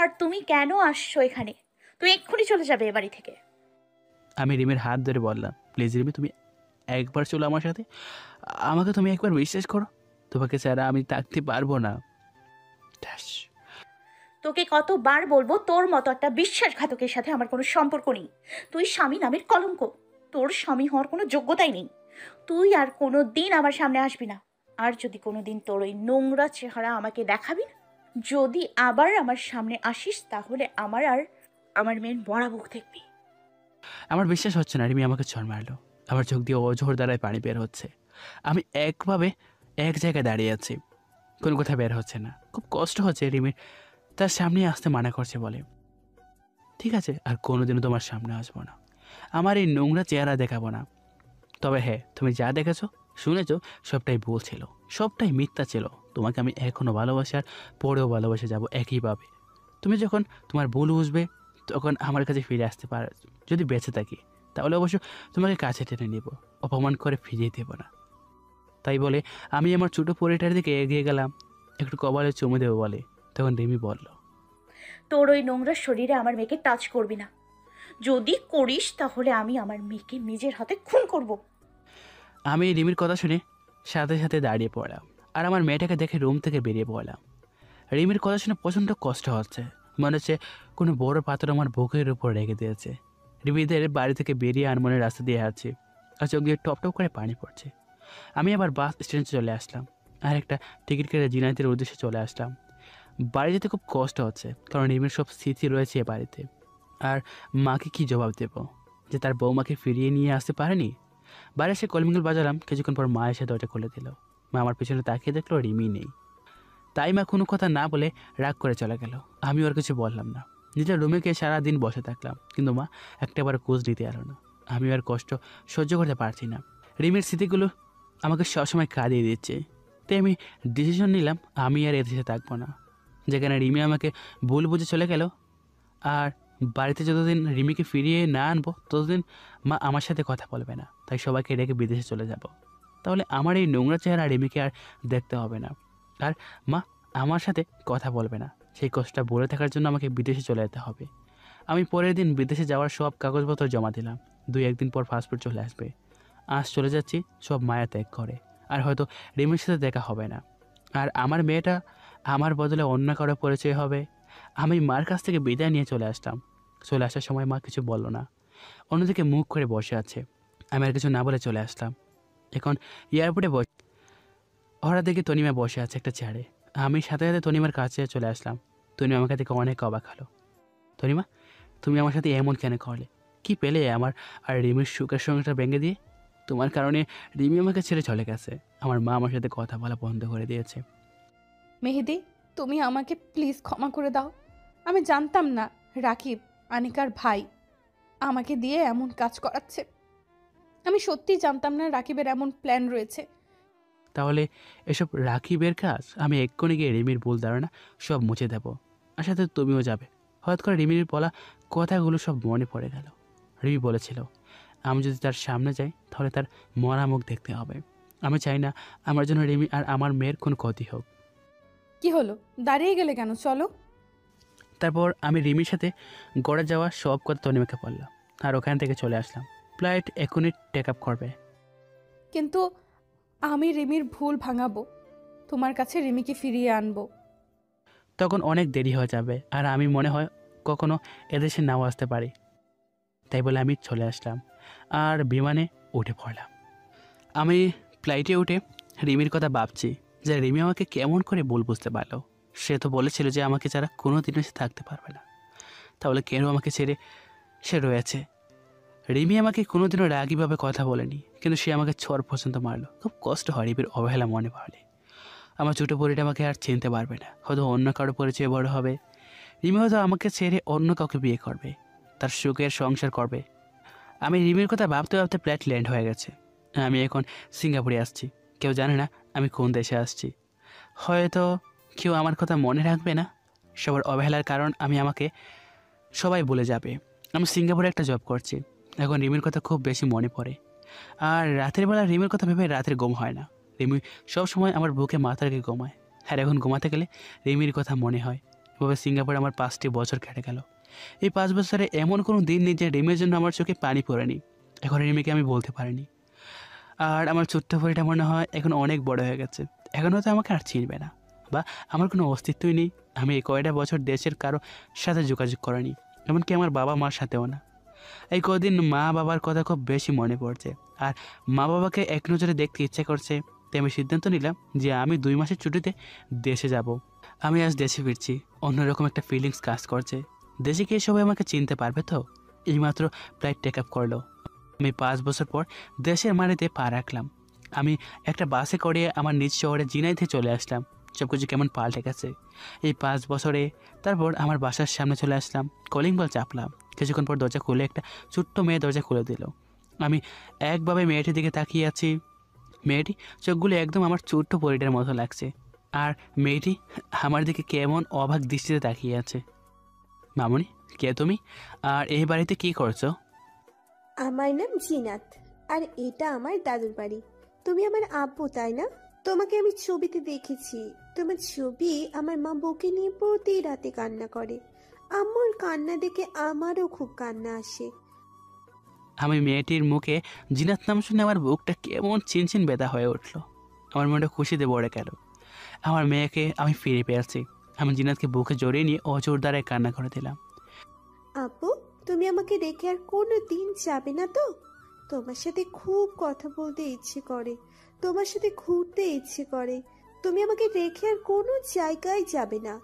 আর তুমি কেন আসছো এখানে? তুমি এক্ষুনি চলে যাবে এ বাড়ি থেকে। আমি রিমির হাত ধরে বললাম, প্লিজ রিমি তুমি একবার চলো আমার সাথে। আমাকে তুমি একবার বিশ্বাস করো, তোমাকে ছাড়া আমি থাকতে পারবো না। তোকে কতবার বলবো, তোর মতো একটা বিশ্বাসঘাতকের সাথে আমার কোনো সম্পর্ক নেই। তুই স্বামী নামের কলঙ্ক, তোর স্বামী হওয়ার কোনো যোগ্যতাই নেই। তুই আর কোনো দিন আমার সামনে আসবি না। আর যদি কোনো দিন তোর ওই নোংরা চেহারা আমাকে দেখাবি না, যদি আবার আমার সামনে আসিস, তাহলে আমার আর আমার মেয়ের বড়া মুখ দেখবি। আমার বিশ্বাস হচ্ছে না। রিমি আমাকে ছড় মারলো। আমার চোখ দিয়ে অঝোর দ্বারায় পানি বের হচ্ছে। আমি একভাবে এক জায়গায় দাঁড়িয়ে আছি, কোনো কথা বের হচ্ছে না। খুব কষ্ট হচ্ছে। রিমির তার সামনে আসতে মানা করছে, বলে ঠিক আছে আর কোনোদিনও তোমার সামনে আসবো না, আমার এই নোংরা চেহারা দেখাবো না। তবে হ্যাঁ, তুমি যা দেখেছো শুনেছো সবটাই ভুল ছিল, সবটাই মিথ্যা ছিল। তোমাকে আমি এখনও ভালোবাসি আর পরেও ভালোবাসে যাব একইভাবে। তুমি যখন তোমার ভুল বুঝবে তখন আমার কাছে ফিরে আসতে পারো। যদি বেঁচে থাকি তাহলে অবশ্য তোমাকে কাছে টেনে নেব, অপমান করে ফিরিয়ে দেব না। তাই বলে আমি আমার ছোটো পরিটার দিকে এগিয়ে গেলাম, একটু কপালে চুমু দেবো বলে। তখন রিমি বলল, তোর ওই নোংরা শরীরে আমার মেয়েকে টাচ করবি না। যদি করিস তাহলে আমি আমার মেয়েকে নিজের হাতে খুন করব। আমি রিমির কথা শুনে সাথে সাথে দাঁড়িয়ে পড়লাম আর আমার মেয়েটাকে দেখে রুম থেকে বেরিয়ে পড়লাম। রিমির কথা শুনে প্রচণ্ড কষ্ট হচ্ছে, মনে হচ্ছে কোনো বড় পাথর আমার বুকের উপর রেখে দিয়েছে। রিমিদের বাড়ি থেকে বেরিয়ে আনমনের রাস্তা দিয়ে আসছি আর চোখ দিয়ে টপ টপ করে পানি পড়ছে। আমি আবার বাস স্ট্যান্ডে চলে আসলাম আর একটা টিকিট কেটে জিনাইতের উদ্দেশ্যে চলে আসলাম। বাড়ি যেতে খুব কষ্ট হচ্ছে, কারণ রিমির সব স্মৃতি রয়েছে এ বাড়িতে। আর মাকে কি জবাব দেব যে তার বৌমাকে ফিরিয়ে নিয়ে আসতে পারেনি? বাইরে এসে কলমিঙ্গল বাজালাম, কিছুক্ষণ পর মা এসে দরজা খুলে দিল। মা আমার পিছনে তাকিয়ে দেখলো রিমি নেই। তাই মা কোনো কথা না বলে রাগ করে চলে গেল। আমি ওর কিছু বললাম না, নিজের রুমে গিয়ে সারাদিন বসে থাকলাম, কিন্তু মা একটাবার কোচ দিতে এলো না। আমি আর কষ্ট সহ্য করতে পারছি না। রিমির স্মৃতিগুলো আমাকে সবসময় কাঁদিয়ে দিচ্ছে। তাই আমি ডিসিশন নিলাম আমি আর এদেশে থাকবো না। যেখানে রিমি আমাকে ভুল বুঝে চলে গেল, আর বাড়িতে যতদিন রিমিকে ফিরিয়ে না আনবো ততদিন মা আমার সাথে কথা বলবে না। তাই সবাইকে রেখে বিদেশে চলে যাব। তাহলে আমার এই নোংরা চেহারা রিমিকে আর দেখতে হবে না, আর মা আমার সাথে কথা বলবে না। সেই কষ্টটা বলে থাকার জন্য আমাকে বিদেশে চলে যেতে হবে। আমি পরের দিন বিদেশে যাওয়ার সব কাগজপত্র জমা দিলাম। 2-1 দিন পর পাসপোর্ট চলে আসবে। আজ চলে যাচ্ছি সব মায়া ত্যাগ করে, আর হয়তো রিমির সাথে দেখা হবে না। আর আমার মেয়েটা আমার বদলে অন্য কারো পরিচয় হবে। আমি মার কাছ থেকে বিদায় নিয়ে চলে আসলাম। চলে আসার সময় মা কিছু বলল না, অন্যদিকে মুখ করে বসে আছে। আমি আর কিছু না বলে চলে আসলাম। এখন এয়ারপোর্টে হঠাৎ দেখে তনিমা বসে আছে একটা চেয়ারে। আমি সাথে সাথে তনিমার কাছে চলে আসলাম। তনিমা আমাকে দেখে অনেক অবাক হলো। তনিমা, তুমি আমার সাথে এমন কেন করলে? কি পেলে আমার আর রিমির সুখের সংসারটা ভেঙে দিয়ে? তোমার কারণে রিমি আমাকে ছেড়ে চলে গেছে। আমার মা আমার সাথে কথা বলা বন্ধ করে দিয়েছে। মেহেদি, তুমি আমাকে প্লিজ ক্ষমা করে দাও। আমি জানতাম না রাকিব আনিকার ভাই আমাকে দিয়ে এমন কাজ করাচ্ছে। আমি সত্যিই জানতাম না রাকিবের এমন প্ল্যান রয়েছে। তাহলে এসব রাকিবের কাজ? আমি এক্ষুনি গিয়ে রিমির ভুল ধারণা সব মুছে দেব, আর সাথে তুমিও যাবে। হঠাৎ করে রিমির বলা কথাগুলো সব মনে পড়ে গেল। রিমি বলেছিল আমি যদি তার সামনে যাই তাহলে তার মরা মুখ দেখতে হবে। আমি চাই না আমার জন্য রিমি আর আমার মেয়ের কোনো ক্ষতি হোক। কি হলো, দাঁড়িয়ে গেলে কেন? চলো। তারপর আমি রিমির সাথে গড়ে যাওয়া সব কথা তনিমাকে বললাম, আর ওখান থেকে চলে আসলাম। ফ্লাইট এখনই টেক আপ করবে। কিন্তু আমি রিমির ভুল ভাঙাবো, তোমার কাছে রিমিকে ফিরিয়ে আনবো। তখন অনেক দেরি হয়ে যাবে, আর আমি মনে হয় কখনো এদেশে নাও আসতে পারি। তাই বলে আমি চলে আসলাম আর বিমানে উঠে পড়লাম। আমি ফ্লাইটে উঠে রিমির কথা ভাবছি যে রিমি আমাকে কেমন করে ভুল বুঝতে পারলো। সে তো বলেছিল যে আমাকে ছাড়া কোনো দিনও সে থাকতে পারবে না, তাহলে কেন আমাকে ছেড়ে সে রয়েছে? রিমি আমাকে কোনোদিনও রাগিভাবে কথা বলেনি, কিন্তু সে আমাকে ছোঁয়ার পর্যন্ত মারলো। খুব কষ্ট হয় রিমির অবহেলা মনে পড়লে। আমার ছোটো পরিটা আমাকে আর চিনতে পারবে না, হয়তো অন্য কারো পরিচয় বড় হবে। রিমি হয়তো আমাকে ছেড়ে অন্য কাউকে বিয়ে করবে, তার সুখের সংসার করবে। আমি রিমির কথা ভাবতে ভাবতে ফ্লাইট ল্যান্ড হয়ে গেছে। আমি এখন সিঙ্গাপুরে আসছি। কেউ জানে না আমি কোন দেশে আসছি। হয়তো কেউ আমার কথা মনে রাখবে না। সবার অবহেলার কারণ আমাকে সবাই বলে যাবে। আমি সিঙ্গাপুরে একটা জব করছি। এখন রিমির কথা খুব বেশি মনে পড়ে, আর রাতের বেলা রিমির কথা ভেবে রাতের ঘুম হয় না। রিমি সবসময় আমার বুকে মাথা রেখে ঘুমায়, আর এখন ঘুমাতে গেলে রিমির কথা মনে হয়। এভাবে সিঙ্গাপুরে আমার 5টি বছর কেটে গেল। এই 5 বছরে এমন কোনো দিন নেই যে রিমির জন্য আমার চোখে পানি পড়েনি। এখন রিমিকে আমি বলতে পারিনি। আর আমার ছোট্ট পরিটা মনে হয় এখন অনেক বড় হয়ে গেছে। এখন হয়তো আমাকে আর চিনবে না, বা আমার কোনো অস্তিত্বই নেই। আমি এই কয়টা বছর দেশের কারো সাথে যোগাযোগ করিনি, এমনকি আমার বাবা মার সাথেও না। এই কদিন মা বাবার কথা খুব বেশি মনে পড়ছে, আর মা বাবাকে এক নজরে দেখতে ইচ্ছে করছে। তাই আমি সিদ্ধান্ত নিলাম যে আমি 2 মাসের ছুটিতে দেশে যাব। আমি আজ দেশে ফিরছি, অন্যরকম একটা ফিলিংস কাজ করছে। দেশে গিয়ে সবাই আমাকে চিনতে পারবে তো? এইমাত্র ফ্লাইট টেক আপ করলো। আমি 5 বছর পর দেশের মাটিতে পা রাখলাম। আমি একটা বাসে করে আমার নিজ শহরে জিনাইতে চলে আসলাম। সব কিছু কেমন পাল্টে গেছে এই 5 বছরে। তারপর আমার বাসার সামনে চলে আসলাম, কলিং বেল চাপলাম। কিছুক্ষণ পর দরজা খুলে একটা ছোট্ট মেয়ে দরজা খুলে দিল। আমি একভাবে মেয়েটির দিকে তাকিয়ে আছি। মেয়েটি চোখগুলো একদম আমার ছোট্ট পরিটার মতো লাগছে, আর মেয়েটি আমার দিকে কেমন অবাক দৃষ্টিতে তাকিয়ে আছে। মামনি, কে তুমি? আর এই বাড়িতে কি করছো? আমার নাম জিনাত, আর এটা আমার দাদুর বাড়ি। তুমি আমার আব্বু তাই না? তোমাকে আমি ছবিতে দেখেছি। তোমার ছবি আমার মা বউকে নিয়ে প্রতি রাতে কান্না করে। আম্মুর কান্না দেখে আমারও খুব কান্না আসে। আমি মেয়েটির মুখে জিনাত নাম শুনে আমার বুকটা কেমন চিনচিন ব্যথা হয়ে উঠল। আমার মনটা খুশিতে ভরে গেল। আমার মেয়েকে আমি ফিরে পেয়েছি। আমি জিনাতকে বুকে জড়িয়ে নিয়ে অজোর দ্বারায় কান্না করে দিলাম। আপু, তুমি আমাকে রেখে আর কোনো দিন যাবে না তো? তোমার সাথে খুব কথা বলতে ইচ্ছে করে, তোমার সাথে ঘুরতে ইচ্ছে করে। তুমি আমাকে রেখে আর কোনো জায়গায় যাবে না।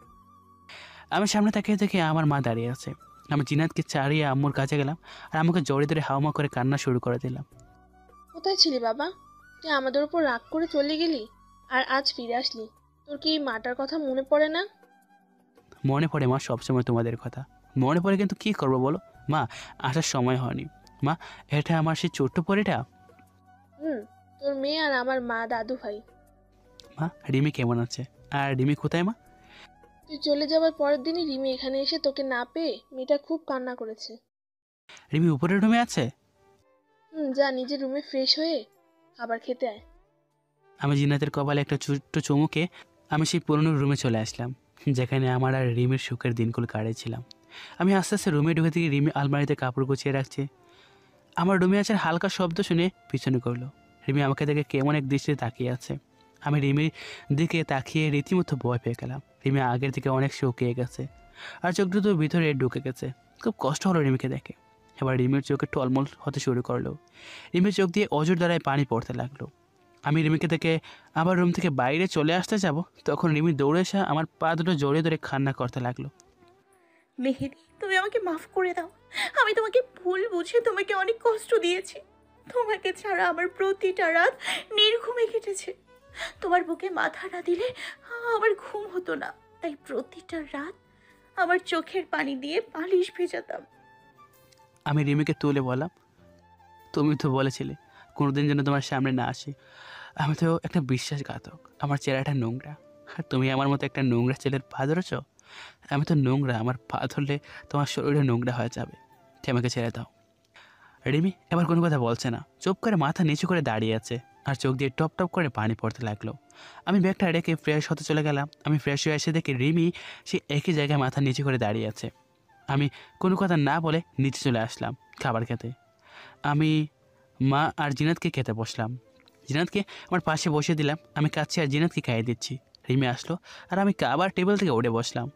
আমি সামনে তাকিয়ে দেখে আমার মা দাঁড়িয়ে আছে। আমি জিনাতকে চাড়িয়ে আম্মুর কাছে গেলাম আর আমাকে জড়িয়ে ধরে হাওমা করে কান্না শুরু করে দিলাম। কোথায় ছিলি বাবা? তুই আমাদের উপর রাগ করে চলে গেলি, আর আজ ফিরে আসলি। তোর কি মাটার কথা মনে পড়ে না? মনে পড়ে মা, সবসময় তোমাদের কথা মনে পড়ে, কিন্তু কি করবো বলো মা, আসার সময় হয়নি। মা, এটা আমার সেই ছোট্ট পরিটা। তোর মেয়ে আর আমার মা দাদু ভাই। মা, রিমি কেমন আছে? আর রিমি কোথায় মা? তুই চলে যাওয়ার পরের দিনই রিমি এখানে এসে তোকে না পেয়ে মেয়েটা খুব কান্না করেছে। রিমি উপরের রুমে আছে? যা নিজের রুমে ফ্রেশ হয়ে খাবার খেতে আয়। আমি জিনাতের কপালে একটা ছোট্ট চুমুকে আমি সেই পুরনো রুমে চলে আসলাম, যেখানে আমার আর রিমির সুখের দিনগুলো কাটিয়েছিলাম। আমি আস্তে আস্তে রুমে ঢুকে থেকে রিমি আলমারিতে কাপড় গুছিয়ে রাখছে। আমার রুমে আসার হালকা শব্দ শুনে পিছনে করলো। রিমি আমাকে দেখে কেমন এক দৃষ্টিতে তাকিয়ে আছে। আমি রিমির দিকে তাকিয়ে রীতিমতো ভয় পেয়ে গেলাম। রিমি আগের থেকে অনেক শুকিয়ে গেছে আর চোখ দুটো ভিতরে ঢুকে গেছে। খুব কষ্ট হলো রিমিকে দেখে। এবার রিমির চোখে টলমল হতে শুরু করলো। রিমির চোখ দিয়ে অজর দ্বারায় পানি পড়তে লাগলো। আমি রিমিকে দেখে আবার রুম থেকে বাইরে চলে আসতে যাব, তখন রিমি দৌড়ে এসে আমার পা দুটো জড়িয়ে ধরে কান্না করতে লাগলো। মেহেদি, তুমি আমাকে মাফ করে দাও। আমি তোমাকে ভুল বুঝে তোমাকে অনেক কষ্ট দিয়েছি। তোমাকে ছাড়া আমার প্রতিটা রাত নির্ঘুমে কেটেছে। তোমার বুকে মাথা না দিলে আমার ঘুম হতো না, তাই প্রতিটা রাত আমার চোখের পানি দিয়ে বালিশ ভেজাতাম। আমি রিমিকে তুলে বললাম, তুমি তো বলেছিলে কোনোদিন যেন তোমার সামনে না আসি। আমি তো একটা বিশ্বাসঘাতক, আমার চেহারাটা নোংরা, আর তুমি আমার মতো একটা নোংরা ছেলের পা ধরেছ। আমি তো নোংরা, আমার পা ধরলে তোমার শরীরে নোংরা হয়ে যাবে। আমাকে ছেড়ে দাও। রিমি এবার কোনো কথা বলছে না, চুপ করে মাথা নিচু করে দাঁড়িয়ে আছে আর চোখ দিয়ে টপ টপ করে পানি পড়তে লাগলো। আমি ব্যাগটা রেখে ফ্রেশ হতে চলে গেলাম। আমি ফ্রেশ হয়ে এসে দেখি রিমি সে একই জায়গায় মাথা নিচু করে দাঁড়িয়ে আছে। আমি কোনো কথা না বলে নিচে চলে আসলাম খাবার খেতে। আমি মা আর জিনাতকে খেতে বসলাম। জিনাতকে আমার পাশে বসিয়ে দিলাম। আমি কাচ্ছি আর জিনাতকে খাইয়ে দিচ্ছি। রিমি আসলো আর আমি আবার টেবিল থেকে উঠে বসলাম।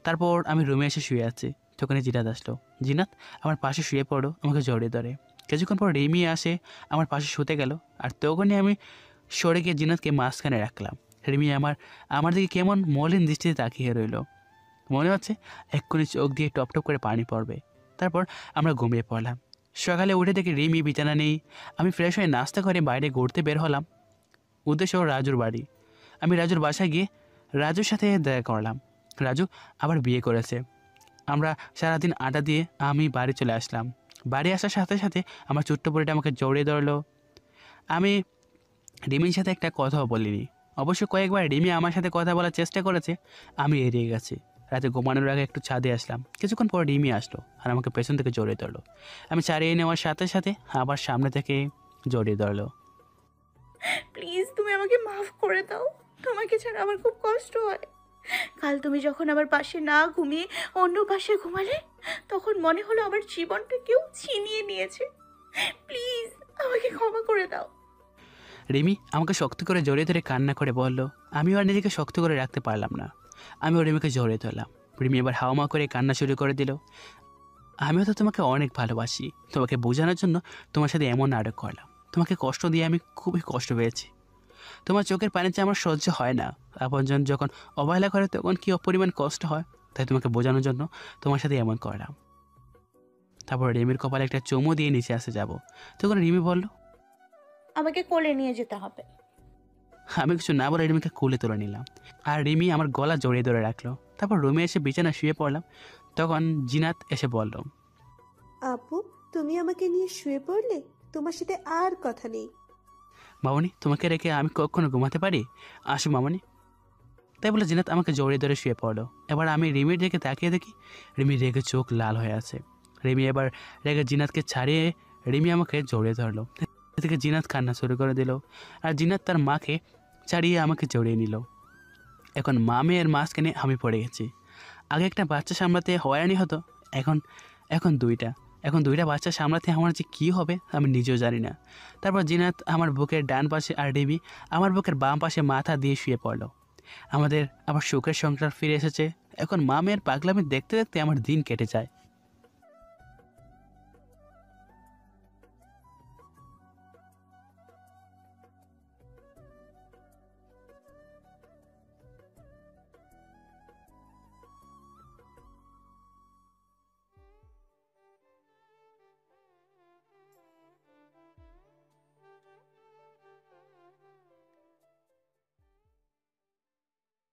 তারপর আমি রুমে এসে শুয়ে আছি, তখনই জিনাত আসলো। জিনাত আমার পাশে শুয়ে পড়ো, আমাকে জড়িয়ে ধরে। কিছুক্ষণ পর রিমি আসে আমার পাশে শুতে গেল, আর তখনই আমি সরে গিয়ে জিনাতকে মাঝখানে রাখলাম। রিমি আমার দিকে কেমন মলিন দৃষ্টিতে তাকিয়ে রইল। মনে হচ্ছে এক্ষুনি চোখ দিয়ে টপ টপ করে পানি পড়বে। তারপর আমরা ঘুমিয়ে পড়লাম। সকালে উঠে দেখি রিমি বিছানা নেই। আমি ফ্রেশ হয়ে নাস্তা করে বাইরে ঘুরতে বের হলাম। উদ্দেশ্য রাজুর বাড়ি। আমি রাজুর বাসায় গিয়ে রাজুর সাথে দেখা করলাম। রাজু আবার বিয়ে করেছে। আমরা সারাদিন আড্ডা দিয়ে আমি বাড়ি চলে আসলাম। বাড়ি আসার সাথে সাথে আমার ছোট্ট পরিটা আমাকে জড়িয়ে ধরলো। আমি রিমির সাথে একটা কথাও বলিনি। অবশ্য কয়েকবার রিমি আমার সাথে কথা বলার চেষ্টা করেছে, আমি এড়িয়ে গেছি। রাতে ঘুমানোর আগে একটু ছাদে আসলাম। কিছুক্ষণ পর রিমি আসলো আর আমাকে পেছন থেকে জড়িয়ে ধরলো। আমি ছাড়িয়ে নেওয়ার সাথে সাথে আবার সামনে থেকে জড়িয়ে ধরলো। প্লিজ তুমি আমাকে মাফ করে দাও। তোমাকে ছাড়া আমার খুব কষ্ট হয়। কাল তুমি যখন আমার পাশে না ঘুমিয়ে অন্য পাশে ঘুমালে, তখন মনে হলো আমার জীবনটা কেউ ছিনিয়ে নিয়েছে। প্লিজ আমাকে ক্ষমা করে দাও। রিমি আমাকে শক্ত করে জড়িয়ে ধরে কান্না করে বলল। আমিও আর নিজেকে শক্ত করে রাখতে পারলাম না। আমিও রিমিকে জড়িয়ে ধরলাম। রিমি এবার হাওমা করে কান্না শুরু করে দিল। আমিও তো তোমাকে অনেক ভালোবাসি। তোমাকে বোঝানোর জন্য তোমার সাথে এমন নাটক করলাম। তোমাকে কষ্ট দিয়ে আমি খুবই কষ্ট পেয়েছি। তোমার চোখের পানিতে আমার সহ্য হয় না। আপনজন যখন অবহেলা করে তখন কী অপরিমাণ কষ্ট হয়, তাই তোমাকে বোঝানোর জন্য তোমার সাথে এমন করলাম। তারপর রিমির কপালে একটা চুমু দিয়ে নিচে আসতে যাব, তখন রিমি বলল, আমাকে কোলে নিয়ে যেতে হবে। আমি কিছু না বলে রিমিকে কোলে তুলে নিলাম আর রিমি আমার গলা জড়িয়ে ধরে রাখলো। তারপর রুমে এসে বিছানা শুয়ে পড়লাম। তখন জিনাত এসে বলল, আপু, তুমি আমাকে নিয়ে শুয়ে পড়লে? তোমার সাথে আর কথা নেই। মামনি, তোমাকে রেখে আমি কখনো ঘুমাতে পারি? আসো মামনি। তাই বলে জিনাত আমাকে জড়িয়ে ধরে শুয়ে পড়লো। এবার আমি রিমির দিকে তাকিয়ে দেখি রিমি রেগে চোখ লাল হয়ে আছে। রিমি এবার রেগে জিনাতকে ছাড়িয়ে রিমি আমাকে জড়িয়ে ধরলো। এদিকে জিনাত কান্না শুরু করে দিল আর জিনাত তার মাকে ছাড়িয়ে আমাকে জড়িয়ে নিল। এখন মা মেয়ের মাঝখানে আমি পড়ে গেছি। আগে একটা বাচ্চা সামলাতে হয়রানি হতো, এখন দুইটা বাচ্চা সামলাতে আমার যে কী হবে আমি নিজেও জানি না। তারপর জিনাত আমার বুকের ডান পাশে আর রিমি আমার বুকের বাম পাশে মাথা দিয়ে শুয়ে পড়লো। আমাদের আবার সুখের সংসার ফিরে এসেছে। এখন মা মেয়ের পাগলামি দেখতে দেখতে আমার দিন কেটে যায়।